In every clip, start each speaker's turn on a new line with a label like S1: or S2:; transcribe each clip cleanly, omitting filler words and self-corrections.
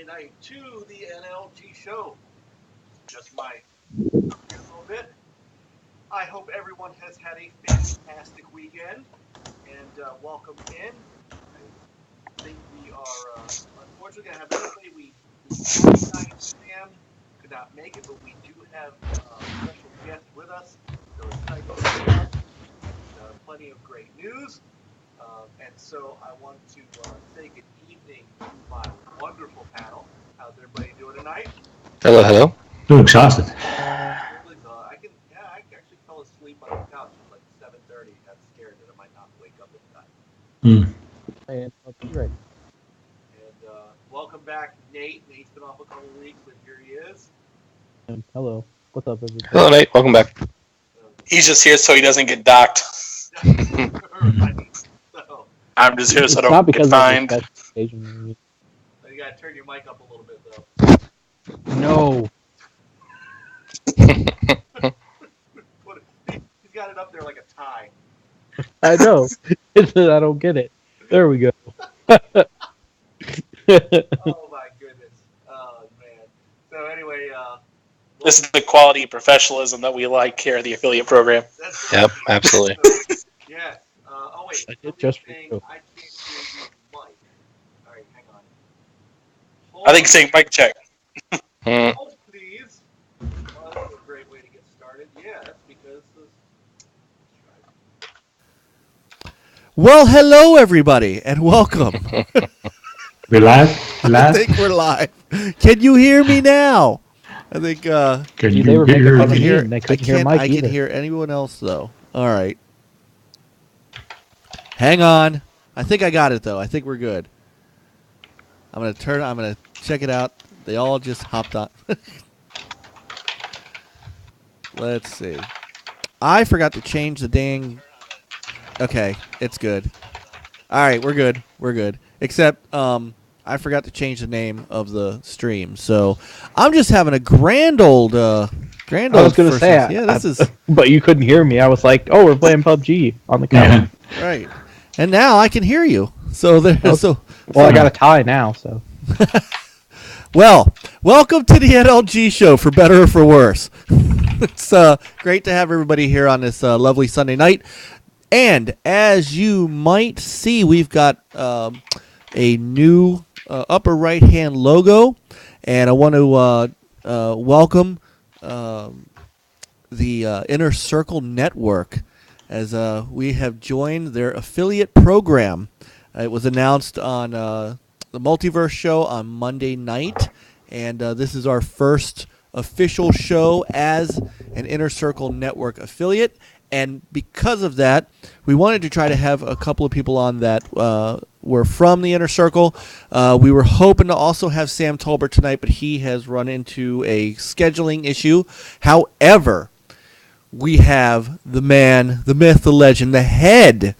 S1: Sunday night to the NLG show. Just my a little bit. I hope everyone has had a fantastic weekend and welcome in. I think we are unfortunately going to have everybody. We Sam could not make it, but we do have a special guest with us. So excited to see that. Plenty of great news. And so I want to say good evening to my wonderful panel. How's everybody doing tonight?
S2: Hello, hello.
S3: I'm exhausted.
S1: I actually fell asleep on the couch at like 7:30. Got scared that I might not wake up in time.
S4: Right.
S1: And welcome back, Nate. Nate's been off a couple of weeks, but here he is.
S4: Hello. What's up, everybody?
S2: Hello, Nate. Welcome back.
S5: He's just here so he doesn't get docked.
S1: Right. So,
S5: I'm just here so I
S4: It's not
S5: don't
S4: because
S5: get fined.
S4: of the occasion.
S1: you gotta turn your mic up a little bit, though.
S4: No.
S1: He's got it up there like a tie.
S4: I know. I don't get it. There we go.
S1: Oh my goodness. Oh man. So anyway,
S5: This is the quality of professionalism that we like here at the affiliate program.
S1: that's
S2: Yep, absolutely.
S1: Yes. Oh wait.
S4: I did
S1: somebody's
S4: just
S1: saying
S4: read
S1: I can't hear you, Mike. All right, hang on.
S5: I think saying mic check.
S1: Hold, please. Well, that's a great way to get started. Yeah, that's because.
S6: Well, hello, everybody, and welcome.
S3: We live?
S6: I think we're live. Can you hear me now? I think
S3: Can
S4: They were
S3: you
S4: making
S3: hear
S4: fun of
S3: me?
S4: me. They couldn't hear Mike
S6: I can
S4: either.
S6: hear anyone else, though. All right. Hang on. I think I got it, though. I think we're good. I'm going to check it out. They all just hopped on. Let's see. I forgot to change the dang... Okay, it's good. All right, we're good. We're good. Except I forgot to change the name of the stream. So I'm just having a grand old
S4: I was going to say,
S6: yeah, this is
S4: but you couldn't hear me. I was like, oh, we're playing PUBG on the couch.
S6: right. And now I can hear you. So there.
S4: Well, I got a tie now, so.
S6: Well, welcome to the NLG show, for better or for worse. It's great to have everybody here on this lovely Sunday night. And as you might see, we've got a new upper right-hand logo. And I want to welcome the Inner Circle Network as we have joined their affiliate program. It was announced on the Multiverse show on Monday night. And this is our first official show as an Inner Circle Network affiliate. And because of that, we wanted to try to have a couple of people on that were from the Inner Circle. We were hoping to also have Sam Tolbert tonight, but he has run into a scheduling issue. However, we have the man, the myth, the legend, the head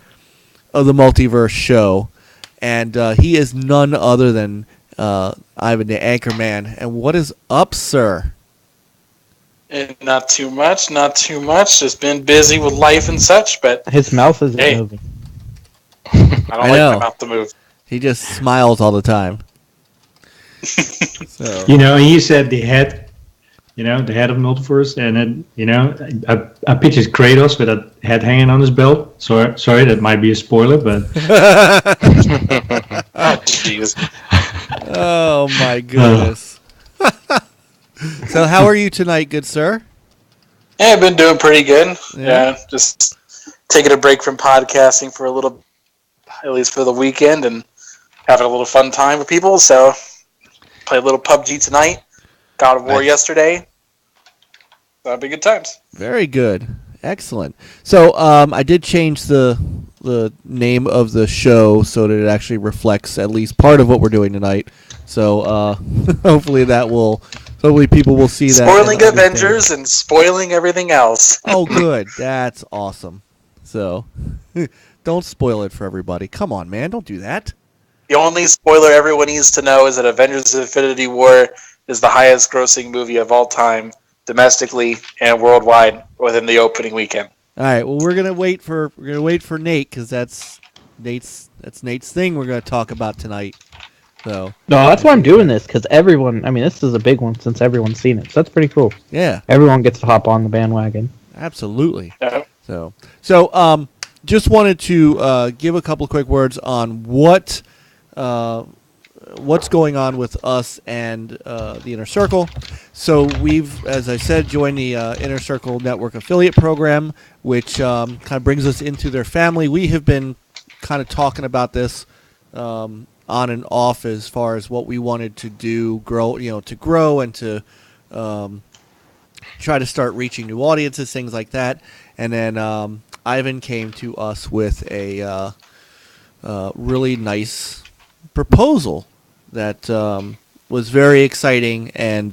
S6: of the Multiverse show. And he is none other than Ivan the Anchorman. And what is up, sir?
S5: Not too much. Just been busy with life and such, but
S4: His mouth isn't
S5: Hey.
S4: moving.
S5: I don't
S6: I
S5: like
S6: know.
S5: my mouth to move.
S6: He just smiles all the time. So
S3: You know, he said the head, the head of Multiverse, and then, I pictured Kratos with a head hanging on his belt. Sorry, that might be a spoiler, but
S5: Oh, jeez.
S6: oh my goodness. So how are you tonight, good sir?
S5: Yeah, I've been doing pretty good.
S6: Yeah.
S5: Yeah, just taking a break from podcasting for a little, at least for the weekend, and having a little fun time with people. So, play a little PUBG tonight. God of War
S6: Nice.
S5: yesterday. That'll be good times.
S6: Very good. Excellent. So I did change the name of the show so that it actually reflects at least part of what we're doing tonight. So hopefully people will see that.
S5: Spoiling
S6: and understand.
S5: Avengers and spoiling everything else.
S6: Oh, good. That's awesome. So don't spoil it for everybody. Come on, man. Don't do that.
S5: The only spoiler everyone needs to know is that Avengers Infinity War is the highest grossing movie of all time, domestically and worldwide, within the opening weekend.
S6: All right. Well, we're gonna wait for Nate because that's Nate's thing we're gonna talk about tonight. So
S4: No, that's why I'm doing this, because everyone, I mean, this is a big one since everyone's seen it. So that's pretty cool.
S6: yeah,
S4: Everyone gets to hop on the bandwagon.
S6: absolutely.
S5: Yeah.
S6: So just wanted to give a couple quick words on what's going on with us and the Inner Circle. So we've, as I said, joined the Inner Circle Network affiliate program, which kind of brings us into their family. We have been kind of talking about this on and off as far as what we wanted to do, grow and to try to start reaching new audiences, things like that. And then Ivan came to us with a really nice proposal that was very exciting and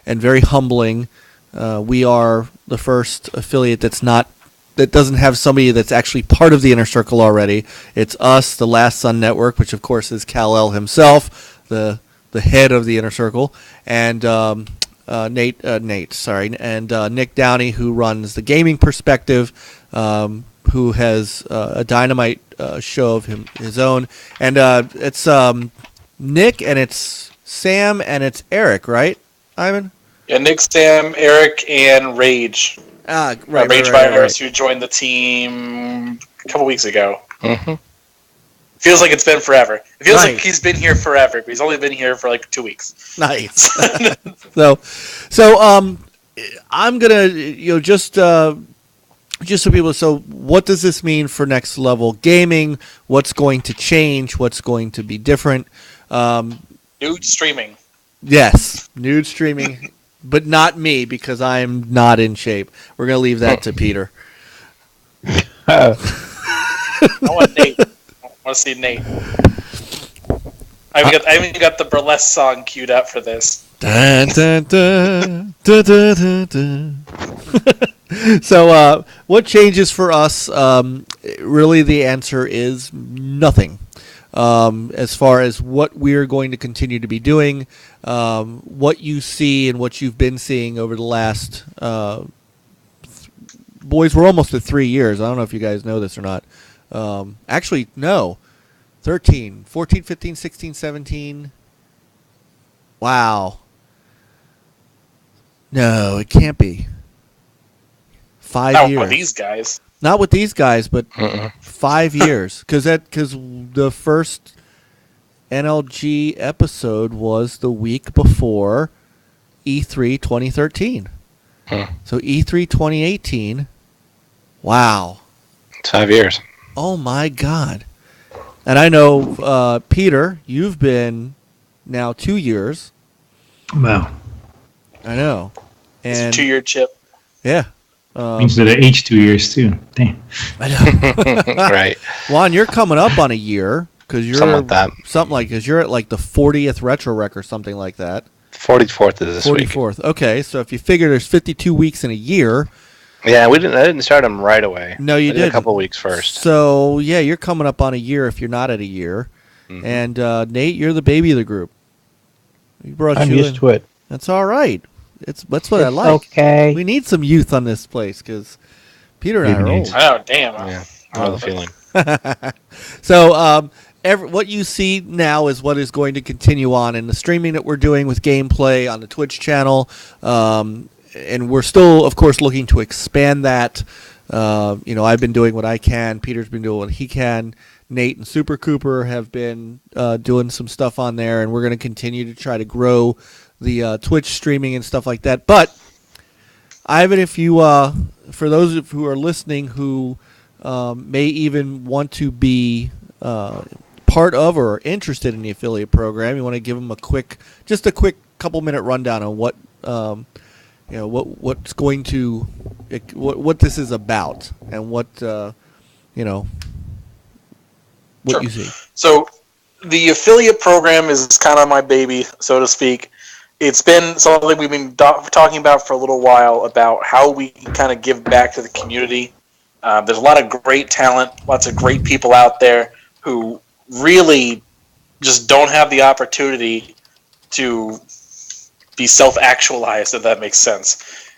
S6: very humbling. We are the first affiliate that doesn't have somebody that's actually part of the Inner Circle already. It's us, the Last Sun Network, which of course is Kal-El himself, the head of the Inner Circle, and Nick Downey, who runs the Gaming Perspective, who has a Dynamite show of his own, and it's Nick, and it's Sam, and it's Eric, right, Ivan?
S5: Yeah, Nick, Sam, Eric, and Rage. Rage Virus, who joined the team a couple weeks ago.
S2: Mm-hmm.
S5: Feels like it's been forever. It feels like he's been here forever, but he's only been here for like 2 weeks.
S6: Nice. so I'm gonna just so people. So what does this mean for Next Level Gaming? What's going to change? What's going to be different?
S5: Nude streaming.
S6: Yes, nude streaming, but not me because I'm not in shape. We're gonna leave that to Peter.
S5: I want Nate. I want to see Nate. I even got the burlesque song queued up for this.
S6: Dun, dun, dun, dun, dun, dun, dun. So, what changes for us? Really, the answer is nothing. As far as what we're going to continue to be doing, what you see and what you've been seeing over the last, boys, we're almost at 3 years. I don't know if you guys know this or not. Actually, no. 13, 14, 15, 16, 17. Wow. No, it can't be. 5 years.
S5: Not with these guys.
S6: Not with these guys, but 5 years. Because the first NLG episode was the week before E3 2013. So E3 2018. Wow.
S2: It's 5 years.
S6: Oh my God. And I know, Peter, you've been now 2 years.
S3: Wow.
S6: I know. And
S5: It's a 2-year chip.
S6: yeah.
S3: Means that I aged 2 years too. Damn.
S6: I know.
S2: Right.
S6: Juan, you're coming up on a year because you're
S2: Something like that.
S6: because you're at like the 40th retro rec or something like that.
S2: 44th is this week.
S6: 44th. Okay, so if you figure there's 52 weeks in a year.
S2: Yeah, I didn't start them right away.
S6: No, you
S2: did
S6: did
S2: a couple weeks first.
S6: So yeah, you're coming up on a year if you're not at a year.
S2: Mm-hmm.
S6: And Nate, you're the baby of the group.
S4: I'm used to it.
S6: That's all right. That's what I like.
S4: Okay.
S6: We need some youth on this place because Peter and I are old.
S5: Oh, damn.
S2: Yeah, I know the feeling.
S6: So what you see now is what is going to continue on in the streaming that we're doing with gameplay on the Twitch channel. And we're still, of course, looking to expand that. I've been doing what I can. Peter's been doing what he can. Nate and Super Cooper have been doing some stuff on there, and we're going to continue to try to grow the Twitch streaming and stuff like that. But Ivan, if you, for those who are listening who may even want to be part of or interested in the affiliate program, you want to give them a quick couple-minute rundown on what what's going to what this is about and what
S5: Sure.
S6: you see.
S5: So the affiliate program is kind of my baby, so to speak. It's been something we've been talking about for a little while about how we can kind of give back to the community. There's a lot of great talent, lots of great people out there who really just don't have the opportunity to be self-actualized, if that makes sense.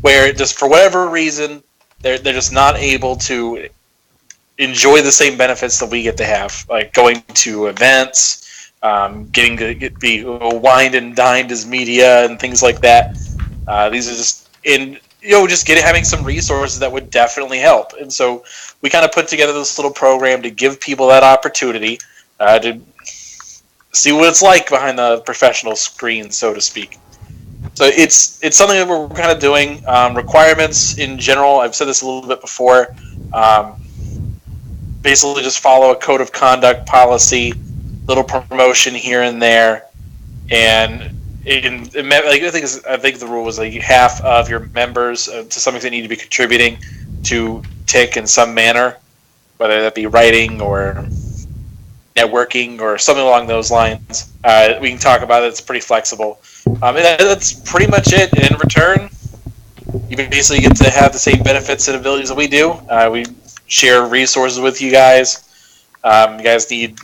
S5: Where just for whatever reason, they're just not able to enjoy the same benefits that we get to have, like going to events, getting to be wined and dined as media and things like that. These are just having some resources that would definitely help. And so we kind of put together this little program to give people that opportunity to see what it's like behind the professional screen, so to speak. So it's something that we're kind of doing. Requirements in general, I've said this a little bit before. Basically, just follow a code of conduct policy, little promotion here and there, and I think the rule was like half of your members to some extent need to be contributing to TIC in some manner, whether that be writing or networking or something along those lines. We can talk about it. It's pretty flexible. And that's pretty much it. And in return, you basically get to have the same benefits and abilities that we do. We share resources with you guys. You guys need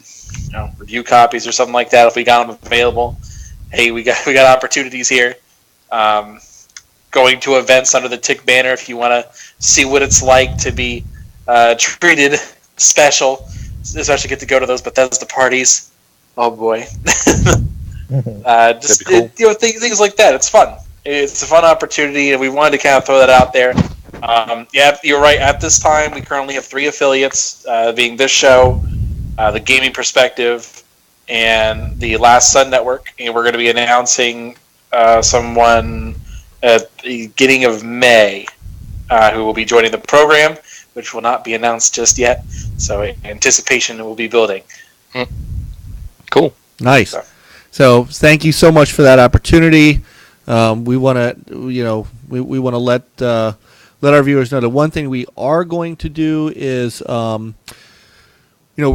S5: review copies or something like that if we got them available. Hey, we got opportunities here. Going to events under the TIC banner if you want to see what it's like to be treated special. Especially get to go to those Bethesda parties. Oh boy. Just cool. Things like that. It's fun. It's a fun opportunity, and we wanted to kind of throw that out there. Yeah, you're right. At this time, we currently have 3 affiliates, being this show, the Gaming Perspective, and the Last Sun Network. And we're going to be announcing someone at the beginning of May who will be joining the program, which will not be announced just yet. So anticipation will be building.
S2: Cool.
S6: Nice. So thank you so much for that opportunity. We want to, we want to let our viewers know that one thing we are going to do is, we're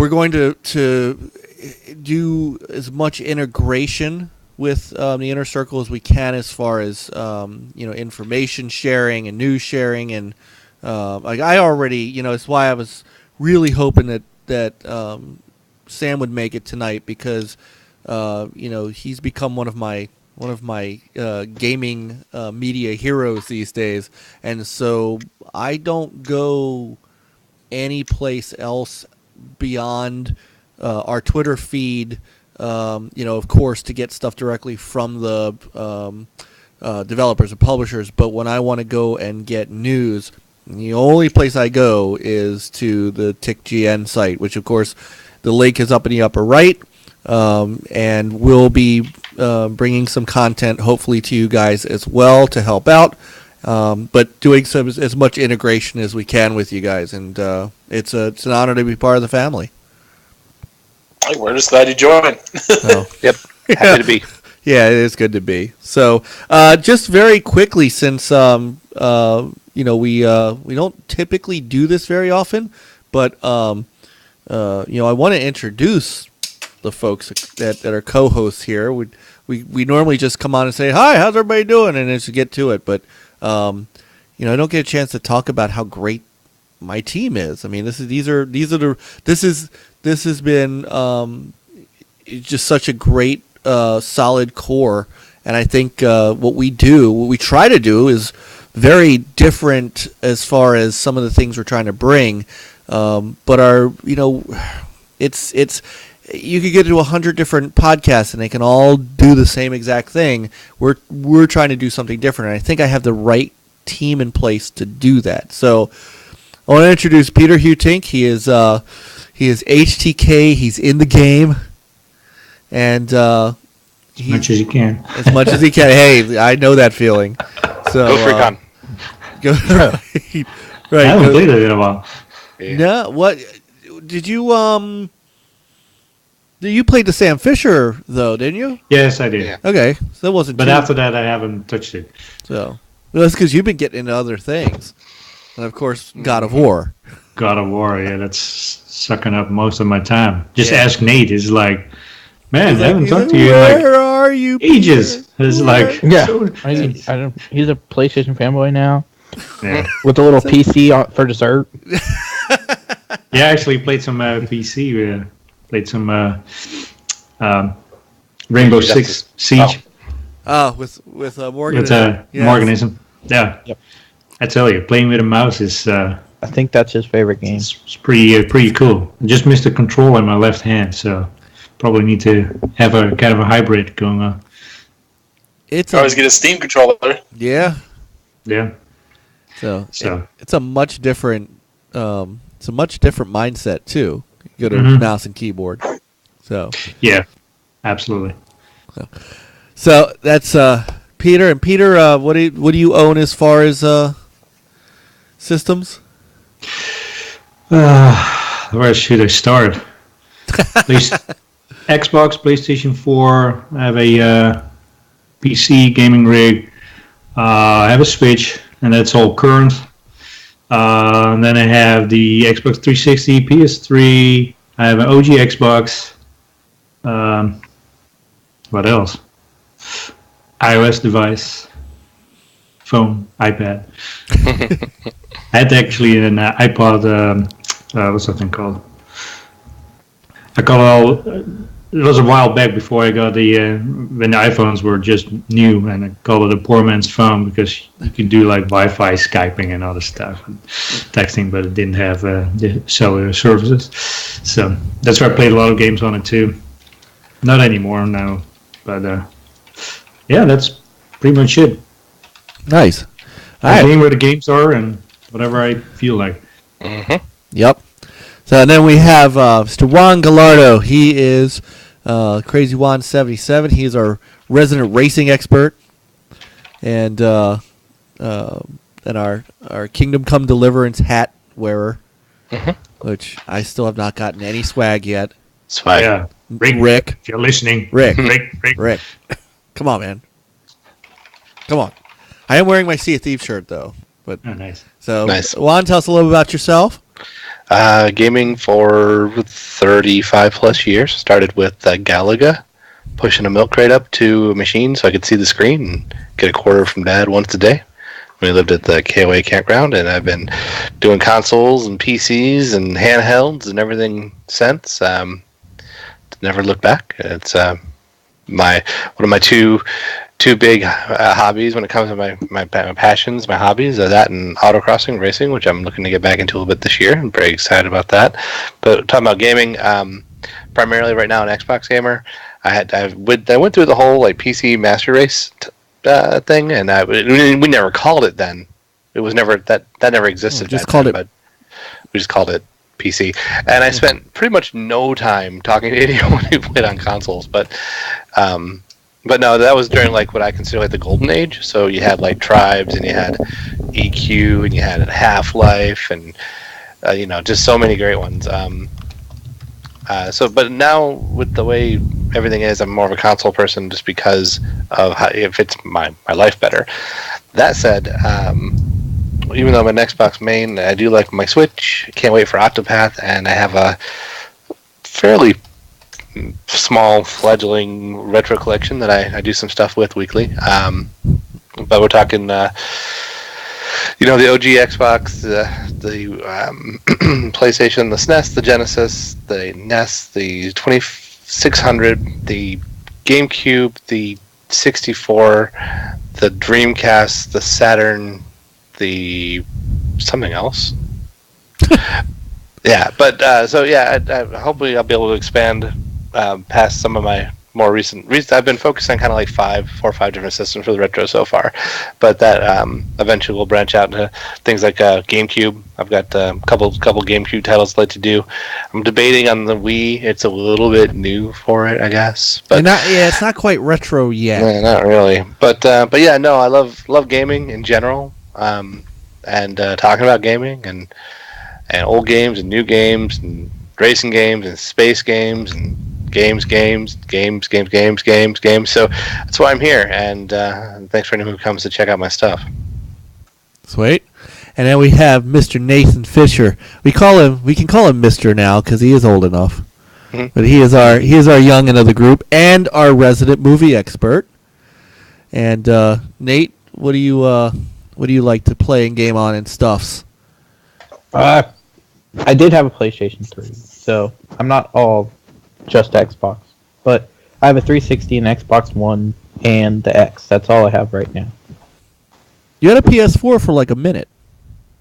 S6: going to do as much integration with the Inner Circle as we can, as far as information sharing and news sharing, and I already, it's why I was really hoping that Sam would make it tonight, because he's become one of my gaming media heroes these days, and so I don't go any place else beyond our Twitter feed. Of course, to get stuff directly from the developers and publishers, but when I want to go and get news, the only place I go is to the TICGN site, which of course the link is up in the upper right, and we'll be bringing some content hopefully to you guys as well to help out, but doing as much integration as we can with you guys, and it's an honor to be part of the family.
S5: We're just glad you joined.
S2: Yep, happy to be.
S6: Yeah, it is good to be. So, just very quickly, since we don't typically do this very often, but I want to introduce the folks that are co-hosts here. We normally just come on and say, "Hi, how's everybody doing?" and then just get to it. But I don't get a chance to talk about how great my team is. I mean, this has been just such a great solid core, and I think what we try to do is very different as far as some of the things we're trying to bring, but it's you could get to 100 different podcasts and they can all do the same exact thing. We're trying to do something different, and I think I have the right team in place to do that. So I want to introduce Peter Hutink. He is HTK. He's in the game, and
S3: as much as you can.
S6: As much as he can. Hey, I know that feeling. So
S2: go freak on.
S6: Go right.
S3: I haven't played it in a while.
S2: Yeah.
S6: No, what did you you played the Sam Fisher though, didn't you?
S3: Yes, I did.
S2: Yeah.
S6: Okay, so that wasn't.
S3: But after that, I haven't touched it.
S6: So that's because you've been getting into other things, and of course, God of War.
S3: God of War, yeah, that's sucking up most of my time. Just
S6: Yeah.
S3: ask Nate. It's like, man,
S6: He's
S3: I haven't
S6: like,
S3: talked to you in
S6: Where are you?
S3: ages. It's like,
S4: Yeah,
S3: so-
S4: he's a PlayStation fanboy now
S3: yeah.
S4: with a little PC for dessert.
S3: Yeah, I actually played some PC. Played some Rainbow Six Siege
S6: With Morgan.
S3: with
S6: Yes.
S3: Morganism. Yeah.
S4: Yep.
S3: I tell you, playing with a mouse is
S4: I think that's his favorite game.
S3: it's pretty cool. I just missed the control in my left hand, so probably need to have a kind of a hybrid going on.
S6: It's
S5: always get a Steam controller.
S6: yeah.
S3: Yeah.
S6: So
S3: So.
S6: it's a much different mindset too. You go to
S3: Mhm.
S6: mouse and keyboard. So
S3: Yeah. Absolutely.
S6: so that's Peter. And Peter, what do you own as far as systems?
S3: Where should I start? Xbox, PlayStation 4. I have a PC gaming rig. I have a Switch, and that's all current. And then I have the Xbox 360, PS3. I have an OG Xbox. What else? iOS device, phone, iPad. I had actually an iPod. What's that thing called? I got all. It was a while back before I got when the iPhones were just new, and I called it a poor man's phone because you could do like Wi-Fi, Skyping, and other stuff, and texting, but it didn't have the cellular services. So that's where I played a lot of games on it too. Not anymore now, but yeah, that's pretty much it.
S6: Nice. All
S3: I'm
S6: right.
S3: playing where the games are and whatever I feel like.
S2: Mm-hmm.
S6: Yep. So and then we have Mr. Juan Gallardo. He is Crazy Juan 77. He is our resident racing expert, and our Kingdom Come Deliverance hat wearer, which I still have not gotten any swag yet.
S2: Swag.
S3: Yeah,
S6: Rick.
S3: if you're listening,
S6: Rick.
S3: Rick.
S6: Come on, man. Come on. I am wearing my Sea of Thieves shirt though. But
S3: Oh, nice.
S6: so
S2: Nice.
S6: Juan, tell us a little about yourself.
S2: Gaming for 35 plus years. Started with Galaga, pushing a milk crate up to a machine so I could see the screen and get a quarter from Dad once a day. We lived at the KOA campground, and I've been doing consoles and PCs and handhelds and everything since. Never looked back. It's one of my two big hobbies when it comes to my passions, my hobbies, that and autocrossing racing, which I'm looking to get back into a little bit this year. I'm very excited about that. But talking about gaming, primarily right now an Xbox gamer. I went through the whole like PC Master Race thing, and we never called it then. It was never that never existed.
S6: Just
S2: back
S6: called
S2: then,
S6: it.
S2: but we just called it PC, and I spent pretty much no time talking to anyone who played on consoles, but no, that was during like what I consider like the golden age. So you had like Tribes, and you had EQ, and you had Half-Life, and just so many great ones. But now with the way everything is, I'm more of a console person just because of how it fits my life better. That said, even though I'm an Xbox main, I do like my Switch. Can't wait for Octopath, and I have a fairly small fledgling retro collection that I do some stuff with weekly. But we're talking, the OG Xbox, the PlayStation, the SNES, the Genesis, the NES, the 2600, the GameCube, the 64, the Dreamcast, the Saturn, the something else. Yeah, but hopefully I'll be able to expand past some of my more recent. I've been focused on kind of like 4 or 5 different systems for the retro so far, but that eventually will branch out into things like GameCube. I've got a couple GameCube titles I'd like to do. I'm debating on the Wii. It's a little bit new for it, I guess. But
S6: it's not quite retro yet.
S2: Yeah, not really. But yeah, no, I love gaming in general, and talking about gaming and old games and new games and racing games and space games and games. So that's why I'm here, and thanks for anyone who comes to check out my stuff.
S6: Sweet. And then we have Mr. Nathan Fisher. We can call him Mr. now because he is old enough.
S2: Mhm.
S6: But he is our youngin' of the group and our resident movie expert. And Nate, what do you like to play and game on and stuffs?
S4: I did have a PlayStation 3, so I'm not all just Xbox. But I have a 360, an Xbox One, and the X. That's all I have right now.
S6: You had a PS4 for like a minute.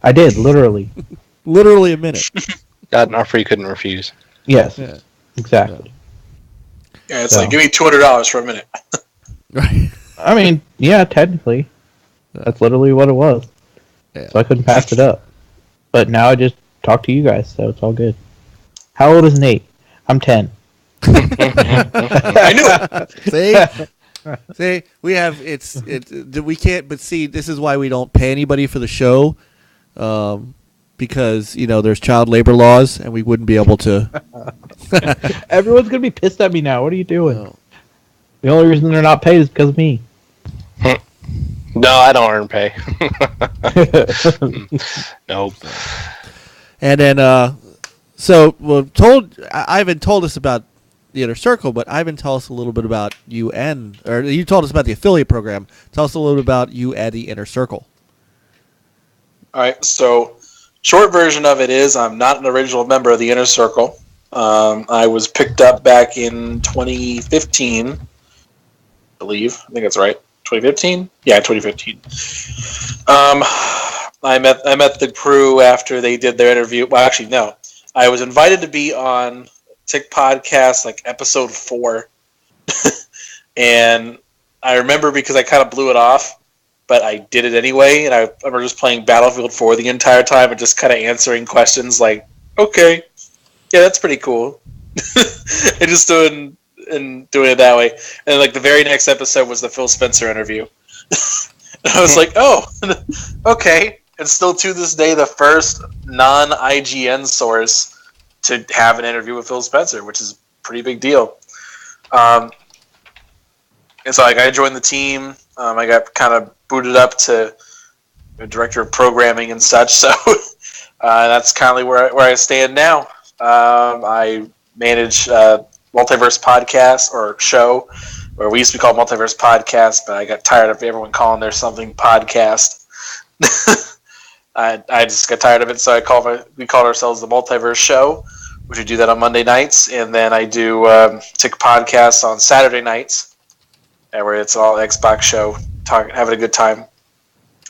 S4: I did, literally.
S6: Literally a minute.
S2: Got an offer you couldn't refuse.
S4: Yes,
S6: Yeah.
S4: exactly.
S5: Yeah, it's
S4: So.
S5: like, give me $200 for a minute.
S6: Right.
S4: I mean, yeah, technically, that's literally what it was.
S6: Yeah.
S4: So I couldn't pass it up. But now I just talk to you guys, so it's all good. How old is Nate? I'm 10.
S5: I knew it.
S6: See, we have we can't. But see, this is why we don't pay anybody for the show, because there's child labor laws, and we wouldn't be able to.
S4: Everyone's gonna be pissed at me now. What are you doing?
S6: No.
S4: The only reason they're not paid is because of me.
S2: No, I don't earn pay. Nope.
S6: And then, Ivan told us about the Inner Circle, but Ivan, tell us a little bit about you you told us about the affiliate program. Tell us a little bit about you and the Inner Circle.
S5: All right, so short version of it is I'm not an original member of the Inner Circle. I was picked up back in 2015, I believe. I think that's right. 2015? Yeah, 2015. I met the crew after they did their interview. Well, actually, no. I was invited to be on Tick Podcast, like episode 4. And I remember because I kind of blew it off, but I did it anyway. And I remember just playing Battlefield 4 the entire time and just kind of answering questions like, okay, yeah, that's pretty cool. And just doing it that way. And like the very next episode was the Phil Spencer interview. And I was like, oh, okay. And still to this day, the first non-IGN source to have an interview with Phil Spencer, which is a pretty big deal. And so like, I joined the team. I got kind of booted up to director of programming and such. So that's kind of where I stand now. I manage Multiverse Podcast or show, or we used to be called Multiverse Podcast, but I got tired of everyone calling there something podcast. I just got tired of it, so we called ourselves the Multiverse Show, which we do that on Monday nights, and then I do Tick Podcasts on Saturday nights, where it's all Xbox show, having a good time,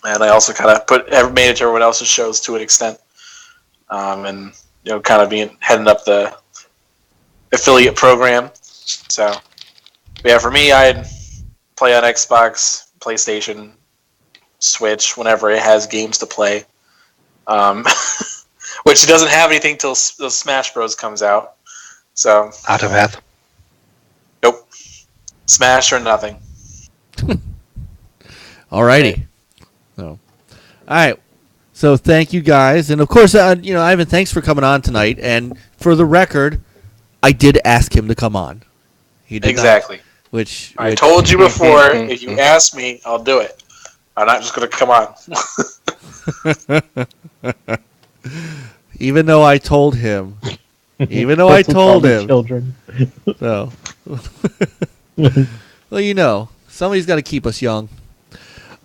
S5: and I also kind of manage everyone else's shows to an extent, and kind of heading up the affiliate program. So, yeah, for me, I'd play on Xbox, PlayStation, Switch, whenever it has games to play. Which it doesn't have anything till Smash Bros. Comes out. So,
S2: Autopath.
S5: Nope. Smash or nothing.
S6: Alrighty. So, all right. So thank you guys, and of course, Ivan, thanks for coming on tonight. And for the record, I did ask him to come on. He did
S5: exactly.
S6: Not, which
S5: I told you before. If you ask me, I'll do it. I'm not just going to come on.
S6: Even though I told him.
S4: Children.
S6: So. Well, somebody's got to keep us young.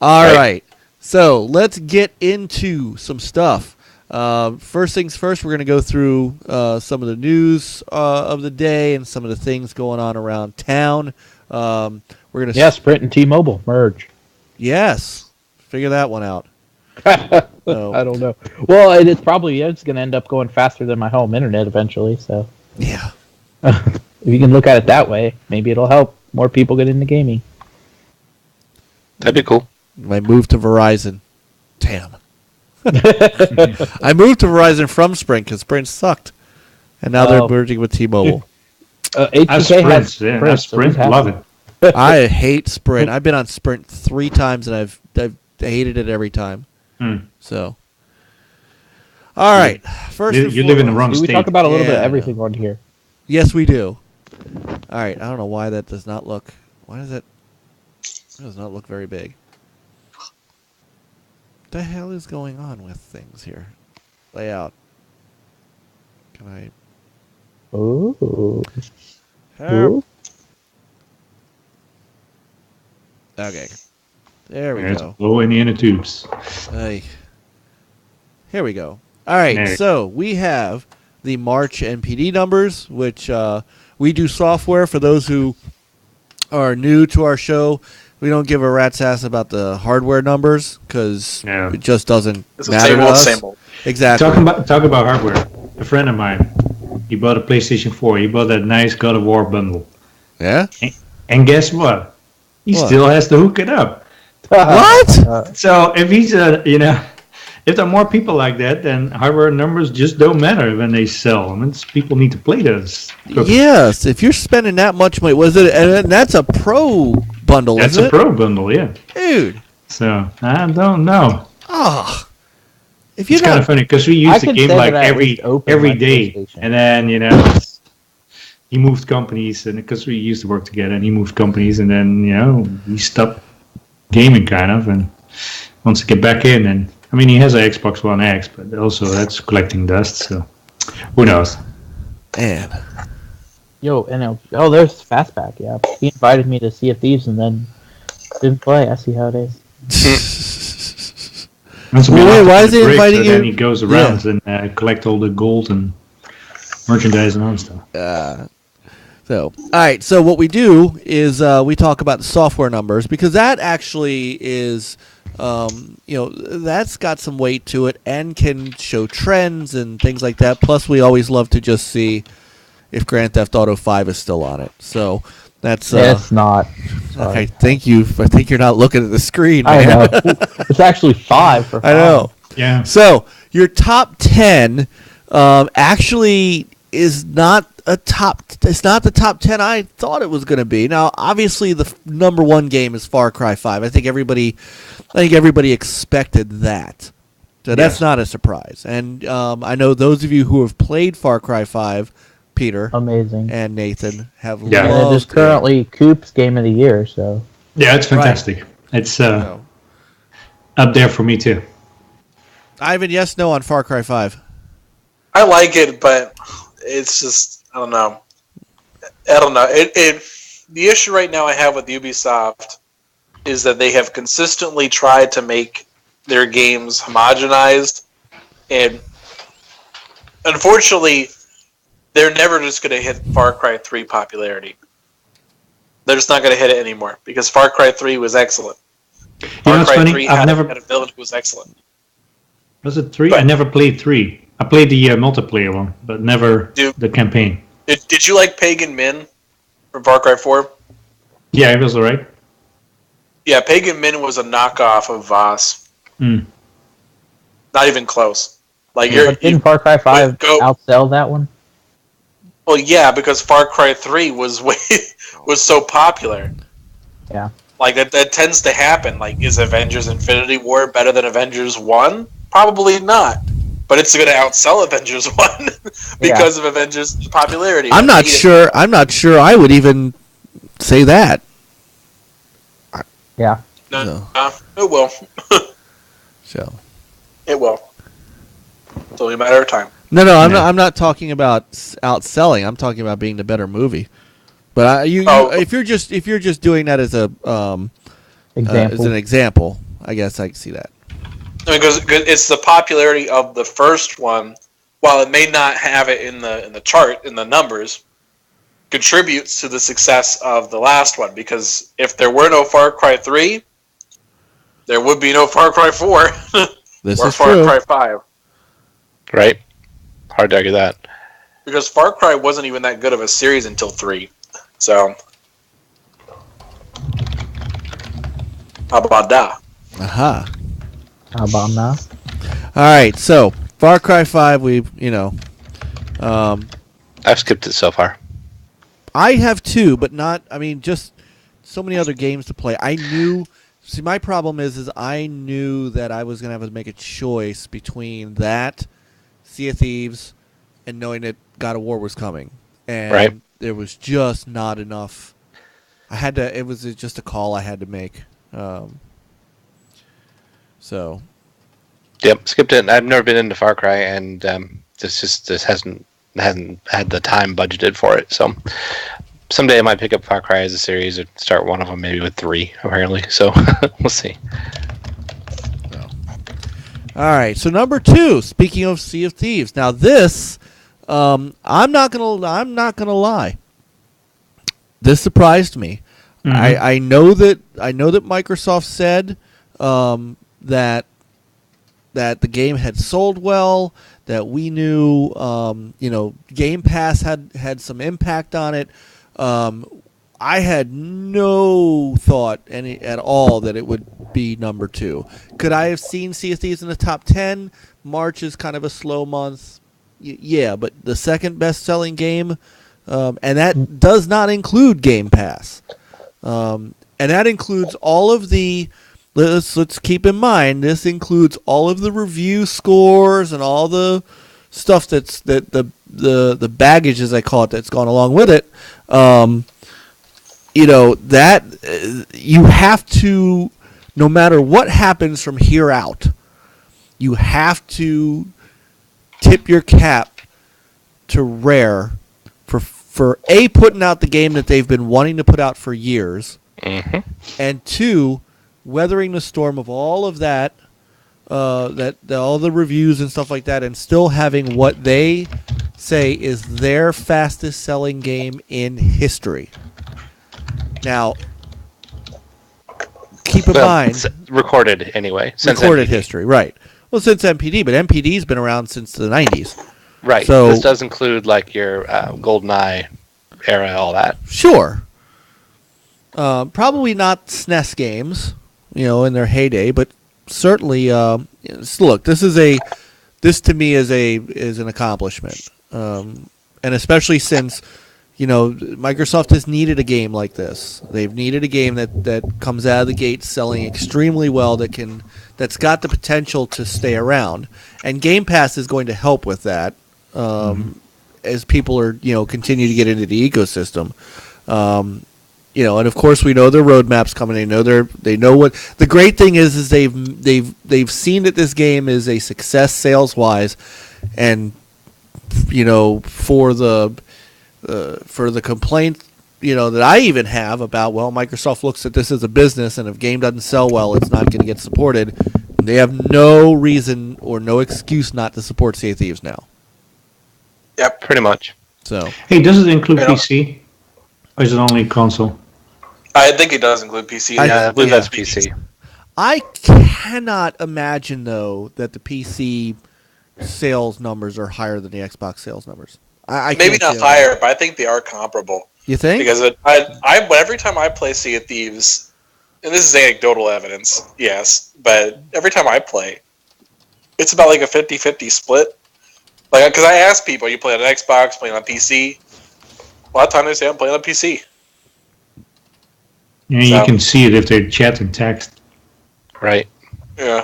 S6: All right. So let's get into some stuff. First things first, we're going to go through some of the news of the day and some of the things going on around town. We're going to
S4: Sprint and T-Mobile merge.
S6: Yes, figure that one out. So.
S4: I don't know. Well, it's probably going to end up going faster than my home internet eventually. So
S6: yeah,
S4: if you can look at it that way, maybe it'll help more people get into gaming.
S2: That'd be cool.
S6: I moved to Verizon. Damn. I moved to Verizon from Sprint because Sprint sucked, and now they're merging with T-Mobile.
S3: Sprint, Sprint, love it.
S6: I hate Sprint. I've been on Sprint 3 times, and I've hated it every time. So, all right. First,
S3: you live in the wrong state.
S4: We talk about a little bit of everything on here.
S6: Yes, we do. All right. I don't know why that does not look. Why does it? It does not look very big. What the hell is going on with things here? Layout. Can I?
S4: Ooh.
S6: Help. Okay. There we go.
S3: Blow in the inner tubes.
S6: Hey. Here we go. All right. So we have the March NPD numbers, which we do software for those who are new to our show. We don't give a rat's ass about the hardware numbers because it just doesn't matter to us.
S5: Same old.
S6: Exactly.
S3: Talk about hardware. A friend of mine, he bought a PlayStation 4. He bought that nice God of War bundle.
S6: Yeah.
S3: And guess what? He
S6: What?
S3: still has to hook it up.
S6: What?
S3: So if he's if there are more people like that, then hardware numbers just don't matter when they sell. I mean, people need to play those.
S6: Yes. If you're spending that much money, and that's a pro bundle,
S3: That's
S6: isn't
S3: a
S6: it?
S3: pro bundle, yeah.
S6: Dude.
S3: So I don't know.
S6: Oh. If you're
S3: It's kind
S6: not
S3: of funny because we
S4: I
S3: used the
S4: could
S3: game
S4: say
S3: like
S4: that I at least opened
S3: every
S4: my
S3: day,
S4: PlayStation.
S3: and then he moved companies, and because we used to work together, and he moved companies, and then we stopped gaming kind of, and wants to get back in. And I mean, he has an Xbox One X, but also that's collecting dust. So who knows?
S6: Man.
S4: Yo, NLG. Oh, there's Fastback. Yeah, he invited me to Sea of Thieves and then didn't play. I see how it is.
S3: That's
S6: Well, wait, why is he inviting
S3: so
S6: you?
S3: Then he goes around and collect all the gold and merchandise and all that stuff.
S6: So, all right. So what we do is we talk about the software numbers because that actually is, that's got some weight to it and can show trends and things like that. Plus, we always love to just see if Grand Theft Auto 5 is still on it. So that's
S4: It's not. Sorry.
S6: okay. Thank you. I think you're not looking at the screen.
S4: I
S6: Man.
S4: know. It's actually 5 for 5.
S6: I know.
S3: Yeah.
S6: So your top 10 actually is not a top. It's not the top 10 I thought it was going to be. Now, obviously, the number one game is Far Cry 5. I think everybody expected that. So that's not a surprise. And I know those of you who have played Far Cry 5, Peter
S4: Amazing.
S6: and Nathan, have
S3: Yeah.
S4: And it is
S6: loved
S4: currently Coop's Game of the Year, so.
S3: Yeah, it's fantastic. It's up there for me too.
S6: Ivan, yes, no on Far Cry 5.
S5: I like it, but it's just I don't know. The issue right now I have with Ubisoft is that they have consistently tried to make their games homogenized, and unfortunately, they're never just going to hit Far Cry 3 popularity. They're just not going to hit it anymore because Far Cry 3 was excellent. Far Cry 3 had a village was excellent.
S3: Was it 3?
S5: But,
S3: I never played 3. I played the multiplayer one, but never the campaign.
S5: Did you like Pagan Min from Far Cry 4?
S3: Yeah, it was alright.
S5: Yeah, Pagan Min was a knockoff of Voss.
S3: Mm.
S5: Not even close. Like
S4: But didn't Far Cry 5 outsell that one?
S5: Well, yeah, because Far Cry 3 was so popular.
S4: Yeah.
S5: Like that tends to happen. Like, is Avengers Infinity War better than Avengers 1? Probably not. But it's going to outsell Avengers 1 because of Avengers' popularity.
S6: I'm not sure I would even say that.
S4: Yeah.
S5: No. It will.
S6: So.
S5: It will. It's only a matter of time.
S6: No, I'm not talking about outselling. I'm talking about being the better movie. But if you're just doing that as an example, I guess I can see that.
S5: Because it's the popularity of the first one, while it may not have it in the chart in the numbers, contributes to the success of the last one. Because if there were no Far Cry 3, there would be no Far Cry 4
S6: This
S5: or
S6: is
S5: Far
S6: true.
S5: Cry 5.
S2: Right? Hard to argue that.
S5: Because Far Cry wasn't even that good of a series until 3. So, how about that?
S6: Aha.
S4: How about now?
S6: All right, so Far Cry 5,
S2: I've skipped it so far.
S6: I have too, but not. I mean, just so many other games to play. See, my problem is I knew that I was gonna have to make a choice between that, Sea of Thieves, and knowing that God of War was coming, and there was just not enough. It was just a call I had to make. So.
S2: Yep, skipped it. I've never been into Far Cry, and this hasn't had the time budgeted for it. So someday I might pick up Far Cry as a series or start one of them, maybe with 3 apparently. So we'll see.
S6: All right, so number 2. Speaking of Sea of Thieves, now this, I'm not gonna lie. This surprised me. Mm-hmm. I know that Microsoft said that the game had sold well. That we knew, Game Pass had some impact on it. I had no thought at all that it would be number 2. Could I have seen Sea of Thieves in the top 10? March is kind of a slow month. Yeah, but the second best-selling game, and that does not include Game Pass. And that includes all of the... Let's keep in mind, this includes all of the review scores and all the stuff that's the baggage, as I call it, that's gone along with it. That you have to, no matter what happens from here out, you have to tip your cap to Rare for A, putting out the game that they've been wanting to put out for years, and 2, weathering the storm of all of that, all the reviews and stuff like that, and still having what they say is their fastest selling game in history. Now, keep in mind,
S2: recorded anyway. Since
S6: recorded
S2: NPD.
S6: history, right? Well, since NPD, but NPD's been around since the 90s.
S2: Right.
S6: So
S2: this does include like your GoldenEye era, all that.
S6: Sure. Probably not SNES games, in their heyday, but certainly, look, this to me is an accomplishment, and especially since, Microsoft has needed a game like this. They've needed a game that comes out of the gate selling extremely well, that's got the potential to stay around, and Game Pass is going to help with that, as people are continue to get into the ecosystem. And of course we know their roadmap's coming. They know what the great thing is they've seen that this game is a success sales wise, and for the complaint that I even have about, well, Microsoft looks at this as a business, and if game doesn't sell well, it's not going to get supported. They have no reason or no excuse not to support Sea of Thieves now.
S5: Yep,
S2: pretty much.
S6: So,
S3: hey, does it include PC, or is it only console?
S5: I think it does include PC.
S2: I believe that's PC.
S6: I cannot imagine, though, that the PC sales numbers are higher than the Xbox sales numbers. I
S5: Maybe
S6: can't
S5: not
S6: see
S5: higher, but I think they are comparable.
S6: You think?
S5: Because every time I play Sea of Thieves, and this is anecdotal evidence, yes, but every time I play, it's about like a 50-50 split. Like, because I ask people, you play on an Xbox, playing on PC? A lot of times they say I'm playing on PC.
S3: Yeah, you can see it if they chat and text.
S2: Right.
S5: Yeah.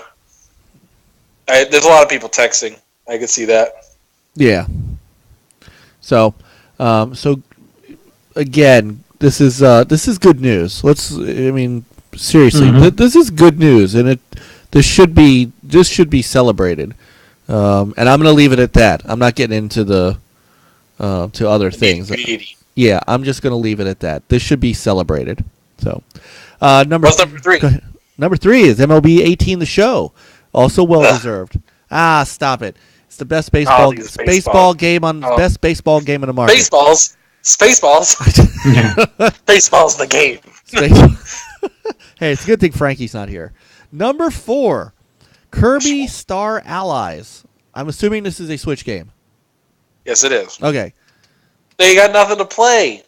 S5: There's a lot of people texting. I can see that.
S6: Yeah. So again, this is good news. Seriously, this is good news, and this should be celebrated. And I'm going to leave it at that. I'm not getting into to other things. Yeah, I'm just going to leave it at that. This should be celebrated. So,
S5: What's number 3?
S6: Number 3 is MLB 18 The Show, also well deserved. Stop it! It's the best baseball game on best baseball game in the market.
S5: Spaceballs. Baseball's the game.
S6: Hey, it's a good thing Frankie's not here. Number 4, Kirby Star Allies. I'm assuming this is a Switch game.
S5: Yes, it is.
S6: Okay.
S5: They got nothing to play.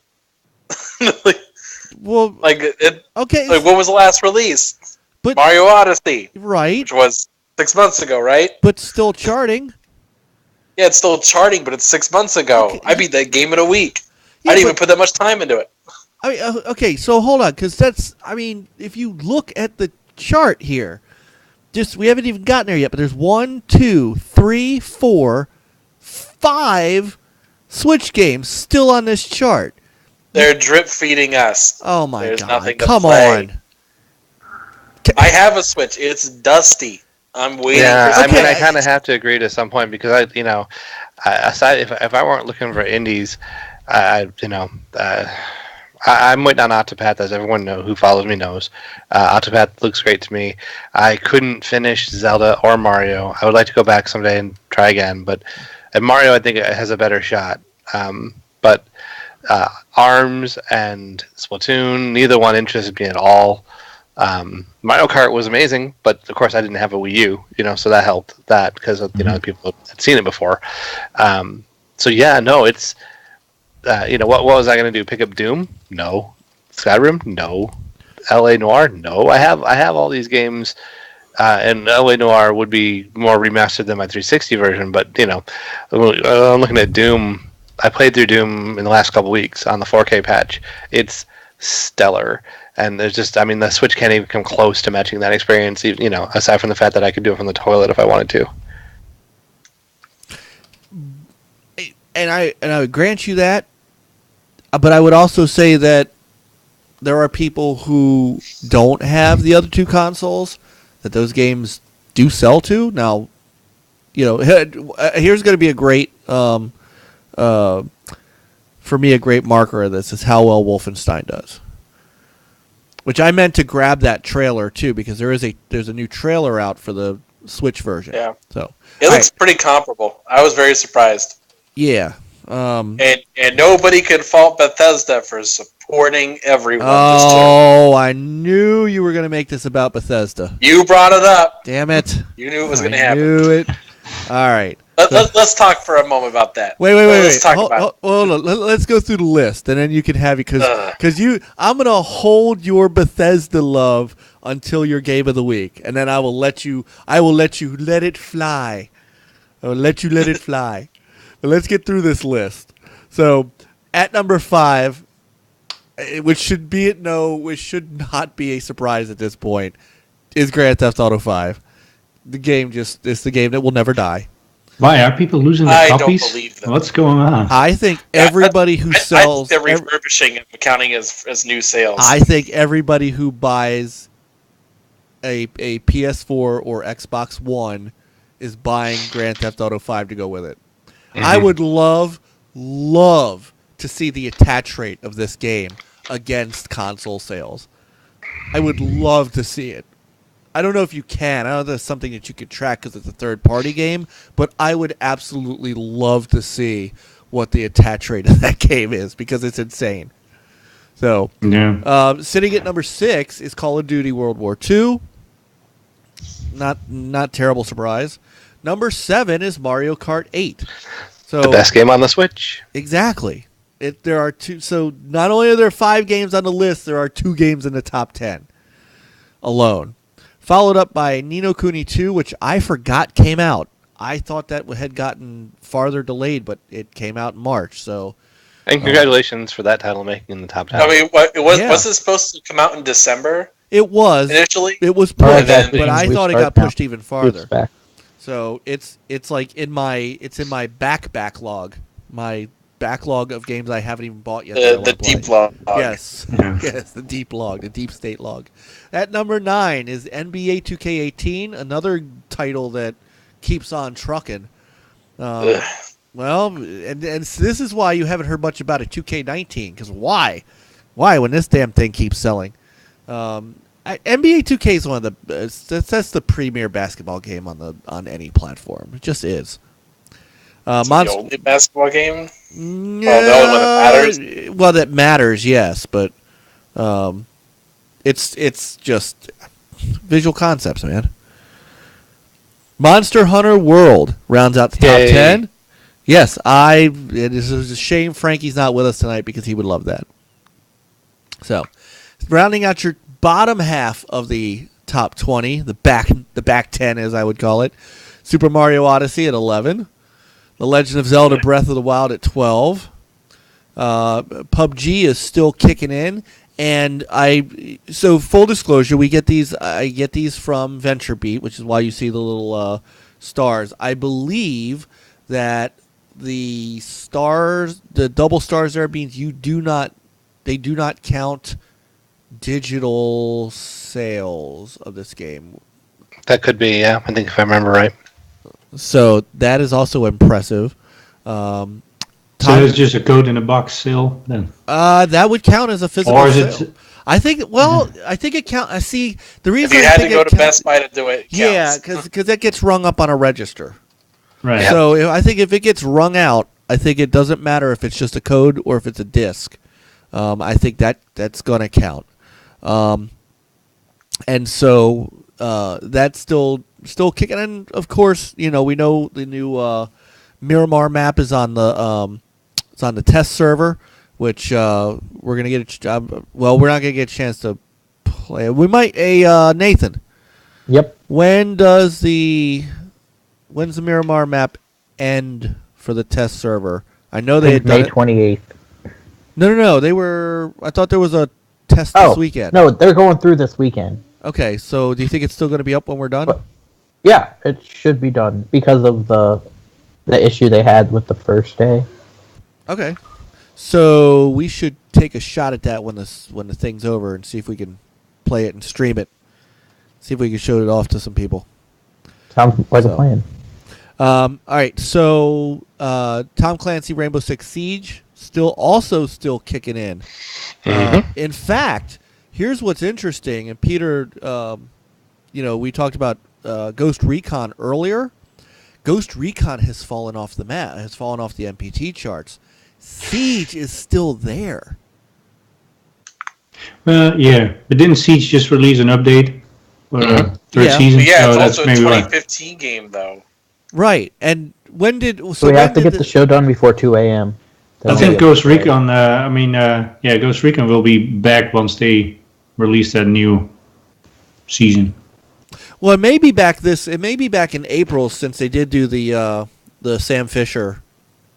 S6: Well, okay.
S5: Like, what was the last release?
S6: But
S5: Mario Odyssey,
S6: right?
S5: Which was 6 months ago, right?
S6: But still charting.
S5: Yeah, it's still charting, but it's 6 months ago.
S6: Okay.
S5: I beat that game in a week.
S6: Yeah,
S5: I didn't even put that much time into it.
S6: Okay, so hold on, because if you look at the chart here, we haven't even gotten there yet, but there's 1, 2, 3, 4, 5 Switch games still on this chart.
S5: They're drip feeding us.
S6: Oh my
S5: There's
S6: God!
S5: nothing to
S6: Come
S5: play.
S6: on.
S5: I have a Switch. It's dusty. I'm waiting.
S2: Yeah,
S5: for
S2: I kind of have to agree to some point because aside if I weren't looking for indies, I'm waiting on Octopath, as everyone who follows me knows. Octopath looks great to me. I couldn't finish Zelda or Mario. I would like to go back someday and try again, but Mario I think it has a better shot. But ARMS and Splatoon, neither one interested me at all. Mario Kart was amazing, but of course I didn't have a Wii U, so that helped that because people had seen it before. It's what was I going to do? Pick up Doom? No. Skyrim? No. LA Noir? No. I have all these games, and LA Noir would be more remastered than my 360 version. But I'm looking at Doom. I played through Doom in the last couple weeks on the 4K patch. It's stellar, and there's just, the Switch can't even come close to matching that experience. Aside from the fact that I could do it from the toilet if I wanted to.
S6: And I would grant you that, but I would also say that there are people who don't have the other two consoles that those games do sell to. Now, here's going to be a great, for me, a great marker of this is how well Wolfenstein does. Which I meant to grab that trailer too, because there's a new trailer out for the Switch version.
S5: Yeah.
S6: So
S5: it looks pretty comparable. I was very surprised.
S6: Yeah.
S5: And nobody can fault Bethesda for supporting everyone.
S6: Oh, I knew you were going to make this about Bethesda.
S5: You brought it up.
S6: Damn it.
S5: You knew it was going to happen.
S6: Knew it. All right.
S5: Let's talk for a moment about that.
S6: Wait.
S5: Let's talk about it.
S6: Hold on. Let's go through the list, and then you can have it, because I'm going to hold your Bethesda love until your game of the week, and then I will let you let it fly. I will let you let it fly. But let's get through this list. So, at number 5, which should not be a surprise at this point, is Grand Theft Auto 5. It's the game that will never die.
S3: Why are people losing their copies?
S5: Don't believe them.
S3: What's going on?
S6: I think everybody who sells,
S5: I think they're refurbishing and counting as new sales.
S6: I think everybody who buys a PS4 or Xbox One is buying Grand Theft Auto 5 to go with it. Mm-hmm. I would love to see the attach rate of this game against console sales. I would love to see it. I don't know if you can. I don't know if that's something that you could track because it's a third-party game, but I would absolutely love to see what the attach rate of that game is because it's insane. So, sitting at number 6 is Call of Duty World War II. Not terrible surprise. Number 7 is Mario Kart 8. So
S2: the best game on the Switch.
S6: Exactly. There are 2. So not only are there 5 games on the list, there are 2 games in the top 10 alone. Followed up by Ni no Kuni 2, which I forgot came out. I thought that had gotten farther delayed, but it came out in March. So,
S2: and congratulations for that title making in the top 10.
S5: I mean, was it supposed to come out in December?
S6: It was
S5: initially.
S6: It was pushed, but I thought it got pushed even farther. So it's in my backlog, my backlog of games I haven't even bought yet.
S5: The deep log.
S6: Yes, yes, the deep log, the deep state log. At number 9 is NBA 2K18, another title that keeps on trucking. Well, and this is why you haven't heard much about it. 2K19, because why when this damn thing keeps selling? NBA 2K is one of the that's the premier basketball game on any platform. It just is.
S5: The only basketball game? The only one that matters?
S6: Well, that matters, yes, but it's just visual concepts, man. Monster Hunter World rounds out the top 10. Yes, it is a shame Frankie's not with us tonight because he would love that. So, rounding out your bottom half of the top 20, the back 10 as I would call it, Super Mario Odyssey at 11, The Legend of Zelda Breath of the Wild at 12, PUBG is still kicking in, and so full disclosure, I get these from VentureBeat, which is why you see the little stars. I believe that the stars, the double stars there means they do not count digital sales of this game.
S2: That could be, yeah. I think if I remember right.
S6: So that is also impressive.
S3: So it's just a code in a box sale then?
S6: That would count as a physical
S3: or is
S6: sale.
S3: it?
S6: I think. Well, I think it counts. I see the reason.
S5: If you had to go to Best Buy to do it,
S6: yeah, because that gets rung up on a register.
S3: Right.
S6: So I think if it gets rung out, I think it doesn't matter if it's just a code or if it's a disc. I think that's going to count. And so that's still kicking. And of course, we know the new Miramar map is on the test server. which we're gonna get. Well, we're not gonna get a chance to play. We might. Nathan.
S4: Yep.
S6: When's the Miramar map end for the test server? I know they had done
S4: May
S6: it.
S4: 28th.
S6: No. They were. I thought there was a test this weekend.
S4: No, they're going through this weekend.
S6: Okay, so do you think it's still going to be up when we're done?
S4: Yeah, it should be done because of the issue they had with the first day.
S6: Okay, so we should take a shot at that when the thing's over and see if we can play it and stream it. See if we can show it off to some people.
S4: Sounds like a plan.
S6: All right, so Tom Clancy Rainbow Six Siege still kicking in. In fact, here's what's interesting, and Peter, we talked about Ghost Recon earlier. Ghost Recon has fallen off the map, has fallen off the NPD charts. Siege is still there.
S3: Well, yeah, but didn't Siege just release an update for third season?
S5: But yeah,
S3: so
S5: it's
S3: that's
S5: also a
S3: maybe why.
S5: 2015 game though.
S6: Right, and when did
S4: So we have to get the show done before 2 a.m.
S3: I think Ghost Recon. Ghost Recon will be back once they release that new season.
S6: Well, it may be back in April since they did do the Sam Fisher.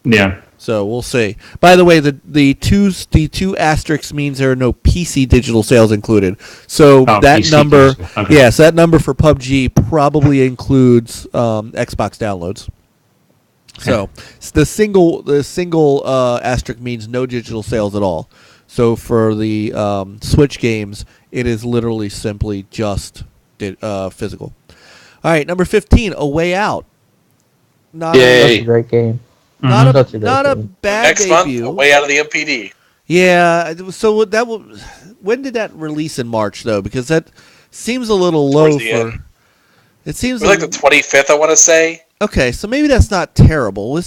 S3: Yeah.
S6: So we'll see. By the way, the two asterisks means there are no PC digital sales included. So that
S3: PC
S6: number,
S3: okay.
S6: yes, that number for PUBG probably includes Xbox downloads. So the single asterisk means no digital sales at all. So for the Switch games, it is literally simply just physical. All right, number 15, A Way Out.
S4: That's a great game.
S6: Not a bad
S5: Next
S6: debut.
S5: month, Way Out of the MPD.
S6: Yeah. So when did that release in March though? Because that seems a little low
S5: Towards the end.
S6: It seems
S5: It was like the 25th, I want to say.
S6: Okay, so maybe that's not terrible.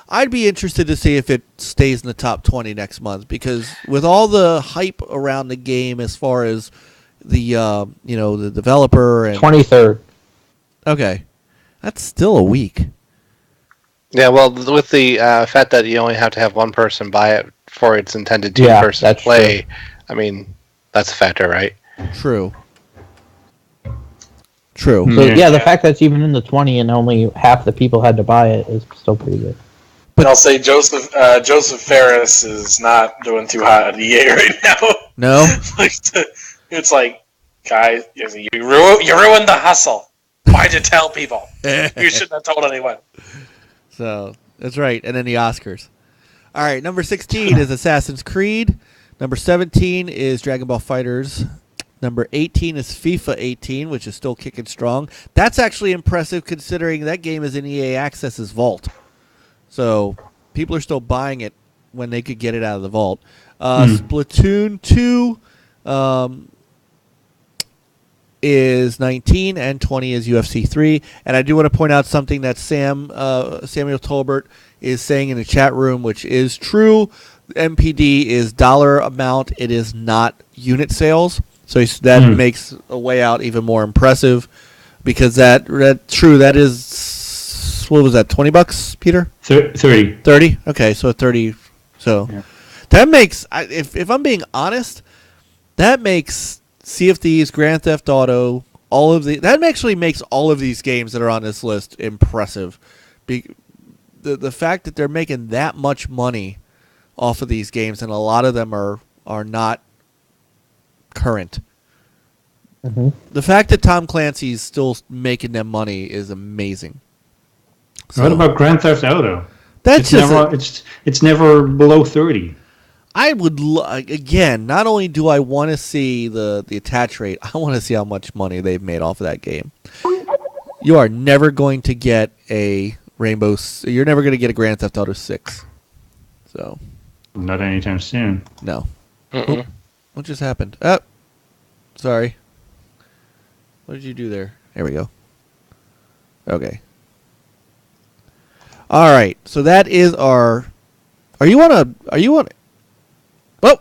S6: I'd be interested to see if it stays in the top 20 next month because with all the hype around the game as far as the the developer and
S4: 23rd.
S6: Okay, that's still a week.
S2: Yeah, well, with the fact that you only have to have one person buy it for its intended two-person play,
S4: true.
S2: I mean, that's a factor, right?
S6: True.
S4: So the fact that it's even in the 20 and only half the people had to buy it is still pretty good.
S5: But I'll say Joseph Ferris is not doing too hot at EA right now.
S6: No?
S5: It's like, guys, you ruined the hustle. Why'd you tell people? You shouldn't have told anyone.
S6: So, that's right. And then the Oscars. All right, number 16 is Assassin's Creed. Number 17 is Dragon Ball FighterZ. Number 18 is FIFA 18, which is still kicking strong. That's actually impressive considering that game is in EA Access's vault. So, people are still buying it when they could get it out of the vault. Splatoon 2 is 19 and 20 is UFC 3. And I do want to point out something that Samuel Tolbert is saying in the chat room, which is true. MPD is dollar amount. It is not unit sales. So that makes A Way Out even more impressive because that is, what was that, $20, Peter?
S3: 30.
S6: 30? Okay, so 30. So that makes, if I'm being honest, that makes Sea of Thieves, Grand Theft Auto, that actually makes all of these games that are on this list impressive. The fact that they're making that much money off of these games, and a lot of them are not current.
S4: Mm-hmm.
S6: The fact that Tom Clancy's still making them money is amazing. So,
S3: what about Grand Theft Auto?
S6: That's
S3: it's never below 30.
S6: I would again. Not only do I want to see the attach rate, I want to see how much money they've made off of that game. You are never going to get a Rainbow. You're never going to get a Grand Theft Auto 6. So,
S3: not anytime soon.
S6: No. Oh, what just happened? Oh, sorry. What did you do there? There we go. Okay. All right. So that is our. Are you on? Oh,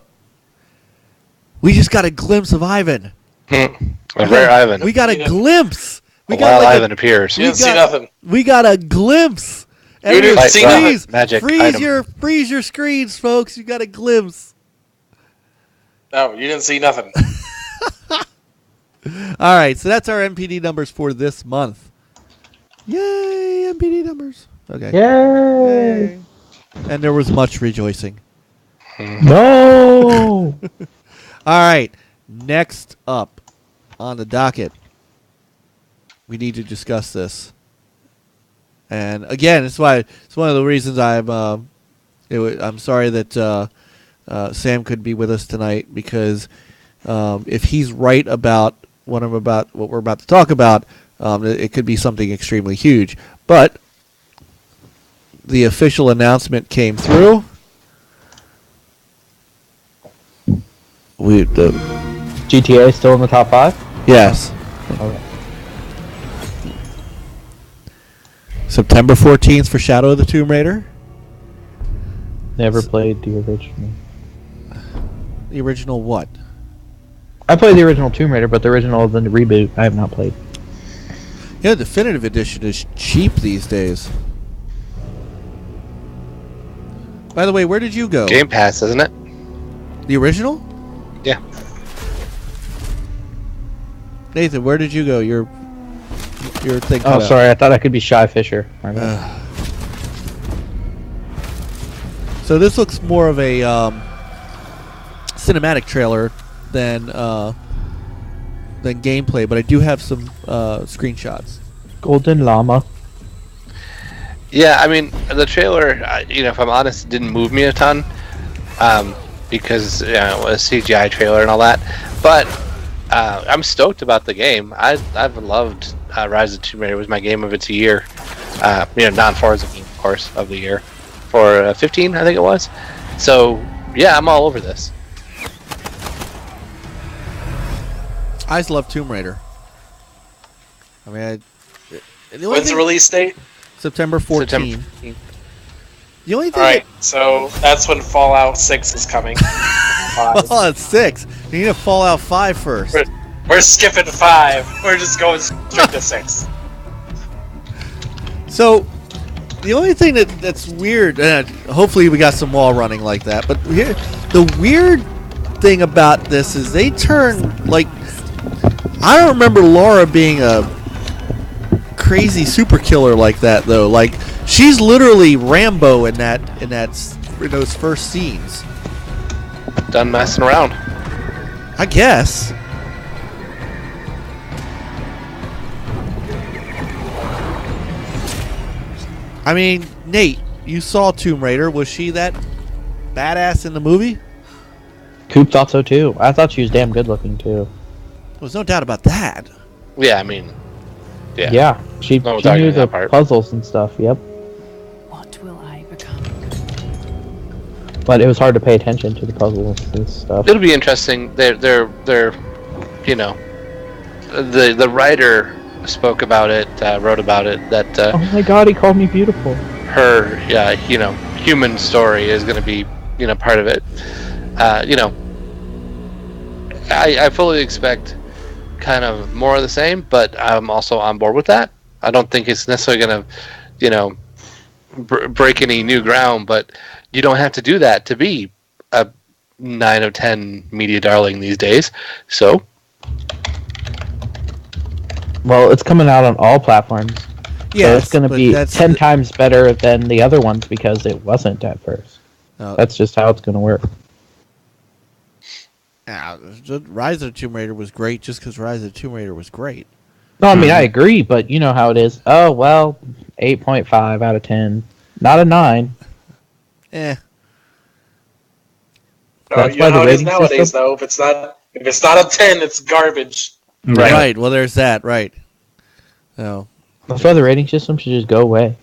S6: we just got a glimpse of Ivan.
S2: A rare Ivan.
S6: We got a glimpse.
S2: Ivan appears.
S5: You didn't see nothing.
S6: We got a glimpse.
S5: didn't
S2: Like,
S5: see
S6: freeze,
S2: magic
S6: freeze
S2: item.
S6: your screens, folks. You got a glimpse.
S5: No, you didn't see nothing.
S6: All right, so that's our NPD numbers for this month. Yay, NPD numbers. Okay.
S4: Yay!
S6: And there was much rejoicing.
S4: No!
S6: All right, next up on the docket, we need to discuss this. And again, it's one of the reasons I'm sorry that Sam couldn't be with us tonight, because if he's right about what we're about to talk about, it could be something extremely huge. But the official announcement came through.
S4: GTA still in the top 5?
S6: Yes.
S4: Okay.
S6: September 14th for Shadow of the Tomb Raider.
S4: Never played the original.
S6: The original what?
S4: I played the original Tomb Raider, but the original, the reboot, I have not played.
S6: Yeah, the Definitive Edition is cheap these days. By the way, where did you go?
S2: Game Pass, isn't it?
S6: The original?
S2: Yeah.
S6: Nathan, where did you go? Your thing.
S4: Oh, sorry, I thought I could be Shy Fisher. My bad.
S6: So this looks more of a cinematic trailer than gameplay, but I do have some screenshots.
S4: Golden Llama.
S2: Yeah, I mean, the trailer, if I'm honest, didn't move me a ton, because it was a CGI trailer and all that. But I'm stoked about the game. I've loved Rise of the Tomb Raider. It was my game of its year. Non-Forza game, of course, of the year for 15, I think it was. So yeah, I'm all over this.
S6: I just love Tomb Raider. I mean,
S5: When's the release date?
S6: September 14th.
S2: September 15th.
S6: The only thing.
S5: Alright, so that's when Fallout 6 is coming.
S6: Fallout 6. You need a Fallout 5 first.
S5: We're skipping 5. We're just going straight to 6.
S6: So, the only thing that's weird, hopefully we got some wall running like that, but here, the weird thing about this is they turn, like, I don't remember Laura being a crazy super killer like that, though. Like, she's literally Rambo in those first scenes.
S2: Done messing around.
S6: I guess. I mean, Nate, you saw Tomb Raider. Was she that badass in the movie?
S4: Coop thought so too. I thought she was damn good looking too.
S6: There's no doubt about that.
S2: Yeah, I mean, yeah.
S4: Yeah, she
S2: No
S4: knew
S2: arguing
S4: the
S2: that part.
S4: puzzles and stuff. Yep.
S7: What will I become?
S4: But it was hard to pay attention to the puzzles and stuff.
S2: It'll be interesting. They're the writer spoke about it, wrote about it, that
S4: Oh my god, he called me beautiful.
S2: her human story is going to be part of it. I fully expect kind of more of the same, but I'm also on board with that. I don't think it's necessarily going to break any new ground, but you don't have to do that to be a 9 out of 10 media darling these days. So
S4: Well, it's coming out on all platforms.
S6: Yeah,
S4: So it's going to be 10 times better than the other ones because it wasn't at first. That's just how it's going to work.
S6: Rise of the Tomb Raider was great just because Rise of the Tomb Raider was great.
S4: No, I mean, I agree, but you know how it is. Oh, well, 8.5 out of 10. Not a 9.
S5: No,
S4: That's
S5: you
S4: why
S5: know
S4: the
S5: how it is
S4: rating
S5: nowadays,
S4: system-
S5: though. If it's not a 10, it's garbage.
S6: Right. Well, there's that. Right. Oh.
S4: That's why the rating system should just go away.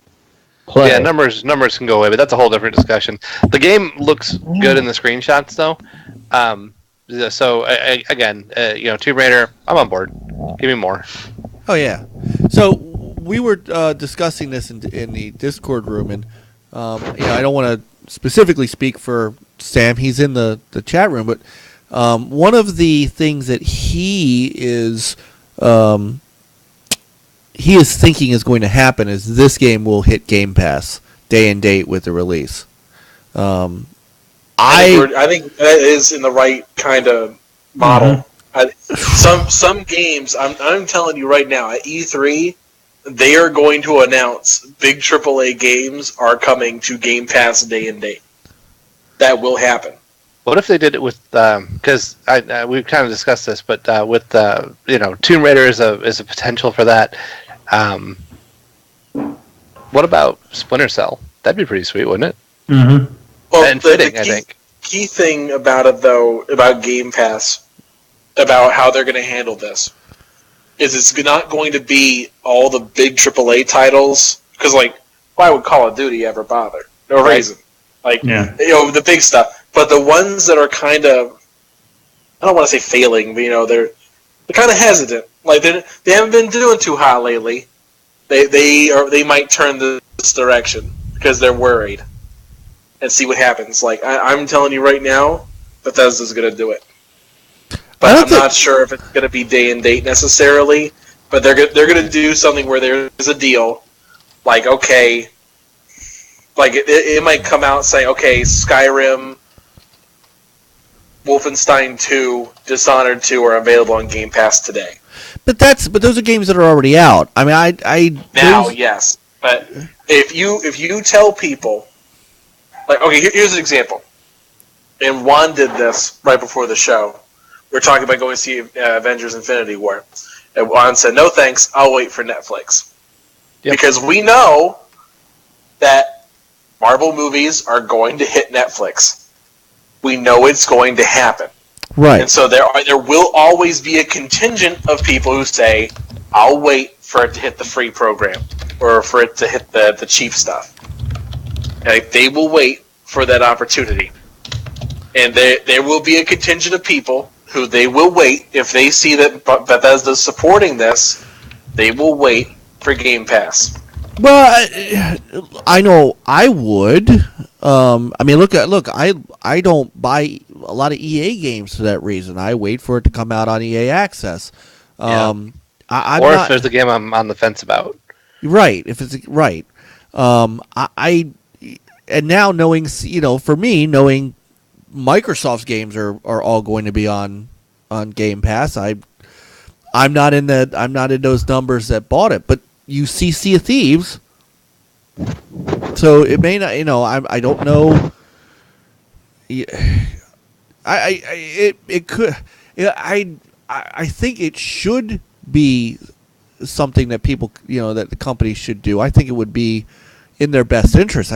S4: Play.
S2: yeah, numbers can go away, but that's a whole different discussion. The game looks good in the screenshots, though. So again, Tomb Raider, I'm on board. Give me more.
S6: Oh yeah. So we were discussing this in the Discord room, and I don't want to specifically speak for Sam. He's in the chat room, but one of the things that he is thinking is going to happen is this game will hit Game Pass day and date with the release.
S5: I think that is in the right kind of model. Some games, I'm telling you right now, at E3, they are going to announce big AAA games are coming to Game Pass day and date. That will happen.
S2: What if they did it with because we've kind of discussed this, but with Tomb Raider is a potential for that. What about Splinter Cell? That'd be pretty sweet, wouldn't it?
S3: Mm-hmm.
S5: Well,
S2: And fitting, I think.
S5: Key thing about it, though, about Game Pass, about how they're going to handle this, is it's not going to be all the big AAA titles. Because, like, why would Call of Duty ever bother? No reason. Like, the big stuff. But the ones that are kind of, I don't want to say failing, but, they're kind of hesitant. Like, they haven't been doing too hot lately. They might turn this direction because they're worried. And see what happens. Like, I'm telling you right now, Bethesda's going to do it. But I'm not sure if it's going to be day and date necessarily. But they're going to do something where there's a deal. Like, okay, like it might come out saying, okay, Skyrim, Wolfenstein 2, Dishonored 2 are available on Game Pass today.
S6: But those are games that are already out. I mean,
S5: yes. But if you tell people, like, okay, here's an example. And Juan did this right before the show. We were talking about going to see Avengers Infinity War. And Juan said, no thanks, I'll wait for Netflix. Yep. Because we know that Marvel movies are going to hit Netflix. We know it's going to happen.
S6: Right.
S5: And so there will always be a contingent of people who say, I'll wait for it to hit the free program. Or for it to hit the cheap stuff. Like, they will wait for that opportunity. And there will be a contingent of people who they will wait. If they see that Bethesda's supporting this, they will wait for Game Pass.
S6: Well, I know I would. I mean, look. I don't buy a lot of EA games for that reason. I wait for it to come out on EA Access.
S2: Or if there's a game I'm on the fence about.
S6: Right. If it's right. And now knowing, for me, knowing Microsoft's games are all going to be on Game Pass, I'm not in those numbers that bought it. But you see Sea of Thieves, so it may not. I don't know. It could. I think it should be something that people, that the company should do. I think it would be in their best interest.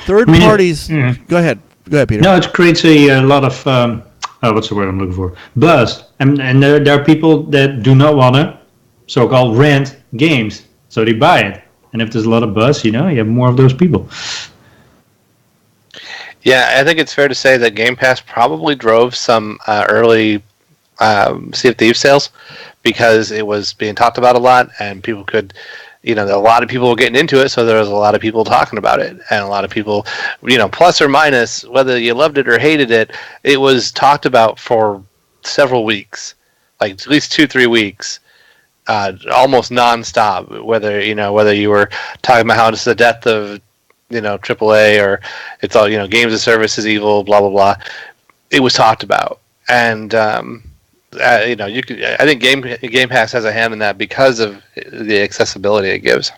S6: Third parties. Go ahead, Peter.
S3: No, it creates a lot of what's the word I'm looking for? Buzz, and there are people that do not want to so-called rent games, so they buy it. And if there's a lot of buzz, you have more of those people.
S2: Yeah, I think it's fair to say that Game Pass probably drove some early Sea of Thieves sales because it was being talked about a lot, and people could. A lot of people were getting into it, so there was a lot of people talking about it, and a lot of people, plus or minus, whether you loved it or hated it, it was talked about for several weeks, like at least 2-3 weeks, almost nonstop. Whether you were talking about how it's the death of, AAA, or it's all games as service is evil, blah blah blah. It was talked about, and you could. I think Game Pass has a hand in that because of the accessibility it gives.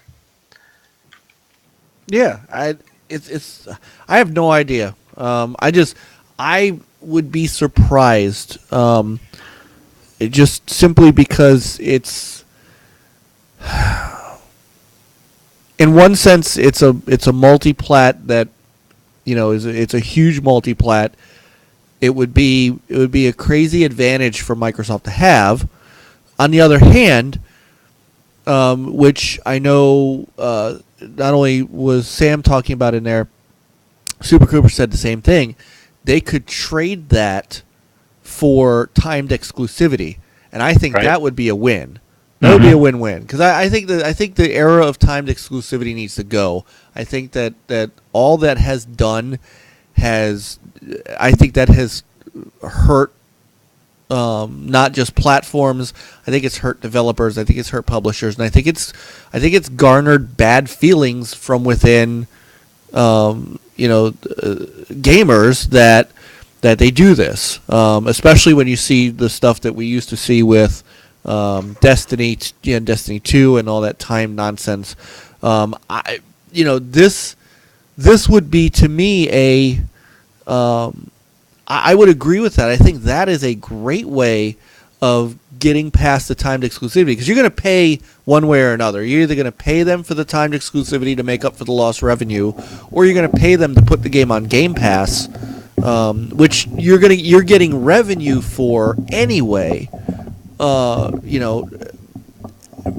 S6: Yeah, I have no idea. I would be surprised. Just simply because it's, in one sense, it's a multi-plat that, it's a huge multi-plat. It would be a crazy advantage for Microsoft to have. On the other hand, which I know not only was Sam talking about in there, Super Cooper said the same thing. They could trade that for timed exclusivity, and I think that would be a win. That would be a win-win, because I think the era of timed exclusivity needs to go. I think that all that has done has hurt not just platforms. I think it's hurt developers. I think it's hurt publishers, and I think it's garnered bad feelings from within, gamers that they do this, especially when you see the stuff that we used to see with Destiny 2 and all that time nonsense. This would be to me I would agree with that. I think that is a great way of getting past the timed exclusivity, because you're going to pay one way or another. You're either going to pay them for the timed exclusivity to make up for the lost revenue, or you're going to pay them to put the game on Game Pass, which you're getting revenue for anyway.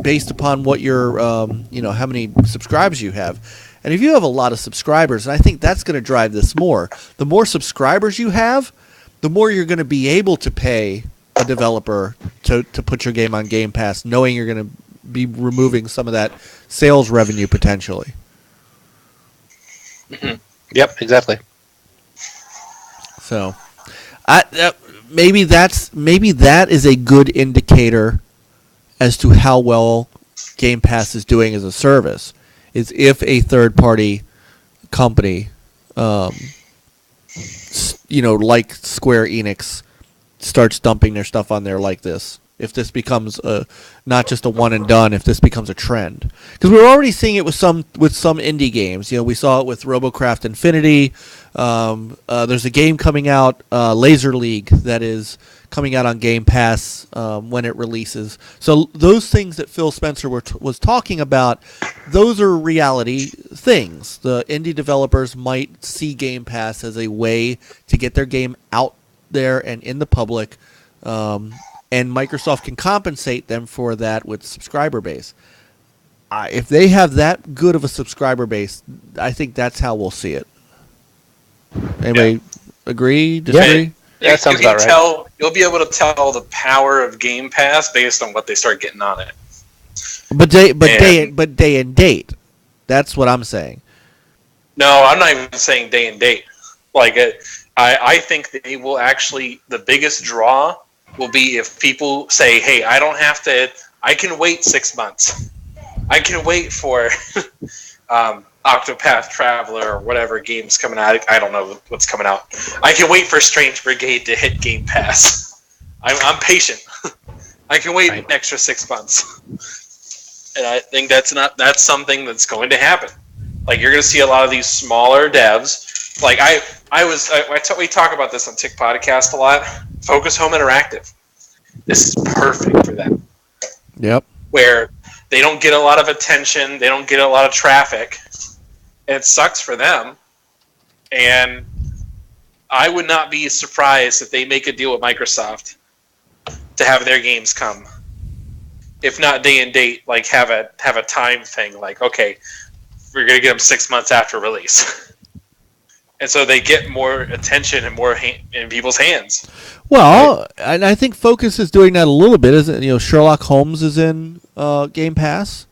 S6: Based upon what your how many subscribers you have. And if you have a lot of subscribers, and I think that's going to drive this more, the more subscribers you have, the more you're going to be able to pay a developer to put your game on Game Pass, knowing you're going to be removing some of that sales revenue potentially.
S2: Mm-hmm. Yep, exactly.
S6: So, maybe that is a good indicator as to how well Game Pass is doing as a service. Is if a third-party company, like Square Enix, starts dumping their stuff on there like this. If this becomes not just a one and done, if this becomes a trend, because we're already seeing it with some indie games. We saw it with RoboCraft Infinity. There's a game coming out, Laser League, that is coming out on Game Pass when it releases. So those things that Phil Spencer was talking about, those are reality things. The indie developers might see Game Pass as a way to get their game out there and in the public, and Microsoft can compensate them for that with subscriber base. If they have that good of a subscriber base, I think that's how we'll see it. Anybody agree? Disagree?
S2: Yeah, that sounds about right.
S5: You'll be able to tell the power of Game Pass based on what they start getting on it.
S6: But day and date. That's what I'm saying.
S5: No, I'm not even saying day and date. I think they will actually, the biggest draw will be if people say, hey, I don't have to, I can wait 6 months. I can wait for Octopath Traveler or whatever game's coming out. I don't know what's coming out. I can wait for Strange Brigade to hit Game Pass. I'm patient. I can wait an extra 6 months. And I think that's something that's going to happen. You're going to see a lot of these smaller devs. We talk about this on Tick Podcast a lot. Focus Home Interactive. This is perfect for them.
S6: Yep.
S5: Where they don't get a lot of attention, they don't get a lot of traffic, and it sucks for them. And I would not be surprised if they make a deal with Microsoft to have their games come. If not day and date, have a time thing. Okay, we're gonna get them 6 months after release. And so they get more attention and more in people's hands.
S6: Well, and I think Focus is doing that a little bit, isn't it? Sherlock Holmes is in Game Pass.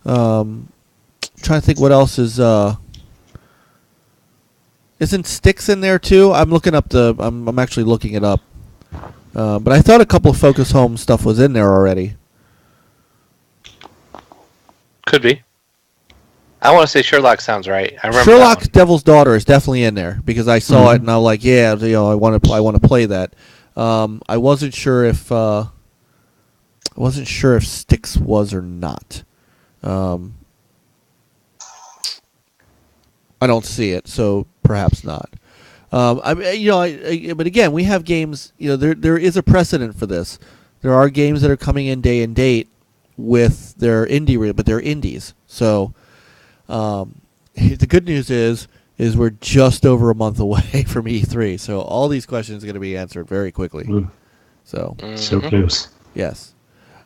S6: Trying to think what else is. Isn't Styx in there too? I'm looking up I'm actually looking it up. But I thought a couple of Focus Home stuff was in there already.
S2: Could be. I want to say Sherlock sounds right. I remember
S6: Sherlock Devil's Daughter is definitely in there because I saw it and I was like, yeah, I want to play that. I wasn't sure if Styx was or not. I don't see it, so perhaps not. But again, we have games. There is a precedent for this. There are games that are coming in day and date with their indie, but they're indies. So. The good news is we're just over a month away from E3, so all these questions are going to be answered very quickly. So
S3: close.
S6: Yes.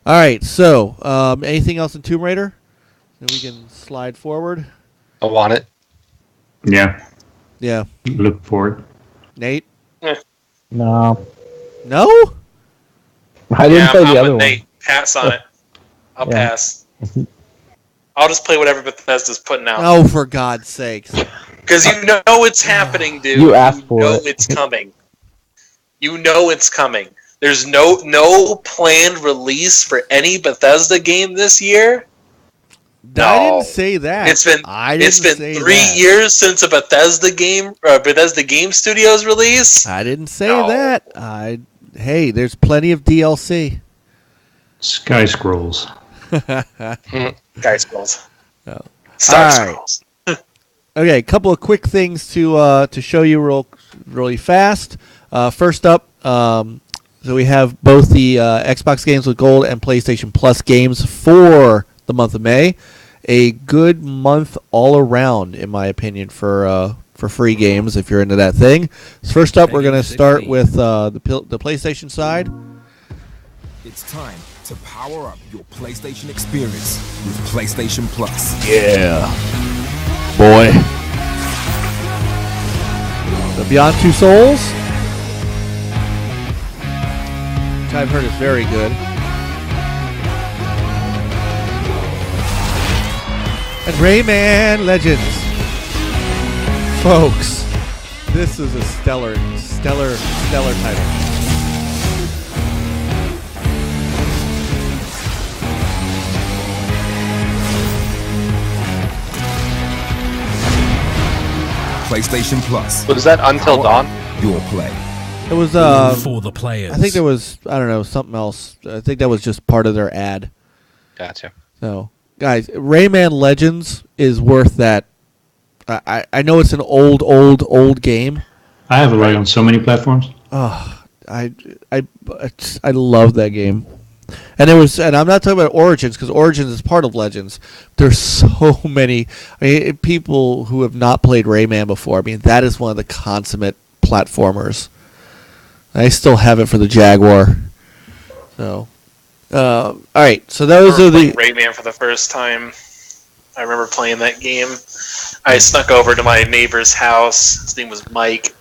S6: All right. So anything else in Tomb Raider? Then we can slide forward.
S2: I want it.
S3: Yeah.
S6: Yeah.
S3: Look forward.
S6: Nate?
S4: No.
S6: No?
S4: I didn't play the other one.
S5: Nate. Pass on it. I'll pass. I'll just play whatever Bethesda's putting out.
S6: Oh, for God's sakes.
S5: Because you know it's happening, dude.
S4: You asked for it.
S5: You know it's coming. You know it's coming. There's no planned release for any Bethesda game this year.
S6: I didn't say that.
S5: It's been
S6: I didn't say
S5: 3
S6: that.
S5: years since a Bethesda Game Studios release.
S6: I didn't say that. Hey, there's plenty of DLC.
S3: Sky Scrolls.
S5: Sky Scrolls.
S6: Oh.
S5: Star
S6: All right.
S5: Scrolls.
S6: Okay, a couple of quick things to show you really fast. First up, so we have both the Xbox games with gold and PlayStation Plus games for the month of May. A good month all around, in my opinion, for free games if you're into that thing. So first up, we're going to start with the PlayStation side.
S8: It's time to power up your PlayStation experience with PlayStation Plus.
S6: Yeah, boy. The Beyond Two Souls, which I've heard is very good. And Rayman Legends. Folks, this is a stellar title.
S8: PlayStation Plus.
S2: Was that Until Dawn?
S8: Your play.
S6: It was
S9: for the players.
S6: I think there was, I don't know, something else. I think that was just part of their ad.
S2: Gotcha.
S6: So, guys, Rayman Legends is worth that. I know it's an old game.
S3: I have it right on so many platforms.
S6: Oh, I love that game. And I'm not talking about Origins, because Origins is part of Legends. There's so many. I mean, people who have not played Rayman before. I mean, that is one of the consummate platformers. I still have it for the Jaguar. So, all right. So those are the
S5: Rayman for the first time. I remember playing that game. I snuck over to my neighbor's house. His name was Mike,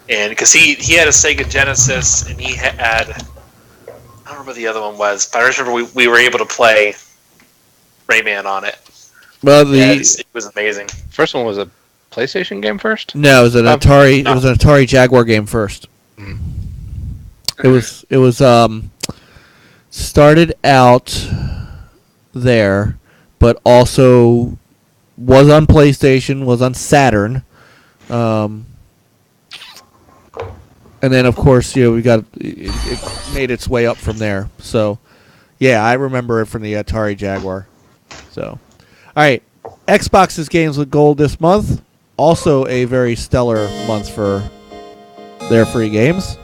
S5: and because he had a Sega Genesis, and he had, I don't remember what the other one was, but I remember we were able to play Rayman on it.
S6: well
S5: It was amazing.
S2: First one was a PlayStation game first?
S6: No, it was an Atari.
S5: no.
S6: It was an Atari Jaguar game first. It was started out there, but also was on PlayStation, was on Saturn, and then of course we got it made its way up from there. So yeah, I remember it from the Atari Jaguar. So all right, Xbox's games with gold this month. Also a very stellar month for their free games.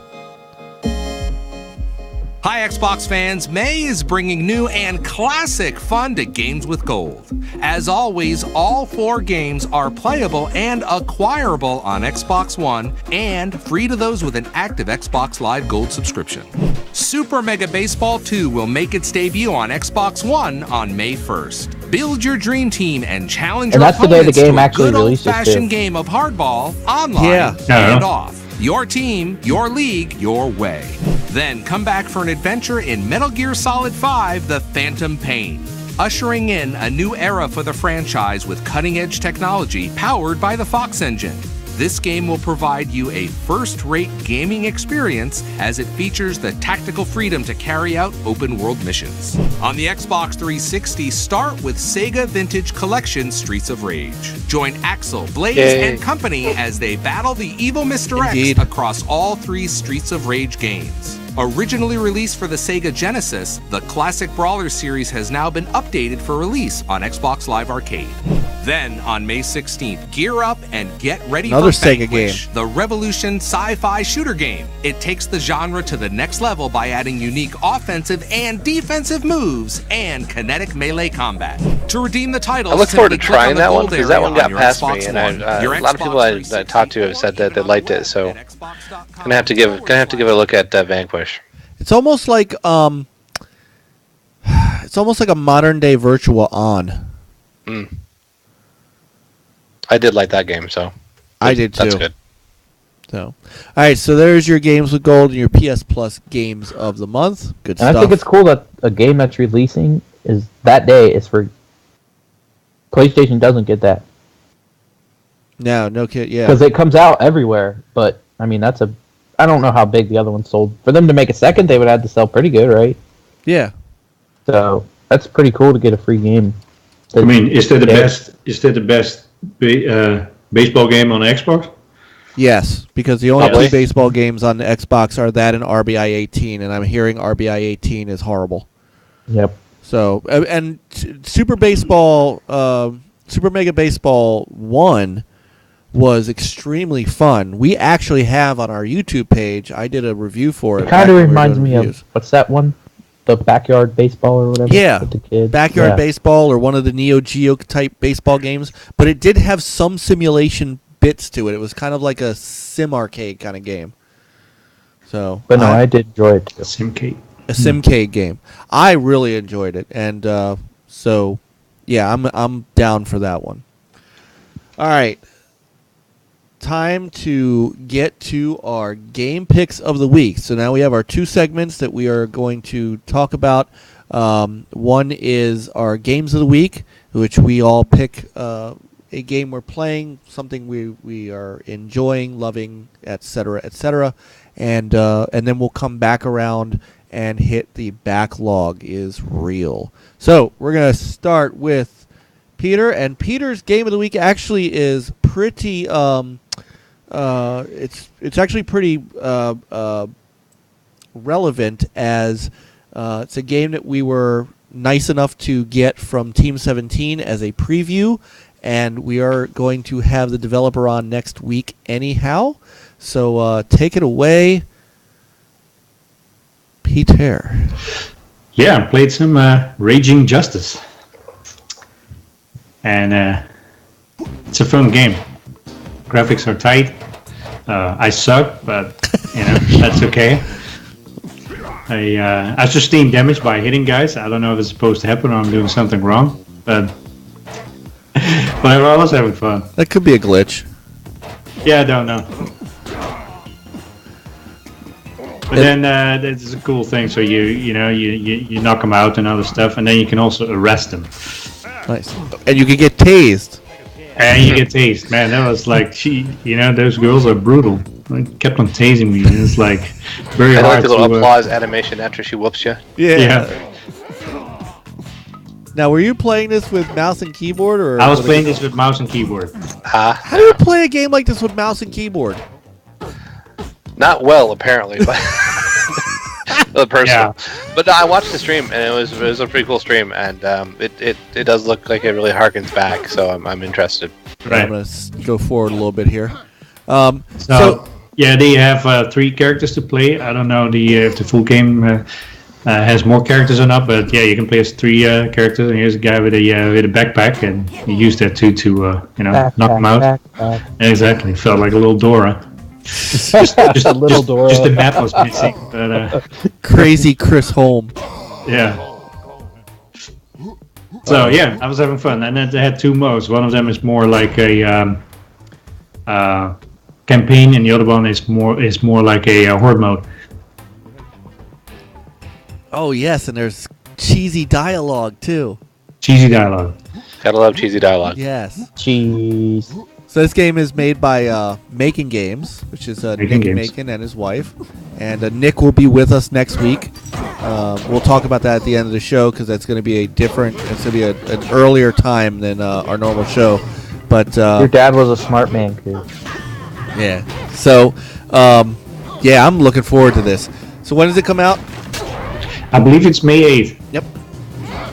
S10: Hi, Xbox fans. May is bringing new and classic fun to Games with Gold. As always, all 4 games are playable and acquirable on Xbox One and free to those with an active Xbox Live Gold subscription. Super Mega Baseball 2 will make its debut on Xbox One on May 1st. Build your dream team and challenge your
S4: that's the day the
S10: opponents
S4: game
S10: to a
S4: actually
S10: good
S4: releases,
S10: old-fashioned
S4: too.
S10: game of hardball, online
S6: Yeah.
S10: and off. Your team, your league, your way. Then come back for an adventure in Metal Gear Solid 5: The Phantom Pain, ushering in a new era for the franchise with cutting-edge technology powered by the Fox engine. This game will provide you a first-rate gaming experience as it features the tactical freedom to carry out open-world missions. On the Xbox 360, start with Sega Vintage Collection Streets of Rage. Join Axel, Blaze,
S2: Yay.
S10: and company as they battle the evil Mr.
S6: Indeed.
S10: X across all 3 Streets of Rage games. Originally released for the Sega Genesis, the classic Brawler series has now been updated for release on Xbox Live Arcade. Then, on May 16th, gear up and get ready
S6: Another
S10: for
S6: Sega
S10: Vanquish,
S6: game.
S10: the Revolution sci-fi shooter game. It takes the genre to the next level by adding unique offensive and defensive moves and kinetic melee combat. To redeem the title,
S2: I look forward to
S10: simply click
S2: trying
S10: on the
S2: that one
S10: gold
S2: because that
S10: area
S2: one got
S10: on your
S2: past
S10: Xbox
S2: me, and
S10: One. Your
S2: a lot of
S10: Xbox
S2: people I
S10: 360
S2: talked to have said that they liked it. So
S10: at Xbox.com.
S2: gonna have to give it a look at Vanquish.
S6: It's almost like a modern day Virtua On.
S2: I did like that game, so
S6: I did too.
S2: That's good.
S6: So, all right. So there's your games with gold and your PS Plus games of the month. Good
S4: And
S6: stuff.
S4: I think it's cool that a game that's releasing is that day is for PlayStation. Doesn't get that
S6: no kid. Yeah.
S4: because it comes out everywhere. But I mean, that's I don't know how big the other one sold. For them to make a second, they would have to sell pretty good, right?
S6: Yeah.
S4: So that's pretty cool to get a free game.
S3: I mean, is that the best? Is that the best baseball game on Xbox?
S6: Yes, because the only
S2: Probably.
S6: two baseball games on the Xbox are that and RBI 18, and I'm hearing RBI 18 is horrible.
S4: Yep.
S6: So, and Super Mega Baseball 1 was extremely fun. We actually have on our YouTube page, I did a review for it.
S4: It kind of reminds me of, what's that one? The Backyard Baseball or whatever?
S6: Yeah,
S4: with the kids.
S6: Backyard Baseball or one of the Neo Geo type baseball games, but it did have some simulation bits to it. It was kind of like a sim arcade kind of game. So,
S4: But no, I did enjoy it too.
S3: Simcade.
S6: A simcade game. I really enjoyed it, and so yeah, I'm down for that one. All right, time to get to our game picks of the week. So now we have our two segments that we are going to talk about. One is our games of the week, which we all pick a game we're playing, something we are enjoying, loving, etc., etc., and then we'll come back around and hit the backlog is real. So we're gonna start with Peter, and Peter's game of the week actually is pretty. It's actually pretty relevant, as it's a game that we were nice enough to get from Team 17 as a preview, and we are going to have the developer on next week anyhow. So take it away, Peter.
S3: Yeah, I played some Raging Justice, and it's a fun game. Graphics are tight. I suck, but that's okay. I sustain damage by hitting guys. I don't know if it's supposed to happen or I'm doing something wrong, but whatever. I was having fun.
S6: That could be a glitch.
S3: Yeah, I don't know. But then that's a cool thing. So you knock them out and other stuff, and then you can also arrest them.
S6: Nice. And you can get tased.
S3: And you get tased. Man, that was like, those girls are brutal. They kept on tasing me. It's like very
S2: I
S3: hard
S2: like the little
S3: to,
S2: applause animation after she whoops you.
S6: Yeah. Now, were you playing this with mouse and keyboard, or?
S3: I was playing this with mouse and keyboard.
S6: How do you play a game like this with mouse and keyboard?
S2: Not well, apparently, but the person.
S3: Yeah.
S2: But no, I watched the stream, and it was a pretty cool stream, and it does look like it really harkens back. So I'm interested.
S3: Right.
S6: I'm gonna go forward a little bit here.
S3: So yeah, they have 3 characters to play. I don't know if the full game has more characters or not, but yeah, you can play as 3 characters. And here's a guy with a backpack, and you use that to knock him out.
S4: Backpack.
S3: Exactly, felt like a little Dora. Just
S4: A little Dora.
S3: Just the map was missing, but
S6: Crazy Chris Holm.
S3: yeah. So yeah, I was having fun, and then they had 2 modes. One of them is more like a campaign, and the other one is more like a horde mode.
S6: Oh yes, and there's cheesy dialogue too.
S3: Cheesy dialogue.
S2: Gotta love cheesy dialogue.
S6: Yes.
S4: Cheese.
S6: So this game is made by Making Games, which is Nick
S3: Games.
S6: Macon and his wife. And Nick will be with us next week. We'll talk about that at the end of the show, because that's going to be it's going to be an earlier time than our normal show. But
S4: Your dad was a smart man, kid.
S6: yeah. So yeah, I'm looking forward to this. So when does it come out?
S3: I believe it's May 8th.
S6: Yep.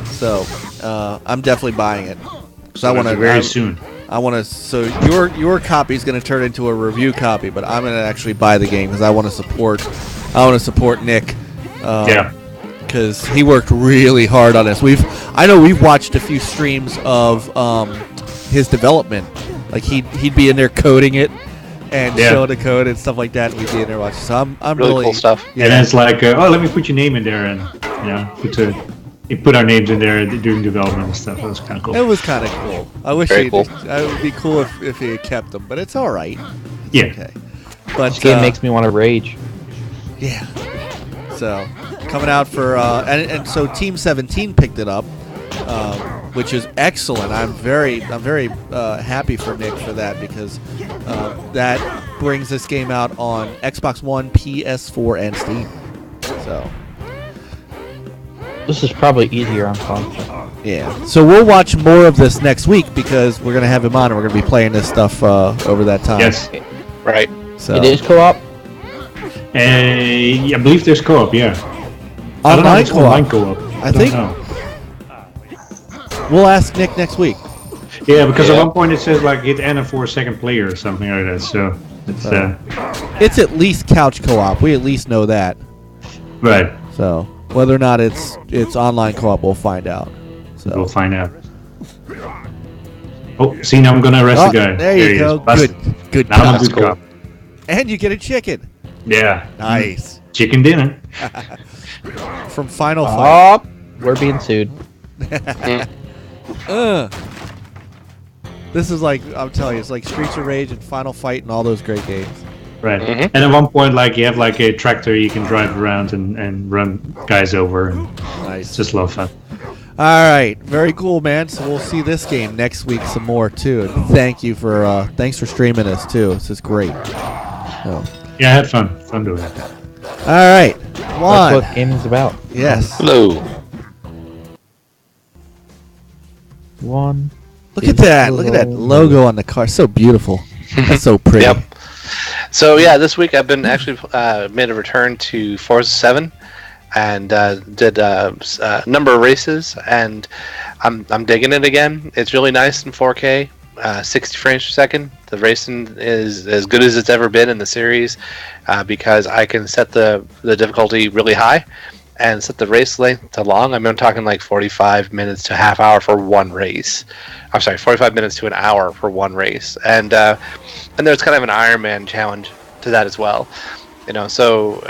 S6: So I'm definitely buying it.
S3: So I want to very soon.
S6: I want to. So your copy is going to turn into a review copy, but I'm going to actually buy the game because I want to support. Nick.
S3: Yeah.
S6: Because he worked really hard on this. I know we've watched a few streams of his development. Like he'd be in there coding it and showing the code and stuff like that. And we'd be in there watching. So I'm really
S2: cool stuff.
S6: Yeah.
S3: And it's like, let me put your name in there, and put our names in there during development and stuff. That was kind of cool.
S6: It was kind of cool. I wish
S2: Very
S6: it
S2: cool.
S6: would be cool if he had kept them, but it's all right.
S3: Yeah.
S6: Okay. But
S4: This game makes me want to rage.
S6: yeah. So coming out for and so Team 17 picked it up. which is excellent. I'm very happy for Nick for that, because that brings this game out on Xbox One, PS4, and Steam. So
S4: This is probably easier on console.
S6: yeah. So we'll watch more of this next week, because we're gonna have him on and we're gonna be playing this stuff over that time.
S3: Yes.
S2: Right.
S6: So
S4: It is co-op.
S3: I believe there's co-op. Yeah. I don't know if
S6: online
S3: it's
S6: co-op.
S3: online co-op.
S6: I think
S3: don't know.
S6: we'll ask Nick next week.
S3: Yeah, because at one point it says like hit Enter for a second player or something like that. So it's
S6: It's at least couch co-op. We at least know that.
S3: right.
S6: So whether or not it's online co-op, we'll find out. So
S3: We'll find out. Oh, see, now I'm gonna arrest the guy.
S6: there you
S3: he
S6: go.
S3: is. Busted.
S6: Good
S3: Now I'm a
S6: cop.
S3: good cop.
S6: And you get a chicken.
S3: Yeah.
S6: Nice.
S3: Chicken dinner.
S6: From Final Fight.
S4: Oh, we're being sued.
S6: This is like, I'm telling you, it's like Streets of Rage and Final Fight and all those great games.
S3: Right. And at one point, like you have like a tractor you can drive around and run guys over. And
S6: Nice.
S3: it's just a lot of fun.
S6: All right, very cool, man. So we'll see this game next week some more too. And thanks for streaming this too. This is great. So,
S3: Yeah, I had fun. Fun doing it.
S6: all right,
S4: That's
S6: Juan.
S4: what gaming's about.
S6: Yes.
S2: Hello.
S4: One.
S6: Look at that. Look at that logo on the car. So beautiful. That's so pretty.
S2: Yep. So yeah, this week I've been actually made a return to Forza 7 and did a number of races, and I'm digging it again. It's really nice in 4K, 60 frames per second. The racing is as good as it's ever been in the series, because I can set the difficulty really high and set the race length to long. I'm talking like 45 minutes to half hour for one race. I'm sorry, 45 minutes to an hour for one race, and there's kind of an Ironman challenge to that as well. So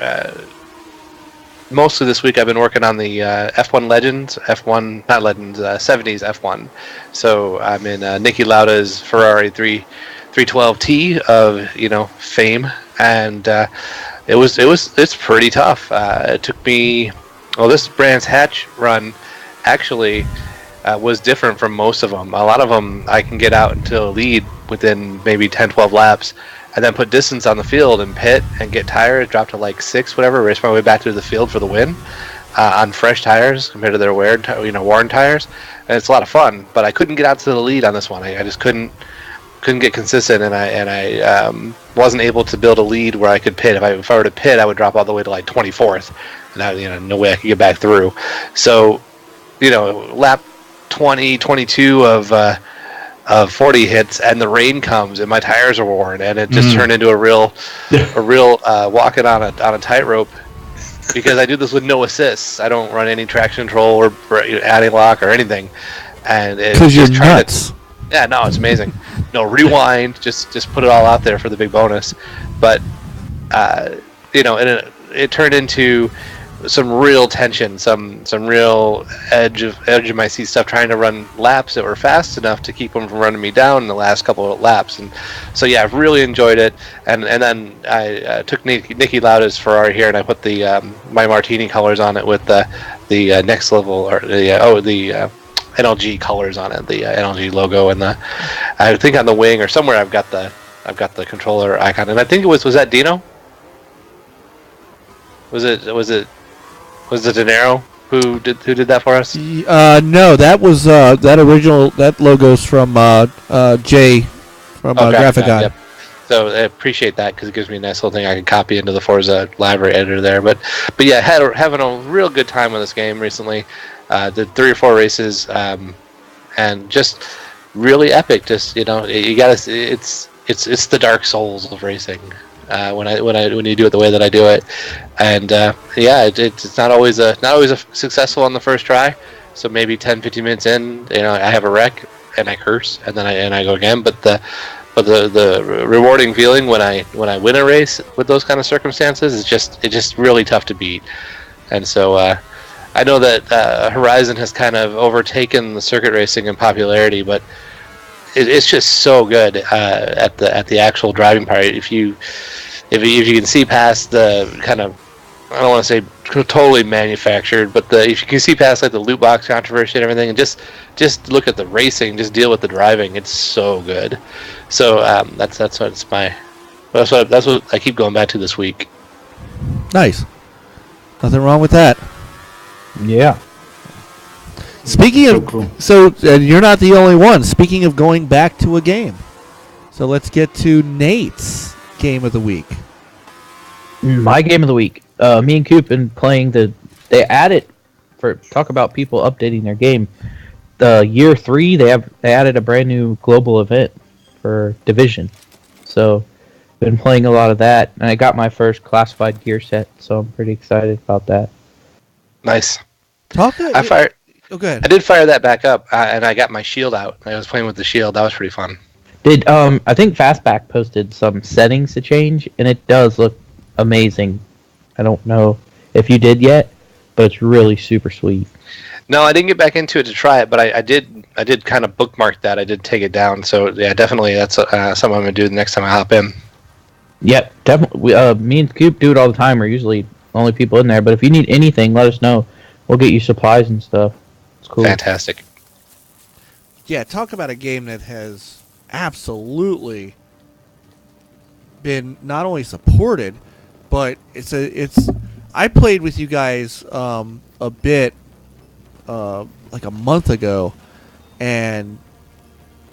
S2: mostly this week I've been working on the F1 Legends, 70s F1. So I'm in Niki Lauda's Ferrari 312T of fame, and it's pretty tough. It took me, this Brands Hatch run actually was different from most of them. A lot of them I can get out into a lead within maybe 10-12 laps, and then put distance on the field and pit and get tires, drop to like 6, whatever, race my way back to the field for the win on fresh tires compared to their worn tires. And it's a lot of fun, but I couldn't get out to the lead on this one. I just couldn't get consistent, and I wasn't able to build a lead where I could pit. If I were to pit, I would drop all the way to like 24th, and no way I could get back through. So, lap 20, 22 of 40 hits, and the rain comes, and my tires are worn, and it just turned into a real walking on a tightrope, because I do this with no assists. I don't run any traction control or anti-lock or anything, and
S6: Because you're nuts.
S2: Yeah, no, it's amazing. No rewind, just put it all out there for the big bonus. But and it turned into some real tension, some real edge of my seat stuff, trying to run laps that were fast enough to keep them from running me down in the last couple of laps. And so yeah, I've really enjoyed it. And then I took Niki Lauda's Ferrari here, and I put the my Martini colors on it with the next level, or the NLG colors on it, the NLG logo, and I think on the wing or somewhere I've got the controller icon. And I think was that Dino? Was it De Niro who did that for us?
S6: No, that was that logo's from Jay from Graphic God.
S2: Yep. So I appreciate that, because it gives me a nice little thing I can copy into the Forza library editor there. But yeah, having a real good time with this game recently. Did 3 or 4 races, and just really epic. Just you gotta. It's the Dark Souls of racing. When you do it the way that I do it, and it's not always a successful on the first try. So maybe 10-15 minutes in, I have a wreck and I curse, and then I go again. But the rewarding feeling when I win a race with those kind of circumstances is just really tough to beat. And so I know that Horizon has kind of overtaken the circuit racing in popularity, but it's just so good at the actual driving part. If you can see past the kind of, I don't want to say totally manufactured. But if you can see past like the loot box controversy and everything, and just look at the racing, just deal with the driving, it's so good. So that's what I keep going back to this week.
S6: Nice. Nothing wrong with that.
S4: Yeah.
S6: Speaking
S3: So
S6: of,
S3: cool.
S6: and you're not the only one. Speaking of going back to a game, so let's get to Nate's game of the week.
S4: My game of the week. Me and Coop been playing they added talk about people updating their game. Year 3 they added a brand new global event for Division. So been playing a lot of that, and I got my first classified gear set, so I'm pretty excited about that.
S2: Nice.
S6: I
S2: fired.
S6: Oh, go ahead.
S2: I did fire that back up, and I got my shield out. I was playing with the shield. That was pretty fun.
S4: Did I think Fastback posted some settings to change, and it does look amazing. I don't know if you did yet, but it's really super sweet.
S2: No, I didn't get back into it to try it, but I did kind of bookmark that. I did take it down. So yeah, definitely that's something I'm gonna do the next time I hop in.
S4: Yep, definitely. Me and Coop do it all the time. We're usually the only people in there, but if you need anything, let us know. We'll get you supplies and stuff. It's cool.
S2: Fantastic.
S6: Yeah, talk about a game that has absolutely been not only supported, but it's. I played with you guys a bit, like a month ago, and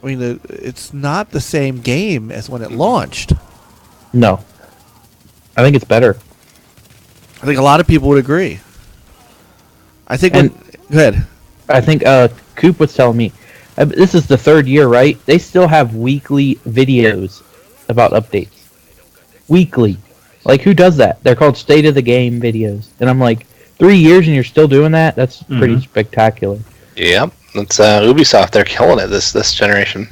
S6: I mean it's not the same game as when it launched.
S4: No, I think it's better.
S6: I think a lot of people would agree. I think. Go ahead.
S4: I think Coop was telling me this is the 3rd year, right? They still have weekly videos about updates. Weekly. Like, who does that? They're called State of the Game videos. And I'm like, 3 years and you're still doing that? That's pretty spectacular.
S2: Yeah, it's Ubisoft. They're killing it this generation.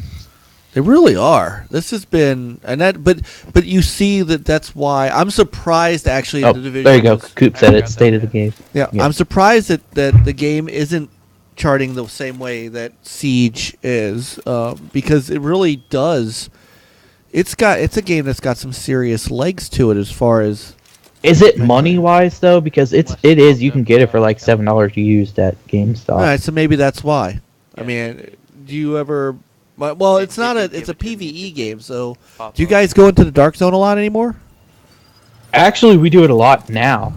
S6: They really are. This has been, and that, but you see that's why I'm surprised actually.
S4: Oh,
S6: the Division
S4: there you go.
S6: was-
S4: Coop said it's State of the Game.
S6: Yeah,
S4: Yeah.
S6: I'm surprised that the game isn't charting the same way that Siege is, because it really does. It's a game that's got some serious legs to it as far as.
S4: Is it money-wise, though? Because it is. You can get it for like $7 used at GameStop.
S6: All right, so maybe that's why. I mean, do you ever? Well, it's not it's a PvE game, so do you guys go into the Dark Zone a lot anymore?
S4: Actually, we do it a lot now.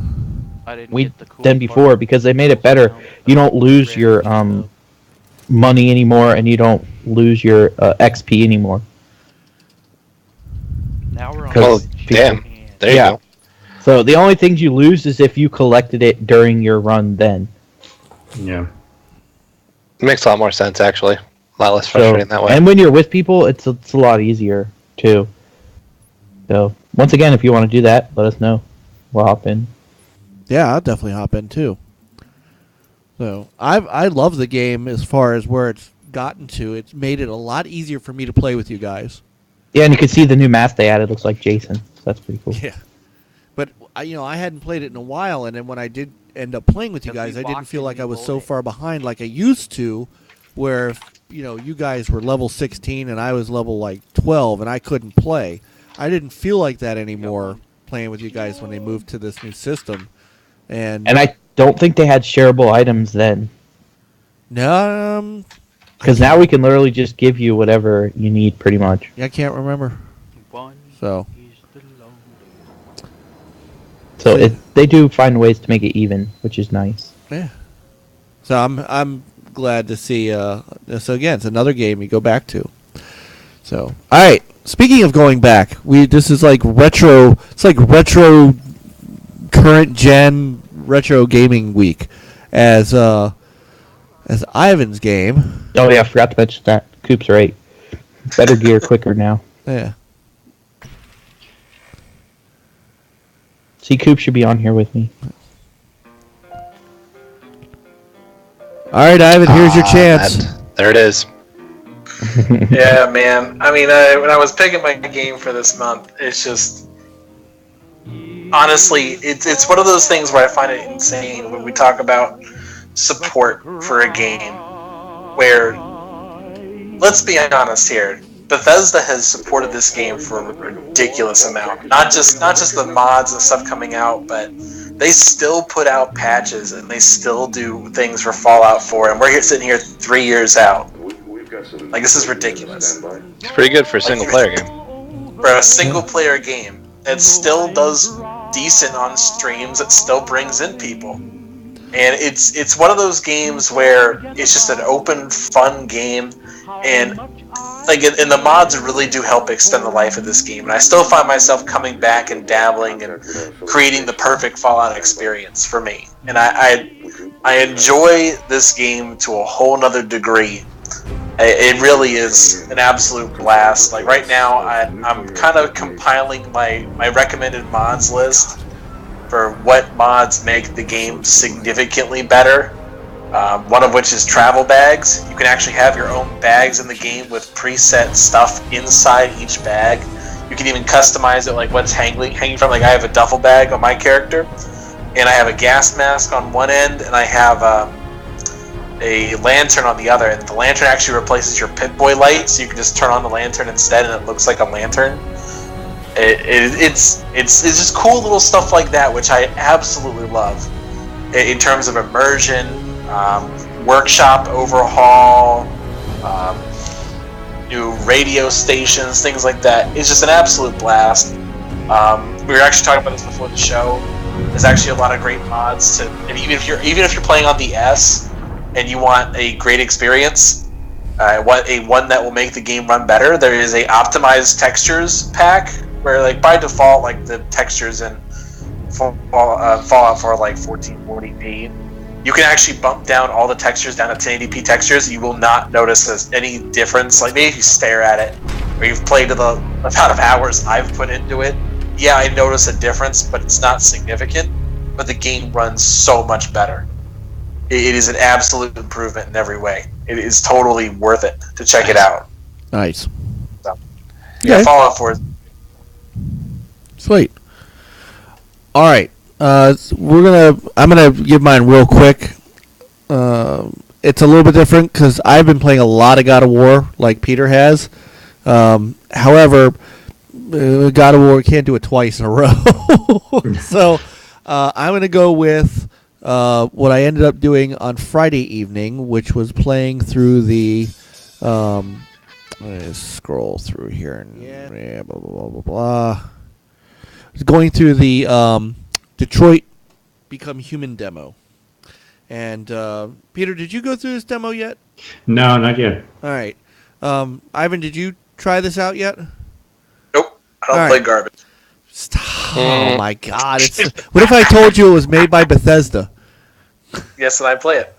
S4: Than before, because they made it better. You don't lose your money anymore, and you don't lose your XP anymore.
S9: Now we're on.
S2: Well, damn. There you go.
S4: So the only things you lose is if you collected it during your run then.
S3: Yeah.
S2: It makes a lot more sense, actually. A lot less frustrating that way.
S4: And when you're with people, it's a lot easier, too. So, once again, if you want to do that, let us know. We'll hop in.
S6: Yeah, I'll definitely hop in, too. So, I love the game as far as where it's gotten to. It's made it a lot easier for me to play with you guys.
S4: Yeah, and you can see the new mask they added looks like Jason. So that's pretty cool.
S6: Yeah. But, I hadn't played it in a while, and then when I did end up playing with you guys, I didn't feel like I was so far behind like I used to, where, you guys were level 16 and I was level, 12, and I couldn't play. I didn't feel like that anymore playing with you guys when they moved to this new system. And
S4: I don't think they had shareable items then.
S6: No,
S4: because now we can literally just give you whatever you need, pretty much.
S6: I can't remember. So
S4: they do find ways to make it even, which is nice.
S6: Yeah. So I'm glad to see. So again, it's another game you go back to. So all right. Speaking of going back, this is like retro. It's like retro, current gen retro gaming week, as Ivan's game.
S4: Oh yeah, I forgot to mention that. Coop's right. Better gear quicker now.
S6: Yeah.
S4: See, Coop should be on here with me.
S6: All right, Ivan, here's your chance.
S2: There it is.
S5: Yeah, man. I mean, when I was picking my game for this month, it's just honestly, it's one of those things where I find it insane when we talk about support for a game. Where, let's be honest here, Bethesda has supported this game for a ridiculous amount. Not just the mods and stuff coming out, but they still put out patches and they still do things for Fallout 4, and we're sitting here 3 years out. Like, this is ridiculous.
S2: It's pretty good for a single player game.
S5: For a single player game, it still does decent on streams. It still brings in people, and it's one of those games where it's just an open, fun game, and and the mods really do help extend the life of this game. And I still find myself coming back and dabbling and creating the perfect Fallout experience for me. And I enjoy this game to a whole nother degree. It really is an absolute blast. Like right now, I'm kind of compiling my recommended mods list for what mods make the game significantly better. One of which is travel bags. You can actually have your own bags in the game with preset stuff inside each bag. You can even customize it, like what's hanging from. Like I have a duffel bag on my character, and I have a gas mask on one end, and I have a lantern on the other, and the lantern actually replaces your Pip-Boy light, so you can just turn on the lantern instead, and it looks like a lantern. It's just cool little stuff like that, which I absolutely love. In terms of immersion, workshop overhaul, new radio stations, things like that. It's just an absolute blast. We were actually talking about this before the show. There's actually a lot of great mods to, and even if you're playing on the S and you want a great experience, one that will make the game run better, there is a optimized textures pack where, like, by default, like the textures in Fallout for like 1440p. You can actually bump down all the textures down to 1080p textures. You will not notice any difference. Like maybe if you stare at it, or you've played to the amount of hours I've put into it, yeah, I notice a difference, but it's not significant. But the game runs so much better. It is an absolute improvement in every way. It is totally worth it to check it out.
S6: Nice.
S5: So, yeah, Fallout 4 is...
S6: Sweet. All right. I'm gonna give mine real quick. It's a little bit different because I've been playing a lot of God of War, like Peter has. However, God of War can't do it twice in a row, so I'm gonna go with what I ended up doing on Friday evening, which was playing through the. Let me scroll through here and blah blah blah blah blah. Going through the Detroit Become Human demo. And Peter, did you go through this demo yet?
S3: No, not yet.
S6: All right. Ivan, did you try this out yet?
S5: Nope. I don't play garbage.
S6: Stop. Oh my God. What if I told you it was made by Bethesda?
S5: Yes, and I play it.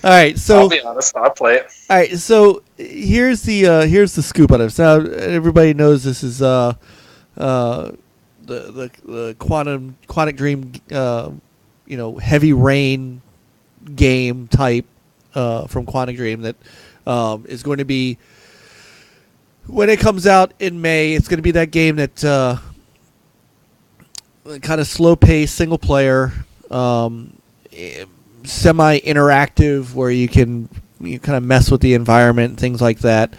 S6: All right, so
S5: I'll be honest, I'll play it.
S6: All right, so here's the scoop on it. Now everybody knows this is the Quantic Dream Heavy Rain game type from Quantic Dream that is going to be, when it comes out in May, it's going to be that game that kind of slow paced single player, semi-interactive, where you kind of mess with the environment and things like that.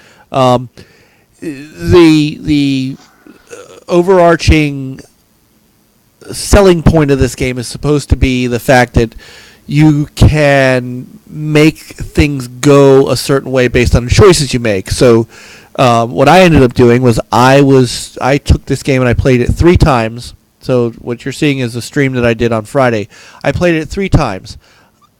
S6: The overarching selling point of this game is supposed to be the fact that you can make things go a certain way based on the choices you make. So what I ended up doing was I took this game and I played it 3 times. So what you're seeing is a stream that I did on Friday. I played it 3 times.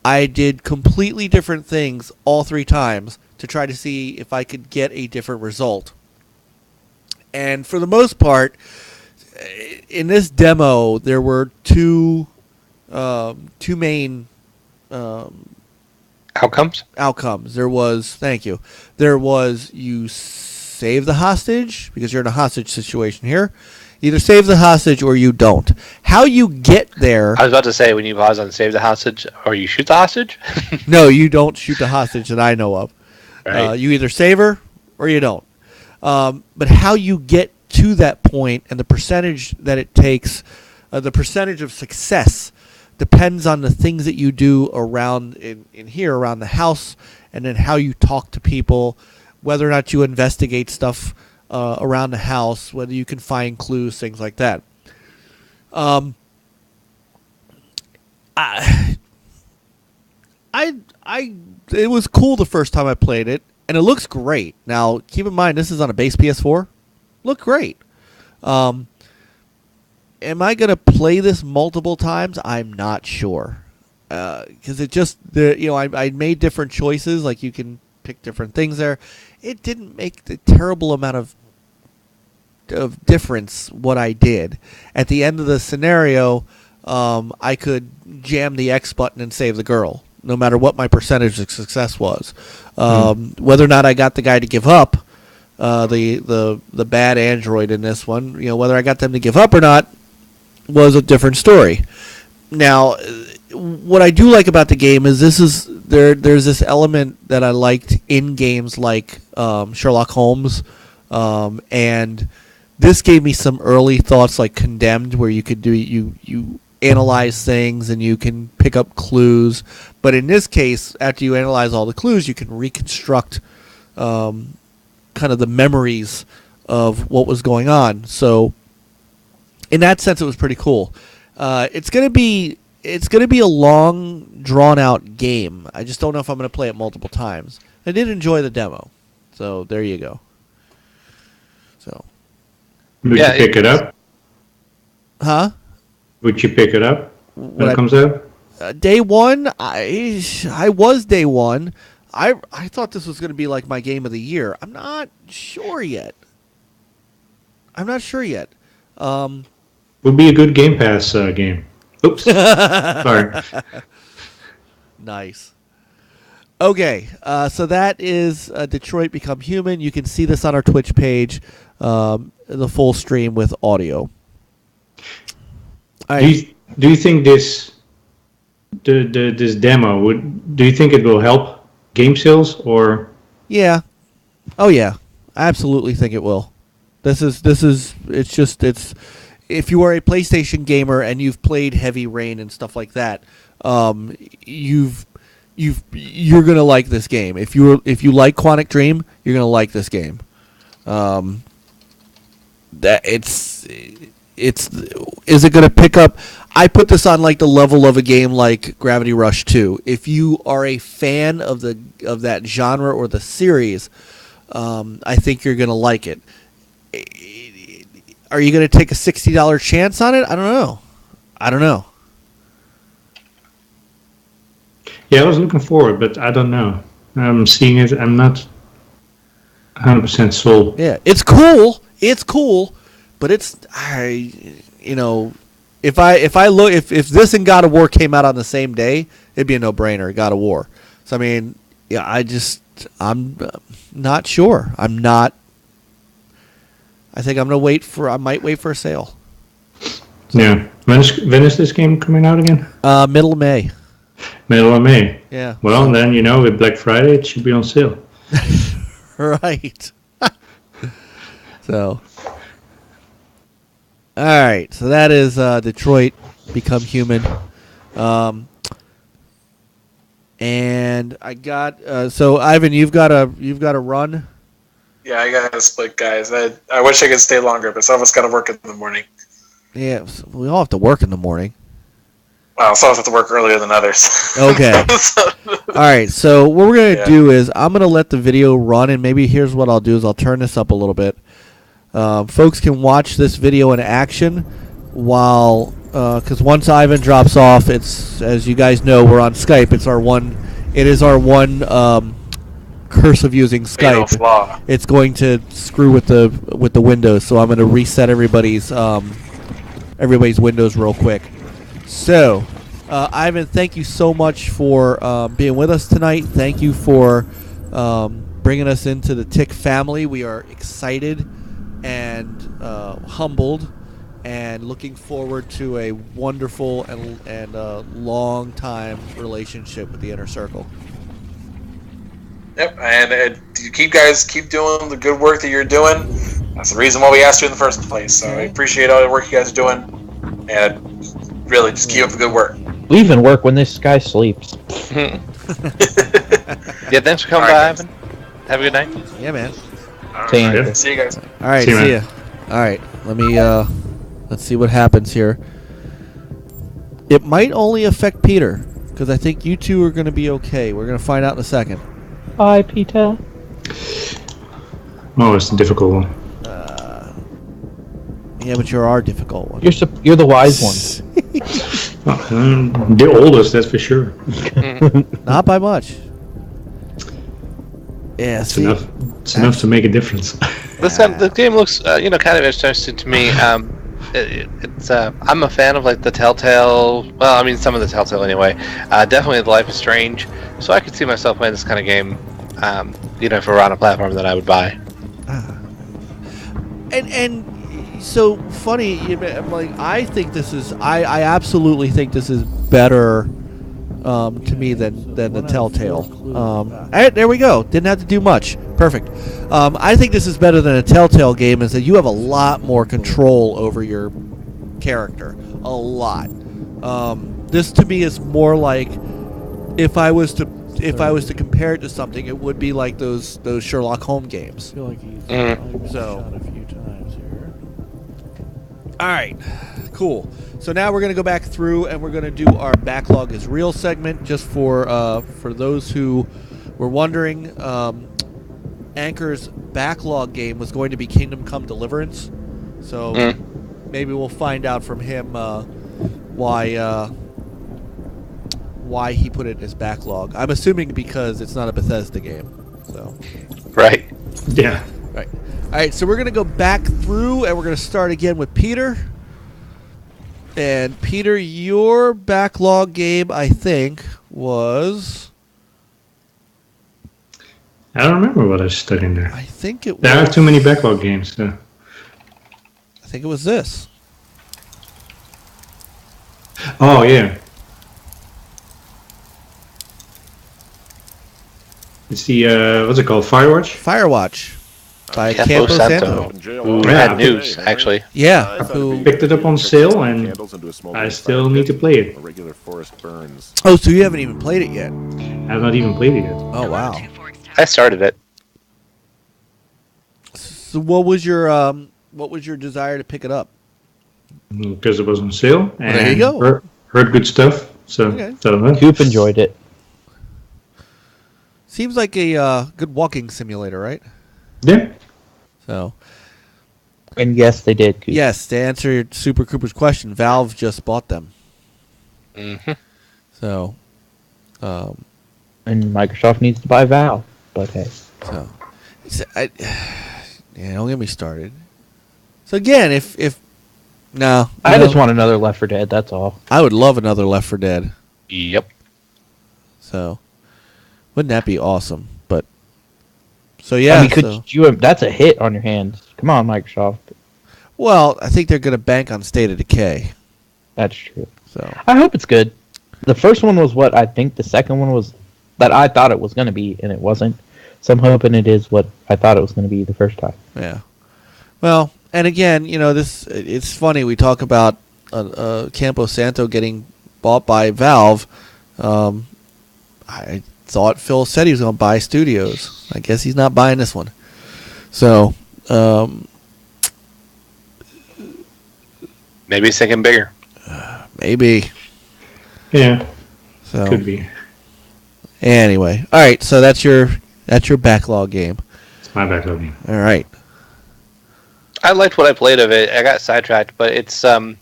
S6: I did completely different things all 3 times to try to see if I could get a different result. And for the most part, in this demo, there were two main
S2: outcomes.
S6: There was, thank you. There was, you save the hostage because you're in a hostage situation here. Either save the hostage or you don't. How you get there...
S2: I was about to say, when you pause on save the hostage, or you shoot the hostage?
S6: No, you don't shoot the hostage that I know of. Right. You either save her or you don't. But how you get to that point and the percentage that it takes, the percentage of success depends on the things that you do around in here, around the house, and then how you talk to people, whether or not you investigate stuff around the house, whether you can find clues, things like that. It was cool the first time I played it, and it looks great. Now, keep in mind, this is on a base PS4. Look great. Am I gonna play this multiple times? I'm not sure, because I made different choices. Like you can pick different things there. It didn't make the terrible amount of difference what I did. At the end of the scenario, I could jam the X button and save the girl, no matter what my percentage of success was. Whether or not I got the guy to give up, the bad android in this one, whether I got them to give up or not was a different story. Now, what I do like about the game is there's this element that I liked in games like Sherlock Holmes, and this gave me some early thoughts like Condemned, where you could do you analyze things and you can pick up clues. But in this case, after you analyze all the clues, you can reconstruct kind of the memories of what was going on. So in that sense, it was pretty cool. It's gonna be a long, drawn out game. I just don't know if I'm gonna play it multiple times. I did enjoy the demo, so there you go. So,
S3: would you pick it up?
S6: Huh?
S3: Would you pick it up when it comes out?
S6: Day one, I was day one. I thought this was going to be like my game of the year. I'm not sure yet.
S3: Would be a good Game Pass game. Oops. Sorry.
S6: Nice. Okay, so that is Detroit Become Human. You can see this on our Twitch page, the full stream with audio.
S3: Do you think this demo do you think it will help game sales or?
S6: Yeah. Oh yeah. I absolutely think it will. It's if you are a PlayStation gamer and you've played Heavy Rain and stuff like that, you're gonna like this game. If you like Quantic Dream, you're gonna like this game. Is it going to pick up? I put this on like the level of a game like Gravity Rush 2. If you are a fan of that genre or the series, I think you're going to like it. Are you going to take a $60 chance on it? I don't know.
S3: Yeah, I was looking forward, but I don't know. I'm seeing it. I'm not 100% sold.
S6: Yeah, it's cool. But if this and God of War came out on the same day, it'd be a no-brainer. God of War. So I mean, yeah, I'm not sure. I think I might wait for a sale. So,
S3: yeah. When is this game coming out again?
S6: Middle of May.
S3: Middle of May.
S6: Yeah.
S3: Well, then with Black Friday, it should be on sale.
S6: Right. So. All right, so that is Detroit Become Human, and I got so Ivan, you've got a run.
S5: Yeah, I got to split, guys. I wish I could stay longer, but some of us got to work in the morning.
S6: Yeah, we all have to work in the morning.
S5: Well, some of us have to work earlier than others.
S6: Okay. All right, so what we're gonna do is I'm gonna let the video run, and maybe here's what I'll do is I'll turn this up a little bit. Folks can watch this video in action while, because once Ivan drops off, it's, as you guys know, we're on Skype. It is our one curse of using Skype. It's going to screw with the Windows, so I'm going to reset everybody's Windows real quick. So, Ivan, thank you so much for being with us tonight. Thank you for bringing us into the Tick family. We are excited and humbled, and looking forward to a wonderful and long time relationship with the Inner Circle.
S5: Yep, and you keep doing the good work that you're doing. That's the reason why we asked you in the first place. So I appreciate all the work you guys are doing, and really just keep up the good work.
S4: We even work when this guy sleeps.
S2: Yeah, thanks for coming by, Ivan. Have a good night.
S6: Yeah, man.
S5: See you guys.
S6: All right, see ya. All right, let me let's see what happens here. It might only affect Peter, because I think you two are going to be okay. We're going to find out in a second.
S4: Bye, Peter.
S3: Oh, it's a difficult one.
S6: Yeah, but you're our difficult one.
S4: You're the wise one.
S3: The oldest, that's for sure.
S6: Not by much. Yeah,
S3: It's enough. It's enough to make a difference.
S2: The game looks, kind of interesting to me. I'm a fan of like the Telltale. Well, I mean, some of the Telltale anyway. Definitely, the Life is Strange. So I could see myself playing this kind of game. If it were on a platform that I would buy.
S6: And so funny. Like I think this is. I absolutely think this is better. To me than the Telltale. There we go. Didn't have to do much. Perfect. I think this is better than a Telltale game, is that you have a lot more control over your character. A lot. This to me is more like if I was to compare it to something, it would be like those Sherlock Holmes games.
S9: I feel like he's
S6: So.
S9: shot a few times here.
S6: All right, cool. So now we're going to go back through and we're going to do our backlog is real segment. Just for those who were wondering, Anchor's backlog game was going to be Kingdom Come Deliverance. So maybe we'll find out from him why he put it in his backlog. I'm assuming because it's not a Bethesda game. So.
S2: Right.
S3: Yeah.
S6: Right. All right, so we're going to go back through and we're going to start again with Peter. And Peter, your backlog game, I think, was...
S3: I don't remember what I stuck in there.
S6: I think it was...
S3: There are too many backlog games. So.
S6: I think it was this.
S3: Oh, yeah. It's the, what's it called, Firewatch?
S6: Firewatch. By
S2: Campo
S6: Campo
S2: Santo.
S6: Santo.
S2: Who
S3: Yeah.
S2: had news, actually.
S6: Yeah. Who...
S3: Picked it up on sale, and I still need to play it.
S6: Oh, so you haven't even played it yet?
S3: I've not even played it yet.
S6: Oh, wow.
S2: I started it.
S6: So what was your desire to pick it up?
S3: Because it was on sale. And
S6: there you go.
S3: Heard good stuff. So,
S6: Okay.
S4: Coop enjoyed it.
S6: Seems like a good walking simulator, right?
S3: Yeah.
S6: So.
S4: And yes, they did. Coop.
S6: Yes, to answer Super Cooper's question, Valve just bought them.
S2: Mm-hmm.
S6: So.
S4: And Microsoft needs to buy Valve, but hey.
S6: So. Don't get me started. So again, if no,
S4: I just want another Left 4 Dead. That's all.
S6: I would love another Left 4 Dead.
S2: Yep.
S6: So, wouldn't that be awesome? But so yeah,
S4: I mean, could you? That's a hit on your hands. Come on, Microsoft.
S6: Well, I think they're going to bank on State of Decay.
S4: That's true.
S6: So
S4: I hope it's good. The first one was what I think the second one was that I thought it was going to be, and it wasn't. So I'm hoping it is what I thought it was going to be the first time.
S6: yeah. Well, and again, it's funny we talk about Campo Santo getting bought by Valve. I thought Phil said he was going to buy studios. I guess he's not buying this one. So,
S2: Maybe he's thinking bigger.
S6: maybe.
S3: Yeah.
S6: So
S3: Could be.
S6: anyway, all right. So that's your backlog game.
S3: It's my backlog game.
S6: All right.
S2: I liked what I played of it. I got sidetracked, but it's kind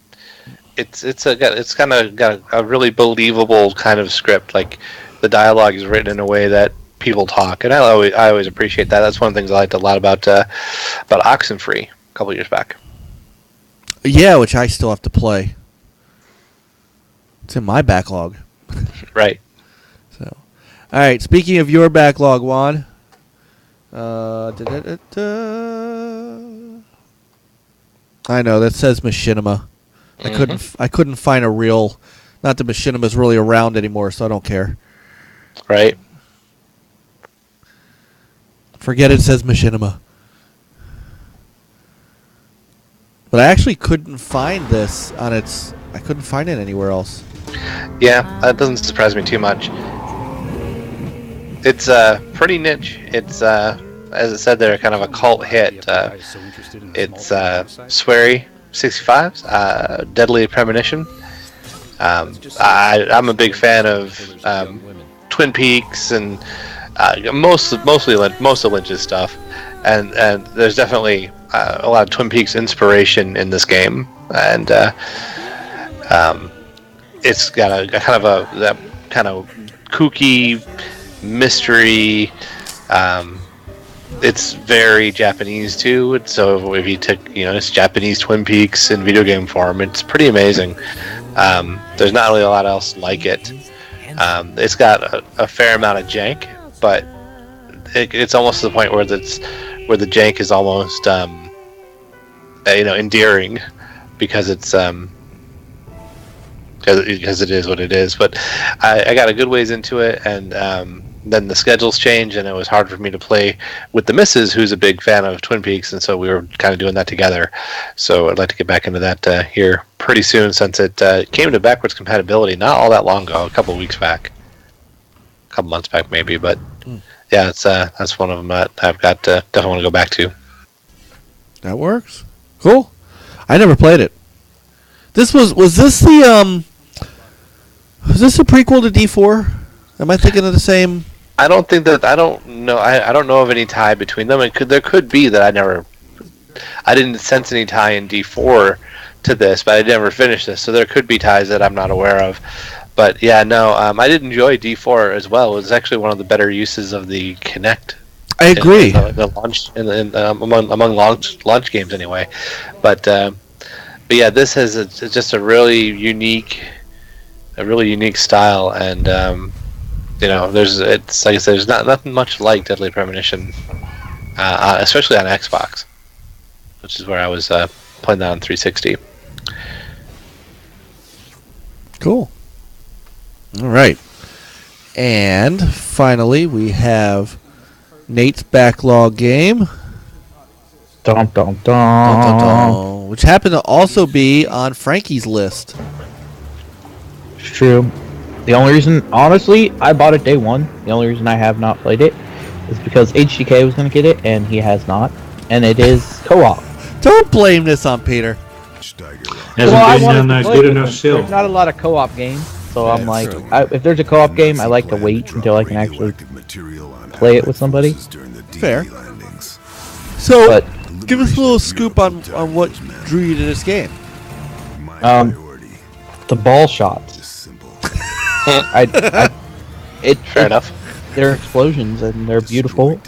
S2: of got a really believable kind of script. Like the dialogue is written in a way that people talk, and I always appreciate that. That's one of the things I liked a lot about Oxenfree a couple years back.
S6: Yeah, which I still have to play. It's in my backlog.
S2: Right.
S6: So, all right. Speaking of your backlog, Juan. I know that says Machinima. I couldn't find a real. Not that Machinima's really around anymore, so I don't care.
S2: Right.
S6: Forget it says Machinima. But I actually couldn't find this on its. I couldn't find it anywhere else.
S2: Yeah, that doesn't surprise me too much. It's pretty niche. It's as it said there, kind of a cult hit. It's Swery 65's Deadly Premonition. I'm a big fan of Twin Peaks and mostly most of Lynch's stuff, and there's definitely a lot of Twin Peaks inspiration in this game, and it's got a kind of that kind of kooky mystery. It's very Japanese too. So if you took, it's Japanese Twin Peaks in video game form, it's pretty amazing. There's not really a lot else like it. It's got a fair amount of jank, but it's almost to the point where the jank is almost endearing because it's because it is what it is. But I got a good ways into it, and then the schedules changed, and it was hard for me to play with the missus, who's a big fan of Twin Peaks, and so we were kind of doing that together. So I'd like to get back into that here pretty soon, since it came to backwards compatibility not all that long ago, a couple months back maybe. But yeah, that's one of them that I've got definitely want to go back to.
S6: That works. Cool. I never played it. Was this the was this a prequel to D4? Am I thinking of the same?
S2: I don't think that. I don't know. I don't know of any tie between them. There could be that I didn't sense any tie in D4 to this, but I never finished this, so there could be ties that I'm not aware of. But yeah, no, I did enjoy D4 as well. It was actually one of the better uses of the Kinect.
S6: I agree.
S2: The launch among launch games anyway, but yeah, this has just a really unique style, and it's like I said, there's nothing much like Deadly Premonition, especially on Xbox, which is where I was playing that on 360.
S6: Cool. All right, and finally we have Nate's backlog game.
S4: Dum dum dum.
S6: Dun, dun, dun, which happened to also be on Frankie's list.
S4: It's true. The only reason, honestly, I bought it day one. The only reason I have not played it is because HGK was going to get it, and he has not. And it is co-op.
S6: Don't blame this on Peter.
S3: Hasn't been good enough still.
S4: There's not a lot of co-op games, so
S6: Yeah,
S4: I'm like,
S6: true.
S4: if there's a co-op game, I like to wait until I can actually play it with somebody.
S6: Fair. So,
S4: But
S6: give us a little scoop on what drew you to this game.
S4: the ball shots.
S2: Fair enough.
S4: They're explosions and they're beautiful.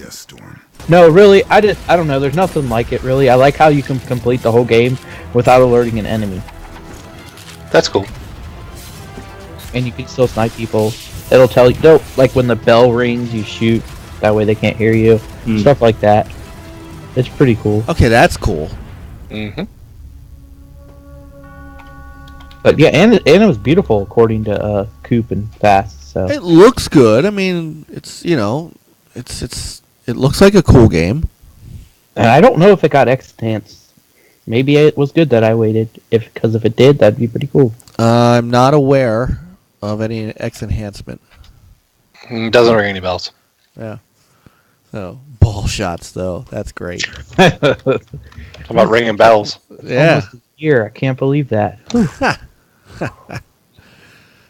S4: No, really, I don't know. There's nothing like it, really. I like how you can complete the whole game without alerting an enemy,
S2: That's cool.
S4: and you can still snipe people. It'll tell you, like when the bell rings, you shoot. That way they can't hear you. Stuff like that. It's pretty cool.
S6: Okay, that's cool.
S2: Mm-hmm.
S4: But yeah, and it was beautiful according to Coop and Fast. So
S6: It looks good. I mean, it's it looks like a cool game.
S4: and I don't know if it got X enhanced. Maybe it was good that I waited. Because if it did, that'd be pretty cool.
S6: I'm not aware of any X enhancement.
S2: Doesn't ring any bells.
S6: Yeah. So ball shots though, that's great.
S2: How about ringing bells?
S6: Yeah.
S4: Almost a year. I can't believe that.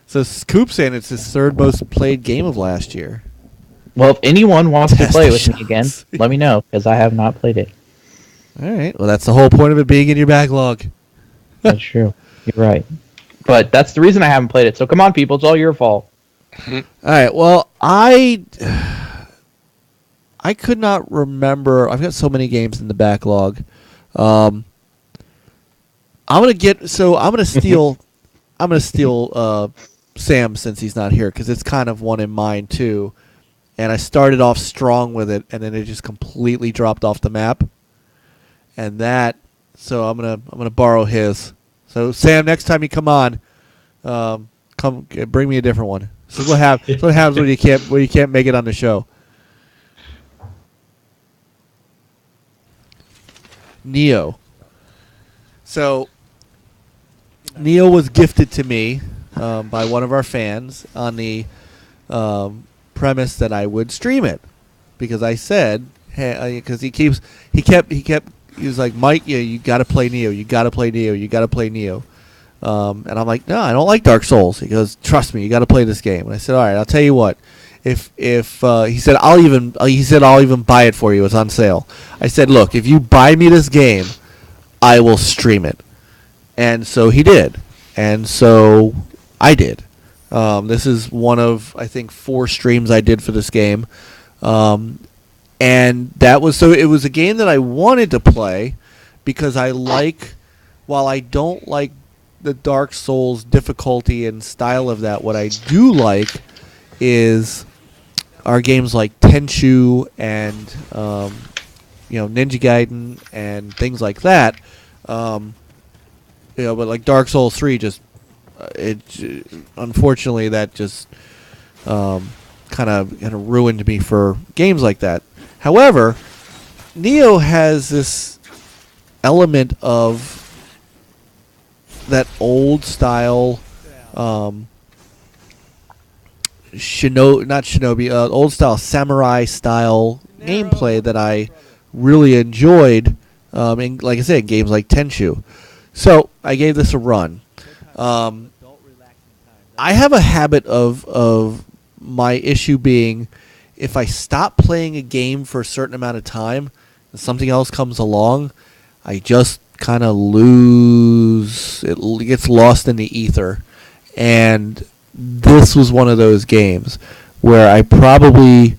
S6: So Coop saying it's his third most played game of last year.
S4: Well, if anyone wants to
S6: Test
S4: play
S6: the
S4: with me again,
S6: shots.
S4: let me know because I have not played it.
S6: All right. Well, that's the whole point of it being in your backlog.
S4: That's true. You're right. But that's the reason I haven't played it. So come on, people. It's all your fault.
S6: All right. Well, I could not remember. I've got so many games in the backlog. I'm gonna steal. I'm gonna steal Sam since he's not here because it's kind of one in mine too. And I started off strong with it, and then it just completely dropped off the map. And so I'm gonna borrow his. So Sam, next time you come on, bring me a different one. So what happens when you can't make it on the show? Neo. So Neo was gifted to me by one of our fans on the premise that I would stream it because I said because he was like, Mike, yeah, you got to play Neo, you got to play Neo. And I'm like, no, I don't like Dark Souls. He goes, trust me, you got to play this game. And I said, all right, I'll tell you what. If he said I'll even buy it for you. It's on sale. I said, look, if you buy me this game, I will stream it. And so he did. And so I did. This is one of, I think, 4 streams I did for this game. And that was, so it was a game that I wanted to play because while I don't like the Dark Souls difficulty and style of that, what I do like are games like Tenchu and Ninja Gaiden and things like that. But like Dark Souls 3, unfortunately that just kind of ruined me for games like that. However, Neo has this old style old style samurai style gameplay that I really enjoyed in, like I said, games like Tenchu. So I gave this a run. I have a habit of my issue being, if I stop playing a game for a certain amount of time and something else comes along, I just kind of lose. It gets lost in the ether. And this was one of those games where I probably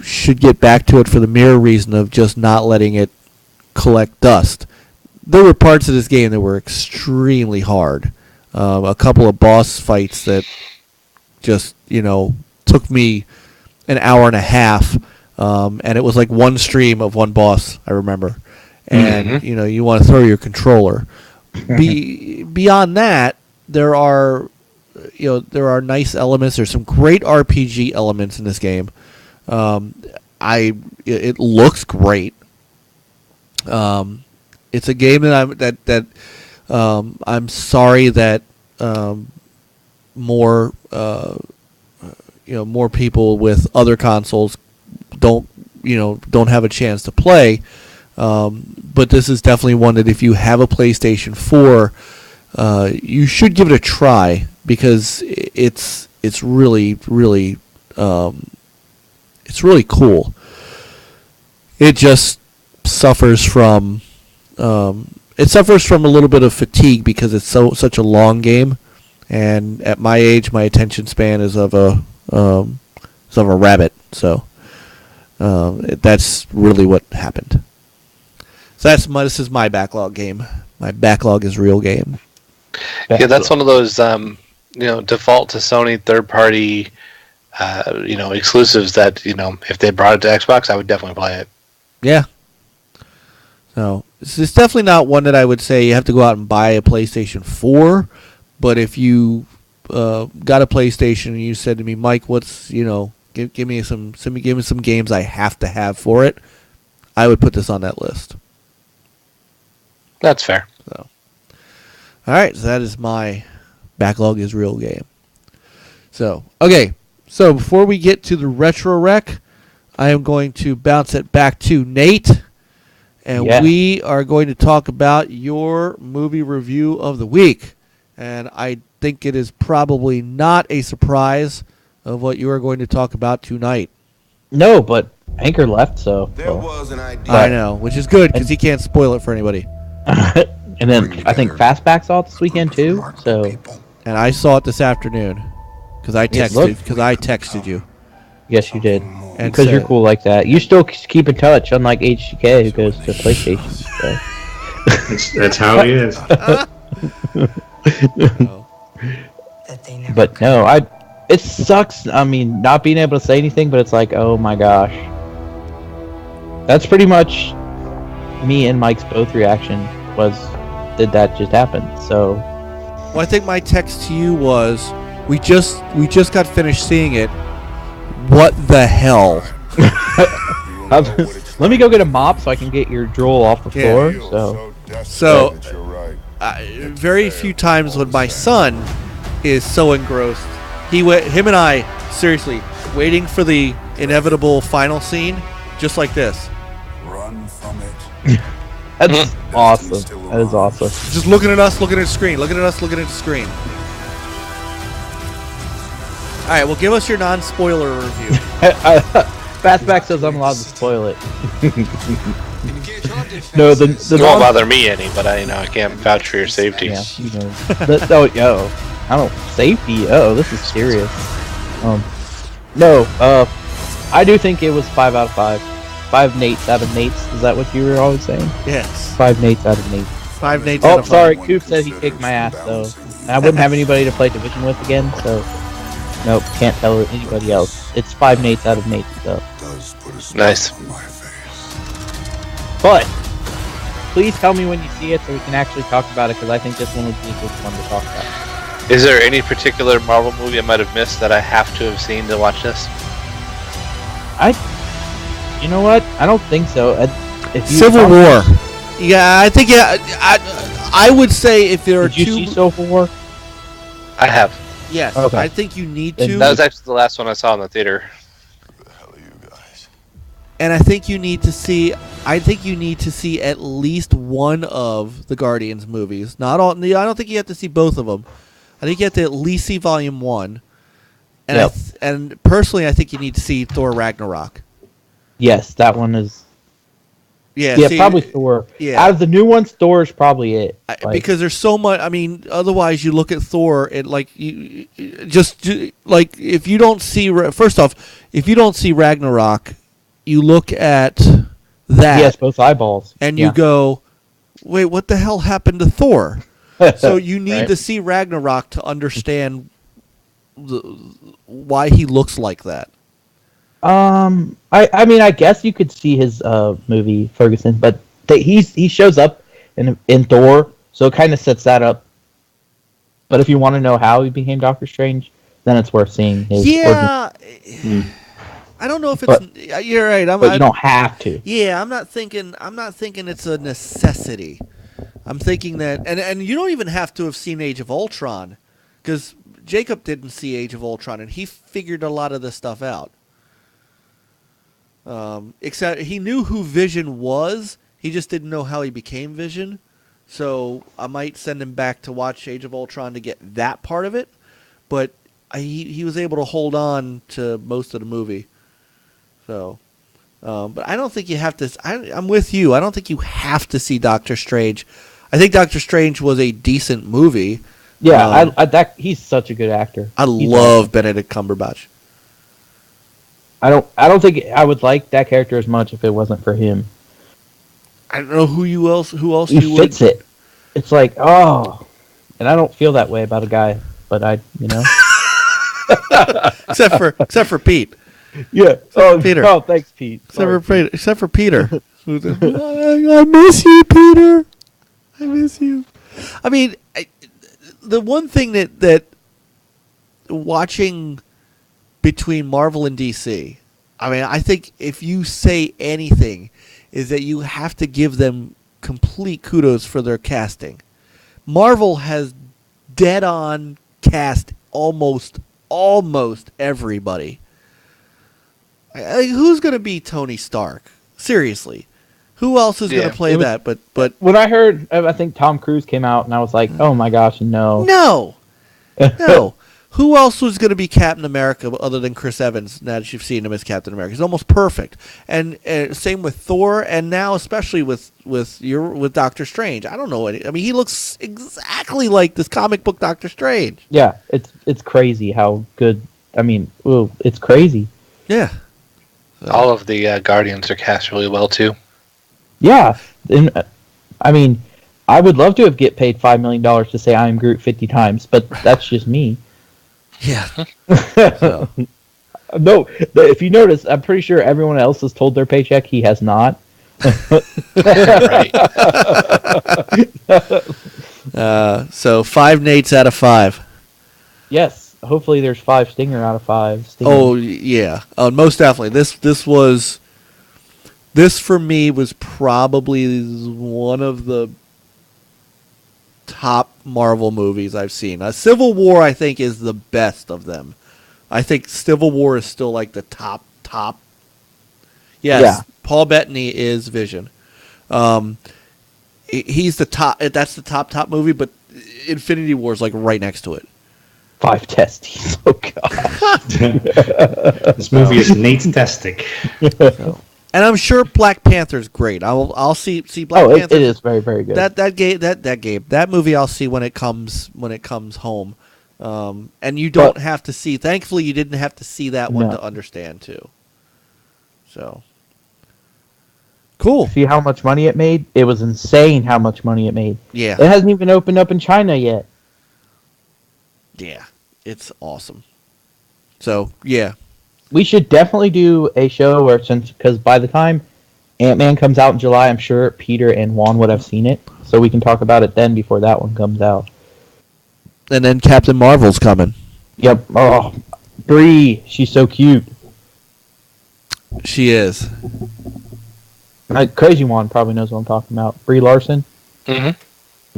S6: should get back to it for the mere reason of just not letting it collect dust. There were parts of this game that were extremely hard. A couple of boss fights that just, took me an hour and a half, and it was like one stream of one boss, I remember. And, you want to throw your controller. Beyond that, there are nice elements. There's some great RPG elements in this game. It looks great. It's a game that I'm sorry that more people with other consoles don't have a chance to play. But this is definitely one that if you have a PlayStation 4, you should give it a try, because it's really cool. It just suffers from a little bit of fatigue because it's such a long game, and at my age, my attention span is of a rabbit. So that's really what happened. So this is my backlog game. My backlog is real game.
S2: Yeah, that's one of those default to Sony third-party exclusives that if they brought it to Xbox, I would definitely play it.
S6: Yeah. So it's definitely not one that I would say you have to go out and buy a PlayStation 4. But if you got a PlayStation and you said to me, Mike, what's give me some games I have to have for it, I would put this on that list.
S2: That's fair.
S6: So, all right, so that is my backlog is real game. So, okay. So before we get to the Retro Rec, I am going to bounce it back to Nate, and we are going to talk about your movie review of the week. And I think it is probably not a surprise of what you are going to talk about tonight.
S4: No, but Anchor left, so.
S8: There was an idea.
S6: I know, which is good because he can't spoil it for anybody.
S4: And then I think Fastback saw it this weekend too. So.
S6: And I saw it this afternoon because I texted you.
S4: Yes, you did. And because you're cool like that, you still keep in touch, unlike HGK who goes to PlayStation. So.
S3: That's how he is.
S4: But no, it sucks. I mean, not being able to say anything, but it's like, oh my gosh. That's pretty much me and Mike's both reaction was, did that just happen? So.
S6: Well, I think my text to you was, we just got finished seeing it. What the hell?
S4: Let me go get a mop so I can get your drool off the floor.
S6: So very few times when my son is so engrossed, him and I, seriously, waiting for the inevitable final scene, just like this.
S11: Run from it.
S4: That's awesome. That is awesome.
S6: Just looking at us, looking at the screen, looking at us, looking at the screen. All right, well, give us your non-spoiler review.
S4: Fastback says I'm allowed to spoil it. No, the
S2: It won't bother me any, but I can't vouch for your safety.
S4: Yeah, I don't safety. Oh, this is serious. I do think it was 5 out of 5. 5 Nates out of Nates. Is that what you were always saying?
S6: Yes.
S4: 5 Nates out of Nates.
S6: 5 Nates out of 5.
S4: Sorry, Coop said he kicked my ass though. And I wouldn't have anybody to play Division with again, so nope, can't tell anybody else. It's 5 Nates out of Nates though.
S2: Nice.
S4: But please tell me when you see it so we can actually talk about it, because I think this one would be a good one to talk about.
S2: Is there any particular Marvel movie I might have missed that I have to have seen to watch this?
S4: You know what? I don't think so.
S6: Civil War. Yeah, I think I would say if there are
S4: Did you see Civil War?
S2: I have.
S6: Yes,
S4: Okay.
S6: I think you need to.
S2: That was actually the last one I saw in the theater.
S6: And I think you need to see. I think you need to see at least one of the Guardians movies. Not all. I don't think you have to see both of them. I think you have to at least see Volume 1. And
S4: Yep.
S6: and personally, I think you need to see Thor Ragnarok.
S4: Yes, that one is.
S6: Yeah,
S4: Yeah,
S6: see,
S4: probably Thor.
S6: Yeah.
S4: Out of the new ones, Thor is probably it.
S6: Because there's so much. I mean, otherwise you look at Thor and like like if you don't see first off, if you don't see Ragnarok, you look at that.
S4: Yes, both eyeballs.
S6: And you go, wait, what the hell happened to Thor? So you need
S4: Right.
S6: to see Ragnarok to understand why he looks like that.
S4: I mean, I guess you could see his movie Ferguson, but he shows up in Thor, so it kind of sets that up. But if you want to know how he became Doctor Strange, then it's worth seeing his.
S6: Yeah, I don't know if it's. You're right.
S4: But you don't have to.
S6: Yeah, I'm not thinking it's a necessity. I'm thinking that, and you don't even have to have seen Age of Ultron, because Jacob didn't see Age of Ultron, and he figured a lot of this stuff out. Except he knew who Vision was, he just didn't know how he became Vision. So I might send him back to watch Age of Ultron to get that part of it. But he was able to hold on to most of the movie. So, but I don't think you have to. I'm with you. I don't think you have to see Doctor Strange. I think Doctor Strange was a decent movie.
S4: Yeah, he's such a good actor.
S6: I love Benedict Cumberbatch.
S4: I don't think I would like that character as much if it wasn't for him.
S6: I don't know who else
S4: He
S6: you would.
S4: fits it. It's like, oh, and I don't feel that way about a guy, but
S6: except for Pete.
S4: Yeah.
S6: Peter.
S4: Oh, thanks, Pete.
S6: Except for Peter. I miss you, Peter. I miss you. I mean, the one thing that watching between Marvel and DC, I mean, I think if you say anything, is that you have to give them complete kudos for their casting. Marvel has dead on cast almost everybody. Who's going to be Tony Stark? Seriously. Who else is going to play that? But
S4: when I heard, I think Tom Cruise came out, and I was like, oh my gosh, no.
S6: No. Who else was going to be Captain America other than Chris Evans? Now that you've seen him as Captain America, he's almost perfect. And same with Thor, and now especially with Doctor Strange. I don't know. I mean, he looks exactly like this comic book Doctor Strange.
S4: Yeah, it's crazy how good. I mean, it's crazy.
S6: Yeah.
S2: All of the Guardians are cast really well too.
S4: Yeah, and I mean, I would love to get paid $5 million to say I am Groot 50 times, but that's just me.
S6: Yeah.
S4: No, if you notice, I'm pretty sure everyone else has told their paycheck. He has not.
S2: Right.
S6: So 5 Nates out of 5.
S4: Yes. Hopefully there's 5 Stinger out of 5. Stinger.
S6: Oh yeah, most definitely. This for me was probably one of the top Marvel movies I've seen. Civil War, I think, is the best of them. I think Civil War is still like the top. Yes, yeah. Paul Bettany is Vision. he's the top. That's the top movie, but Infinity War is like right next to it.
S4: 5 testes. Oh god.
S3: This movie is Nate-tastic.
S6: So. And I'm sure Black Panther's great. I'll see Black Panther.
S4: It is very, very good.
S6: That movie I'll see when it comes home. And you don't have to see. Thankfully, you didn't have to see that one to understand too. So cool.
S4: See how much money it made? It was insane how much money it made.
S6: Yeah.
S4: It hasn't even opened up in China yet.
S6: Yeah, it's awesome. So yeah.
S4: We should definitely do a show because by the time Ant-Man comes out in July, I'm sure Peter and Juan would have seen it, so we can talk about it then before that one comes out.
S6: And then Captain Marvel's coming.
S4: Yep. Oh, Brie, she's so cute.
S6: She is.
S4: Crazy Juan probably knows what I'm talking about. Brie Larson.
S2: Mm-hmm.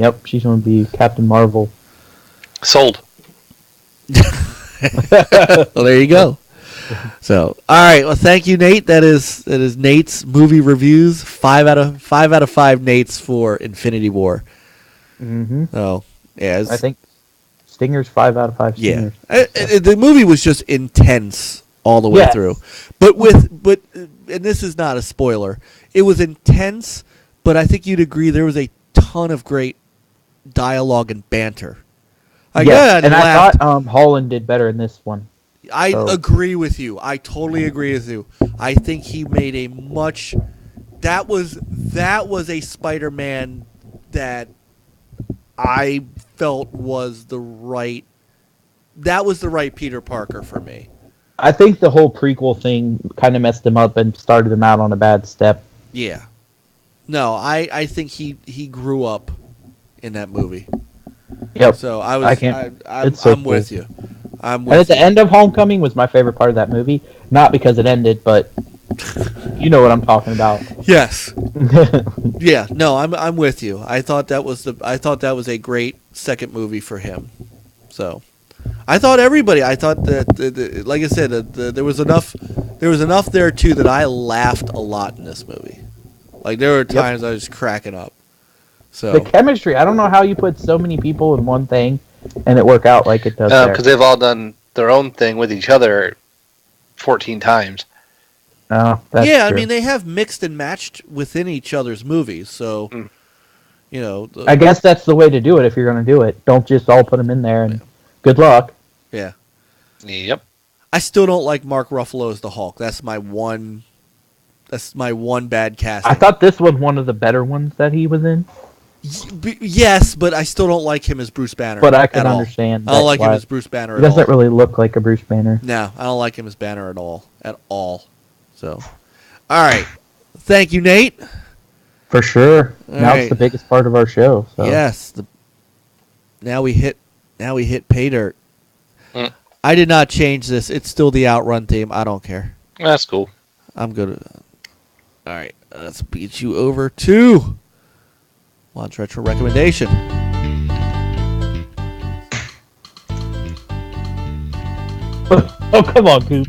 S4: Yep, she's going to be Captain Marvel.
S2: Sold.
S6: Well, there you go. So, all right. Well, thank you, Nate. That is Nate's movie reviews. 5 out of 5 Nates for Infinity War.
S4: Mm-hmm.
S6: So, yeah,
S4: I think Stinger's 5 out of 5 Stingers.
S6: Yeah, the movie was just intense all the way through. But and this is not a spoiler. It was intense, but I think you'd agree there was a ton of great dialogue and banter.
S4: And I thought Holland did better in this one.
S6: I agree with you. I totally agree with you. I think he made a much. That was a Spider-Man that I felt was the right. That was the right Peter Parker for me.
S4: I think the whole prequel thing kind of messed him up and started him out on a bad step.
S6: Yeah. No, I think he grew up in that movie.
S4: Yep.
S6: So I'm with you.
S4: And at the end of Homecoming was my favorite part of that movie. Not because it ended, but you know what I'm talking about.
S6: Yes. Yeah. No, I'm with you. I thought that was a great second movie for him. So, I thought that like I said, there was enough there too that I laughed a lot in this movie. Like there were times I was cracking up. So
S4: the chemistry, I don't know how you put so many people in one thing and it work out like it does.
S2: Because they've all done their own thing with each other 14 times.
S4: Oh, that's
S6: true. I
S4: mean
S6: they have mixed and matched within each other's movies, so you know.
S4: I guess that's the way to do it if you're going to do it. Don't just all put them in there and good luck.
S6: Yeah.
S2: Yep.
S6: I still don't like Mark Ruffalo as the Hulk. That's my one bad casting.
S4: I thought this was one of the better ones that he was in.
S6: Yes, but I still don't like him as Bruce Banner.
S4: But I can understand.
S6: I don't like him as Bruce Banner at all.
S4: He doesn't really look like a Bruce Banner.
S6: No, I don't like him as Banner at all. At all. So, all right. Thank you, Nate.
S4: For sure.
S6: All
S4: now
S6: right.
S4: it's the biggest part of our show. So.
S6: Yes. Now we hit pay dirt. I did not change this. It's still the Outrun theme. I don't care.
S2: That's cool.
S6: I'm good. All right. Let's beat you over to Juan's Retro Recommendation.
S4: Oh, come on, Coop.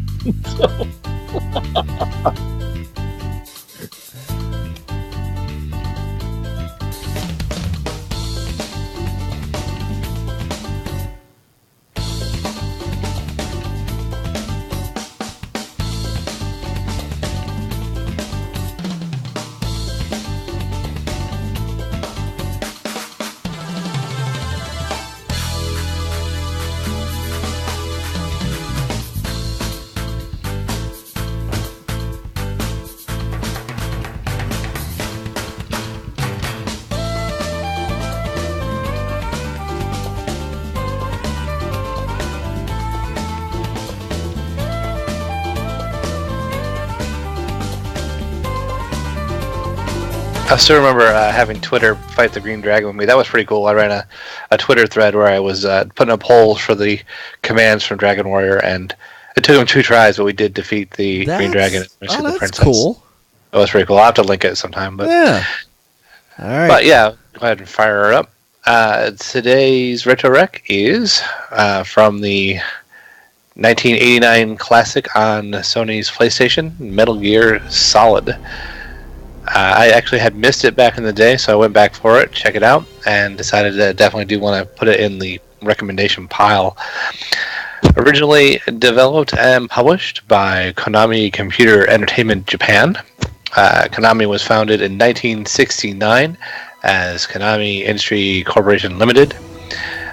S2: I still remember having Twitter fight the Green Dragon with me. That was pretty cool. I ran a Twitter thread where I was putting up polls for the commands from Dragon Warrior, and it took him 2 tries, but we did defeat the Green Dragon and rescue the princess.
S6: Cool.
S2: That was pretty cool. I'll have to link it sometime. But
S6: yeah. All right.
S2: But yeah, go ahead and fire her up. Today's Retro Rec is from the 1989 classic on Sony's PlayStation, Metal Gear Solid. I actually had missed it back in the day, so I went back for it, check it out, and decided that I definitely do want to put it in the recommendation pile. Originally developed and published by Konami Computer Entertainment Japan, Konami was founded in 1969 as Konami Industry Corporation Limited.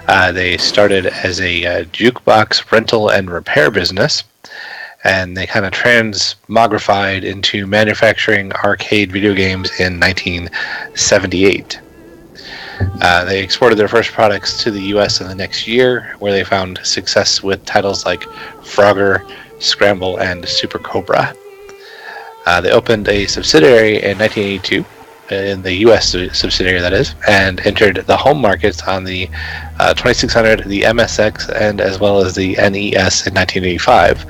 S2: They started as a jukebox rental and repair business, and they kind of transmogrified into manufacturing arcade video games in 1978. They exported their first products to the US in the next year, where they found success with titles like Frogger, Scramble, and Super Cobra. They opened a subsidiary in 1982, in the US subsidiary that is, and entered the home markets on the 2600, the MSX, and as well as the NES in 1985,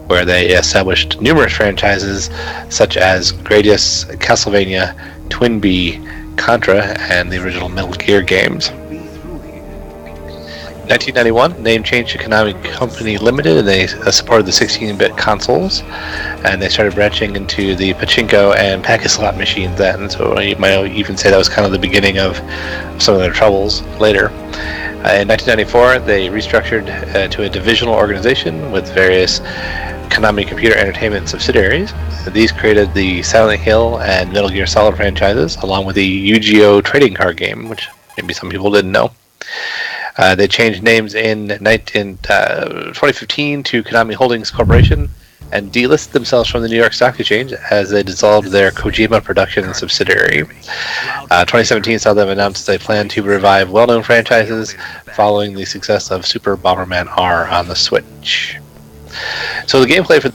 S2: where they established numerous franchises such as Gradius, Castlevania, Twin Bee, Contra, and the original Metal Gear games. 1991, name change to Konami Company Limited, and they supported the 16-bit consoles, and they started branching into the pachinko and pack-a-slot machines then, so you might even say that was kind of the beginning of some of their troubles later. In 1994, they restructured to a divisional organization with various Konami Computer Entertainment subsidiaries. These created the Silent Hill and Metal Gear Solid franchises, along with the Yu-Gi-Oh! Trading card game, which maybe some people didn't know. They changed names in 2015 to Konami Holdings Corporation and delisted themselves from the New York Stock Exchange as they dissolved their Kojima Production subsidiary. 2017 saw them announce they plan to revive well-known franchises following the success of Super Bomberman R on the Switch. So the gameplay for...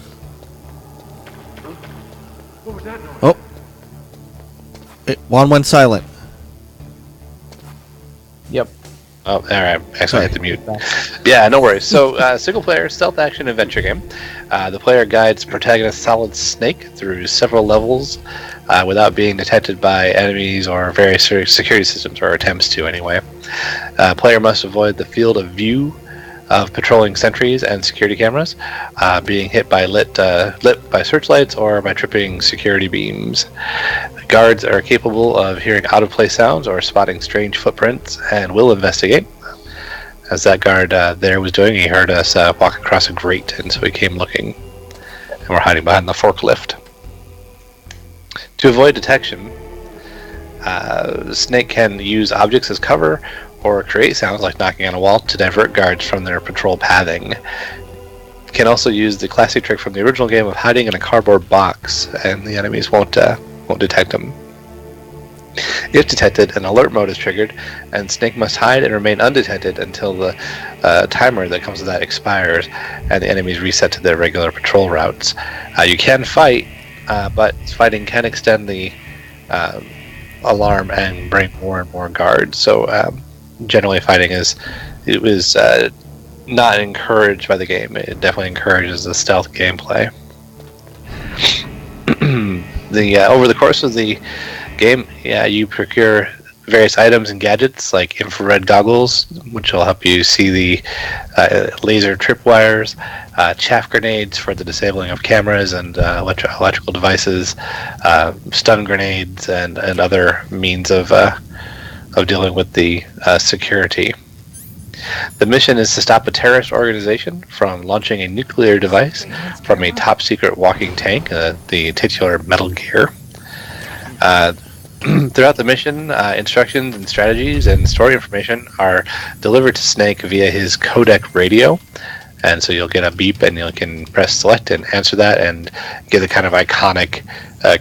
S6: Oh. Juan went silent.
S4: Yep.
S2: Oh, alright. Actually, I hit the mute. Yeah, no worries. So, single-player stealth action adventure game. The player guides protagonist Solid Snake through several levels without being detected by enemies or various security systems, or attempts to anyway. Player must avoid the field of view of patrolling sentries and security cameras, being hit by lit by searchlights or by tripping security beams. Guards are capable of hearing out-of-place sounds or spotting strange footprints and will investigate. As that guard there was doing, he heard us walk across a grate, and so he came looking. And we're hiding behind the forklift. To avoid detection, Snake can use objects as cover or create sounds like knocking on a wall to divert guards from their patrol pathing. Can also use the classic trick from the original game of hiding in a cardboard box, and the enemies won't detect him. If detected, an alert mode is triggered, and Snake must hide and remain undetected until the timer that comes with that expires, and the enemies reset to their regular patrol routes. You can fight, but fighting can extend the alarm and bring more and more guards. So generally, fighting was not encouraged by the game. It definitely encourages the stealth gameplay. Over the course of the game, you procure various items and gadgets like infrared goggles, which will help you see the laser tripwires, chaff grenades for the disabling of cameras and electrical devices, stun grenades, and other means of dealing with the security. The mission is to stop a terrorist organization from launching a nuclear device from a top-secret walking tank, the titular Metal Gear. Throughout the mission, instructions and strategies and story information are delivered to Snake via his codec radio, and so you'll get a beep and you can press select and answer that and get a kind of iconic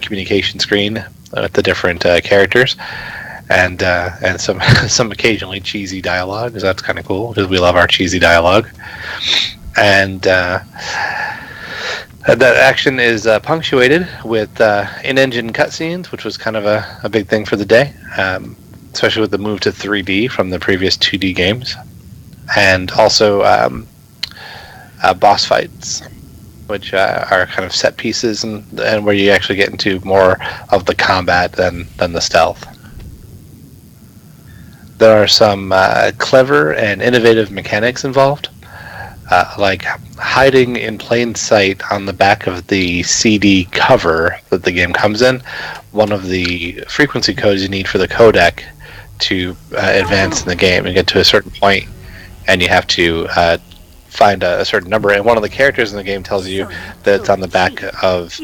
S2: communication screen with the different characters. And some occasionally cheesy dialogue, because that's kind of cool, because we love our cheesy dialogue. And that action is punctuated with in-engine cutscenes, which was kind of a big thing for the day, especially with the move to 3D from the previous 2D games. And also boss fights, which are kind of set pieces and where you actually get into more of the combat than the stealth. There are some clever and innovative mechanics involved. like hiding in plain sight on the back of the CD cover that the game comes in, one of the frequency codes you need for the codec to advance in the game and get to a certain point, and you have to find a certain number. And one of the characters in the game tells you that it's on the back of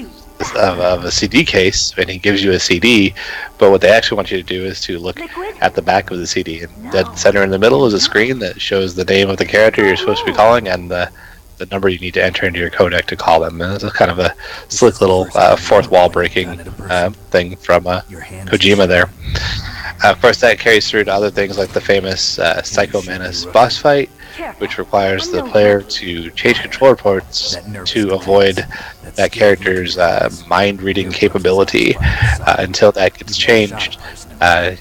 S2: a CD case, and he gives you a CD. But what they actually want you to do is to look at the back of the CD, and dead center in the middle is a screen that shows the name of the character you're supposed to be calling and the number you need to enter into your codec to call them. And it's kind of a slick little fourth wall breaking thing from Kojima there. Of course, that carries through to other things like the famous Psycho Manus boss fight, which requires the player to change controller ports to avoid that character's mind-reading capability. Until that gets changed,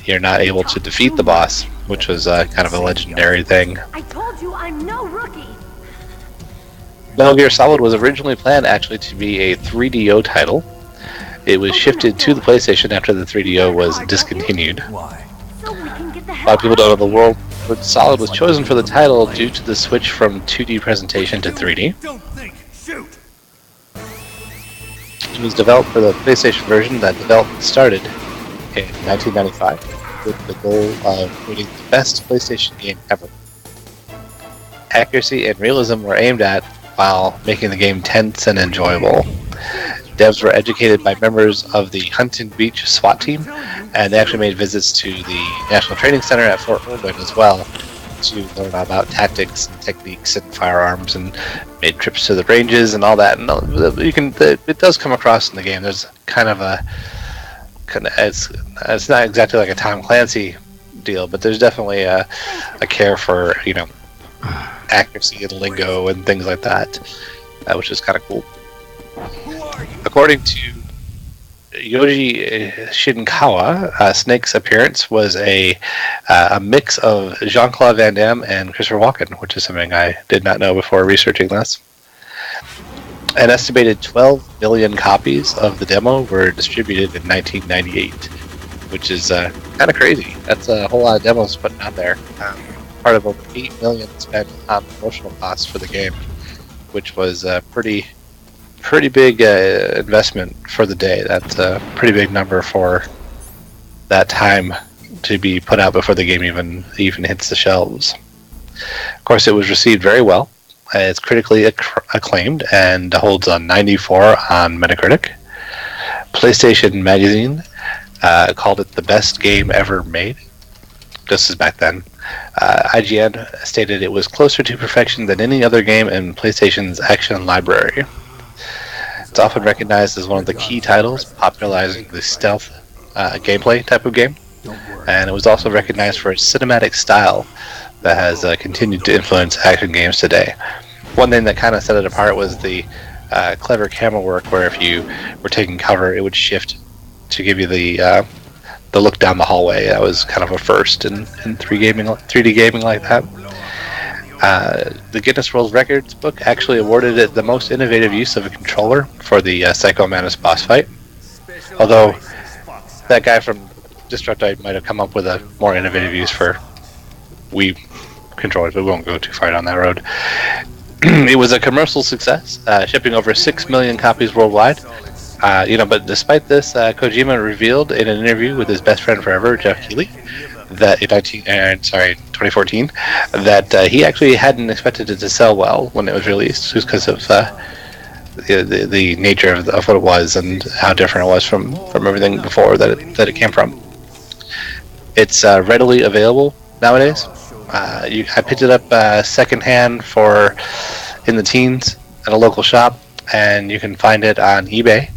S2: you're not able to defeat the boss, which was kind of a legendary thing.
S11: I told you I'm no rookie.
S2: Metal Gear Solid was originally planned actually to be a 3DO title. It was shifted to the PlayStation after the 3DO was discontinued. A lot of people don't know the world, but Solid was chosen for the title due to the switch from 2D presentation to 3D. It was developed for the PlayStation version. That development started in 1995 with the goal of creating the best PlayStation game ever. Accuracy and realism were aimed at while making the game tense and enjoyable. Devs were educated by members of the Huntington Beach SWAT team, and they actually made visits to the National Training Center at Fort Irwin as well to learn about tactics and techniques and firearms, and made trips to the ranges and all that. And it does come across in the game. There's kind of it's not exactly like a Tom Clancy deal, but there's definitely a care for accuracy and lingo and things like that, which is kind of cool. According to Yoji Shinkawa, Snake's appearance was a mix of Jean-Claude Van Damme and Christopher Walken, which is something I did not know before researching this. An estimated 12 million copies of the demo were distributed in 1998, which is kind of crazy. That's a whole lot of demos putting out there. Part of over $8 million spent on promotional costs for the game, which was a pretty big investment for the day. That's a pretty big number for that time to be put out before the game even hits the shelves. Of course, it was received very well. It's critically acclaimed and holds a 94 on Metacritic. PlayStation Magazine called it the best game ever made. This is back then. IGN stated it was closer to perfection than any other game in PlayStation's action library. It's often recognized as one of the key titles popularizing the stealth gameplay type of game, and it was also recognized for its cinematic style that has continued to influence action games today. One thing that kind of set it apart was the clever camera work, where if you were taking cover, it would shift to give you the look down the hallway. That was kind of a first in 3D gaming like that. The Guinness World Records book actually awarded it the most innovative use of a controller for the Psycho Manus boss fight. Although that guy from Destructoid might have come up with a more innovative use for Wii controllers, but we won't go too far down that road. It was a commercial success, shipping over 6 million copies worldwide. But despite this, Kojima revealed in an interview with his best friend forever, Jeff Keighley, that in 2014, that he actually hadn't expected it to sell well when it was released, just because of the nature of what it was and how different it was from everything before that it came from. It's readily available nowadays. I picked it up secondhand in the teens at a local shop, and you can find it on eBay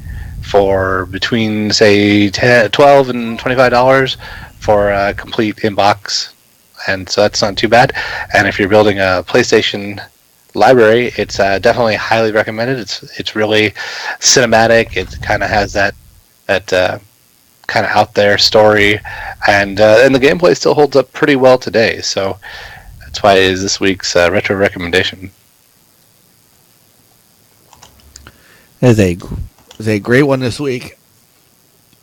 S2: for between, say, $12 and $25 for a complete inbox, and so that's not too bad. And if you're building a PlayStation library, it's definitely highly recommended. It's really cinematic. It kind of has that kind of out there story, and the gameplay still holds up pretty well today. So that's why it is this week's retro recommendation.
S6: It is a great one this week.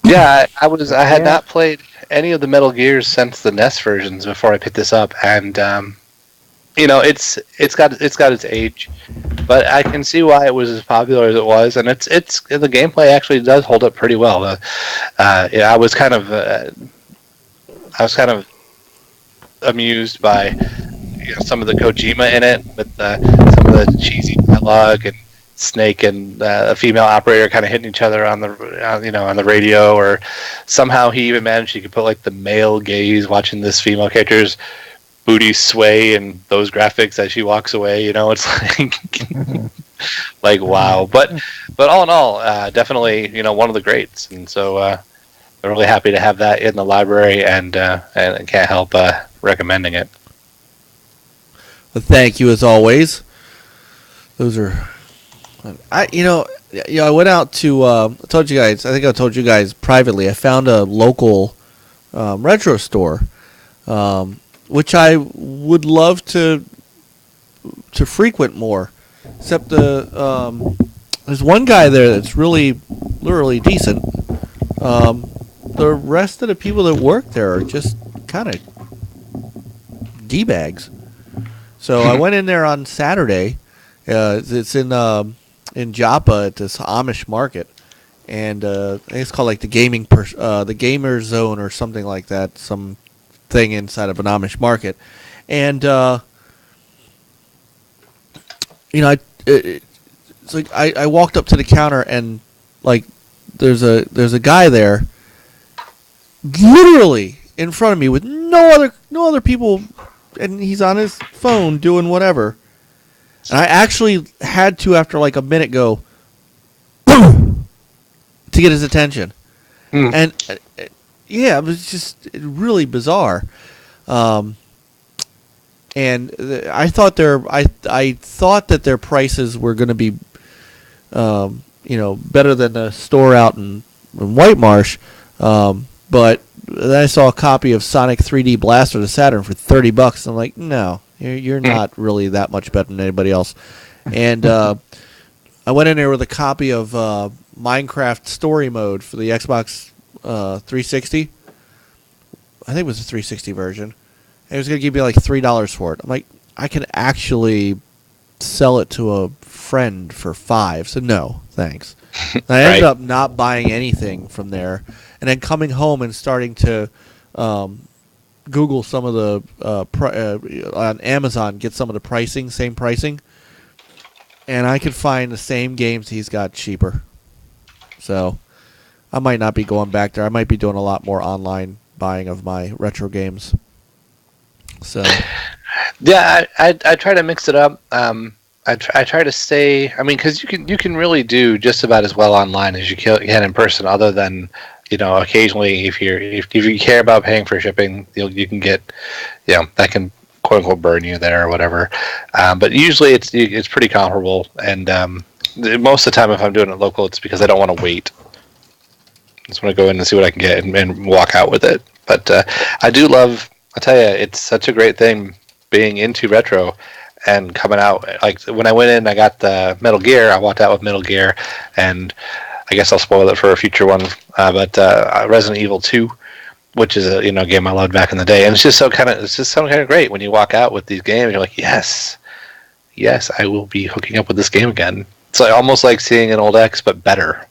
S2: Yeah, I had not played any of the Metal Gears since the NES versions before I picked this up, and it's got its age, but I can see why it was as popular as it was, and it's the gameplay actually does hold up pretty well. I was kind of amused by some of the Kojima in it, with some of the cheesy dialogue and Snake and a female operator kind of hitting each other on the radio, or somehow he even managed he could put like the male gaze watching this female character's booty sway and those graphics as she walks away. It's like wow. But all in all, definitely one of the greats, and so I'm really happy to have that in the library, and can't help recommending it.
S6: Well, thank you as always. Those are, I went out to. I told you guys. I think I told you guys privately. I found a local retro store, which I would love to frequent more. Except there's one guy there that's really decent. The rest of the people that work there are just kind of d-bags. So I went in there on Saturday. It's in Joppa at this Amish market, and I think it's called like the the gamer zone or something like that. Some thing inside of an Amish market, and it's like I walked up to the counter, and like there's a guy there, literally in front of me with no other people. And he's on his phone doing whatever. And I actually had to, after like a minute, go boom to get his attention. And yeah, it was just really bizarre. And I thought that their prices were going to be, better than the store out in White Marsh. But then I saw a copy of Sonic 3D Blaster to Saturn for $30. I'm like, no, you're not really that much better than anybody else. And I went in there with a copy of Minecraft Story Mode for the Xbox 360. I think it was the 360 version. And he was going to give me like $3 for it. I'm like, I can actually sell it to a friend for $5. So no, thanks. And I ended up not buying anything from there, and then coming home and starting to Google some of the on Amazon, get some of the same pricing, and I could find the same games he's got cheaper. So I might not be going back there. I might be doing a lot more online buying of my retro games. So
S2: yeah, I try to mix it up. I try to stay. I mean, because you can really do just about as well online as you can in person. Other than occasionally if you care about paying for shipping, you can get that can quote unquote burn you there or whatever. But usually it's pretty comparable. And most of the time, if I'm doing it local, it's because I don't want to wait. I just want to go in and see what I can get and walk out with it. But I do love. I tell you, it's such a great thing being into retro. And coming out, like when I went in, I got the Metal Gear. I walked out with Metal Gear, and I guess I'll spoil it for a future one. But Resident Evil 2, which is a game I loved back in the day, and it's just so kind of great when you walk out with these games. You're like, yes, I will be hooking up with this game again. It's like almost like seeing an old ex, but better.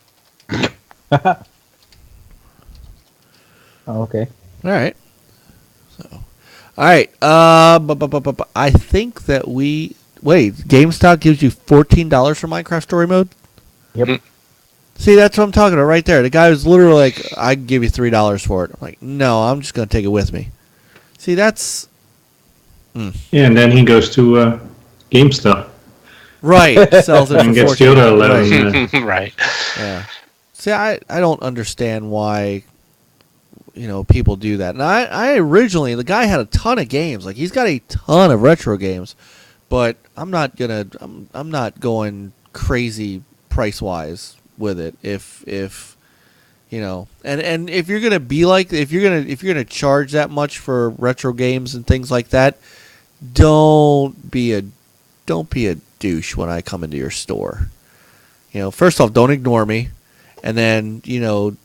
S4: Okay.
S6: All right. All right. I think that GameStop gives you $14 for Minecraft Story Mode?
S4: Yep.
S6: See, that's what I'm talking about right there. The guy was literally like, I can give you $3 for it. I'm like, no, I'm just going to take it with me. See, that's...
S3: Yeah, and then he goes to GameStop.
S6: Right. Sells it
S3: and
S6: for
S3: gets
S6: 14.
S3: the other 11.
S2: Right.
S6: Yeah. See, I don't understand why... people do that. And I originally, the guy had a ton of games. Like, he's got a ton of retro games, but I'm not going crazy price wise with it. If and if you're gonna be like, if you're gonna charge that much for retro games and things like that, don't be a douche when I come into your store. First off, don't ignore me. And then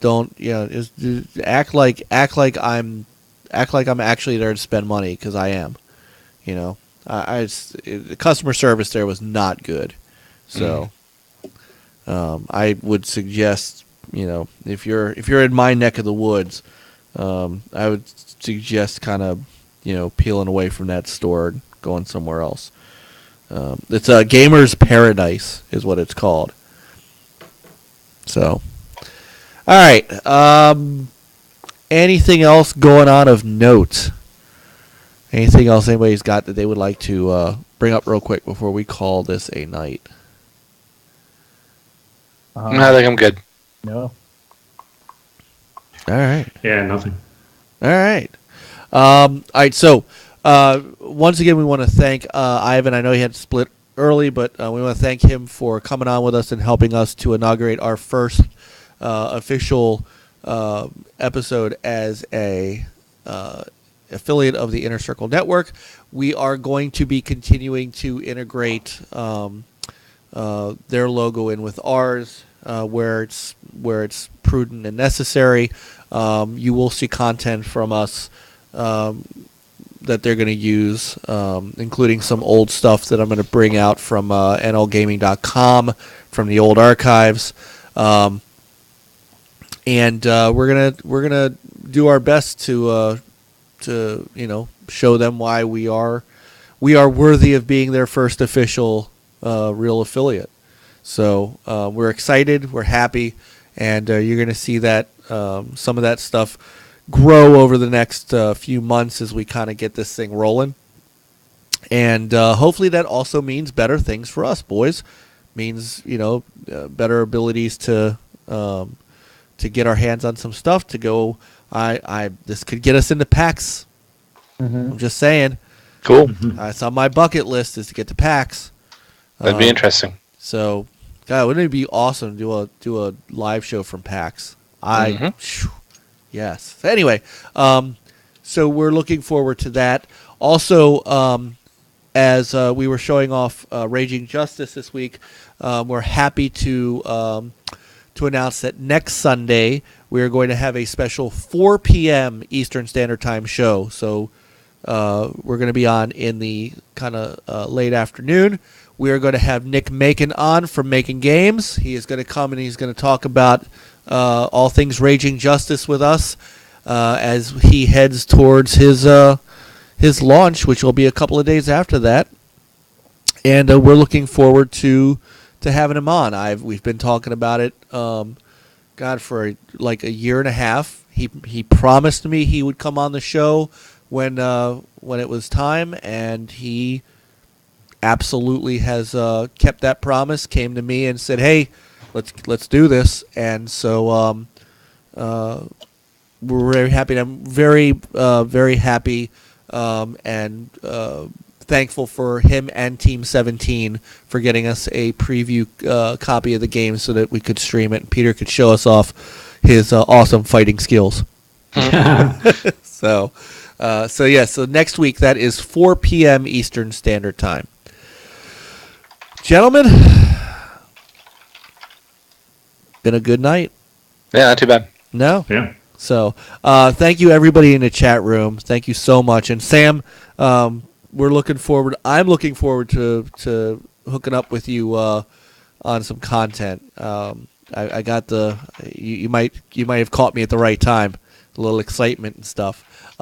S6: don't just act like I'm actually there to spend money, because I am. The customer service there was not good. So I would suggest, if you're in my neck of the woods, I would suggest kind of, peeling away from that store and going somewhere else. It's a gamer's paradise is what it's called. So, all right. Anything else going on of note? Anything else anybody's got that they would like to bring up real quick before we call this a night?
S2: I think I'm good.
S4: No.
S6: All right.
S3: Yeah, nothing.
S6: All right. All right. So, once again, we want to thank Ivan. I know he had to split early, but we want to thank him for coming on with us and helping us to inaugurate our first official episode as a affiliate of the Inner Circle Network. We are going to be continuing to integrate their logo in with ours where it's prudent and necessary. You will see content from us that they're going to use, including some old stuff that I'm going to bring out from nlgaming.com from the old archives, and we're gonna do our best to show them why we are worthy of being their first official real affiliate. So we're excited, we're happy, and you're going to see that some of that stuff grow over the next few months as we kind of get this thing rolling. And hopefully that also means better things for us, boys. Means, better abilities to get our hands on some stuff to go. This could get us into PAX. I'm just saying.
S2: Cool.
S6: It's on my bucket list is to get to PAX.
S2: That'd be interesting.
S6: So, God, wouldn't it be awesome to do a live show from PAX? Yes. Anyway, so we're looking forward to that. Also, as we were showing off Raging Justice this week, we're happy to announce that next Sunday we are going to have a special 4 p.m. Eastern Standard Time show. So we're going to be on in the kind of late afternoon. We are going to have Nick Macon on from Making Games. He is going to come and he's going to talk about all things Raging Justice with us as he heads towards his launch, which will be a couple of days after that. And we're looking forward to having him on. We've been talking about it, for like a year and a half. He promised me he would come on the show when it was time, and he absolutely has kept that promise. Came to me and said, "Hey, let's do this." And so we're very happy. I'm very very happy and thankful for him and Team 17 for getting us a preview copy of the game so that we could stream it and Peter could show us off his awesome fighting skills. So next week, that is 4 p.m. Eastern Standard Time. Gentlemen, been a good night.
S2: Yeah, not too bad.
S6: No?
S3: Yeah.
S6: So, thank you, everybody in the chat room. Thank you so much. And Sam, we're looking forward. I'm looking forward to hooking up with you on some content. I got the. You might have caught me at the right time. A little excitement and stuff.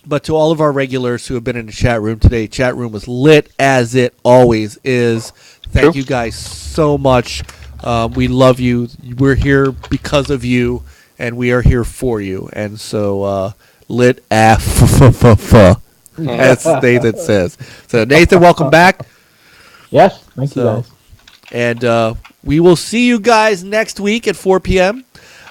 S6: But to all of our regulars who have been in the chat room today, chat room was lit as it always is. Thank you guys so much. We love you. We're here because of you, and we are here for you. And so, lit as Nathan says. So, Nathan, welcome back.
S4: Yes, thank you guys.
S6: And we will see you guys next week at 4 p.m.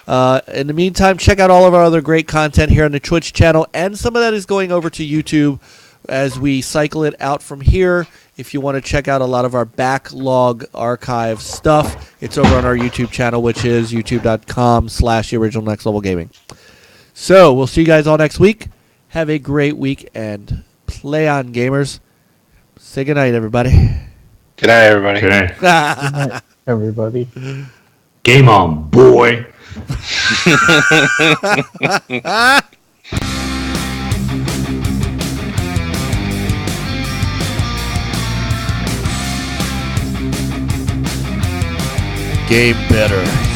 S6: In the meantime, check out all of our other great content here on the Twitch channel, and some of that is going over to YouTube as we cycle it out from here. If you want to check out a lot of our backlog archive stuff, it's over on our YouTube channel, which is youtube.com/theoriginalnextlevelgaming. So we'll see you guys all next week. Have a great week and play on, gamers. Say goodnight, everybody.
S2: Good night, everybody.
S3: Good night.
S4: Good night, everybody.
S3: Game on, boy.
S6: game better.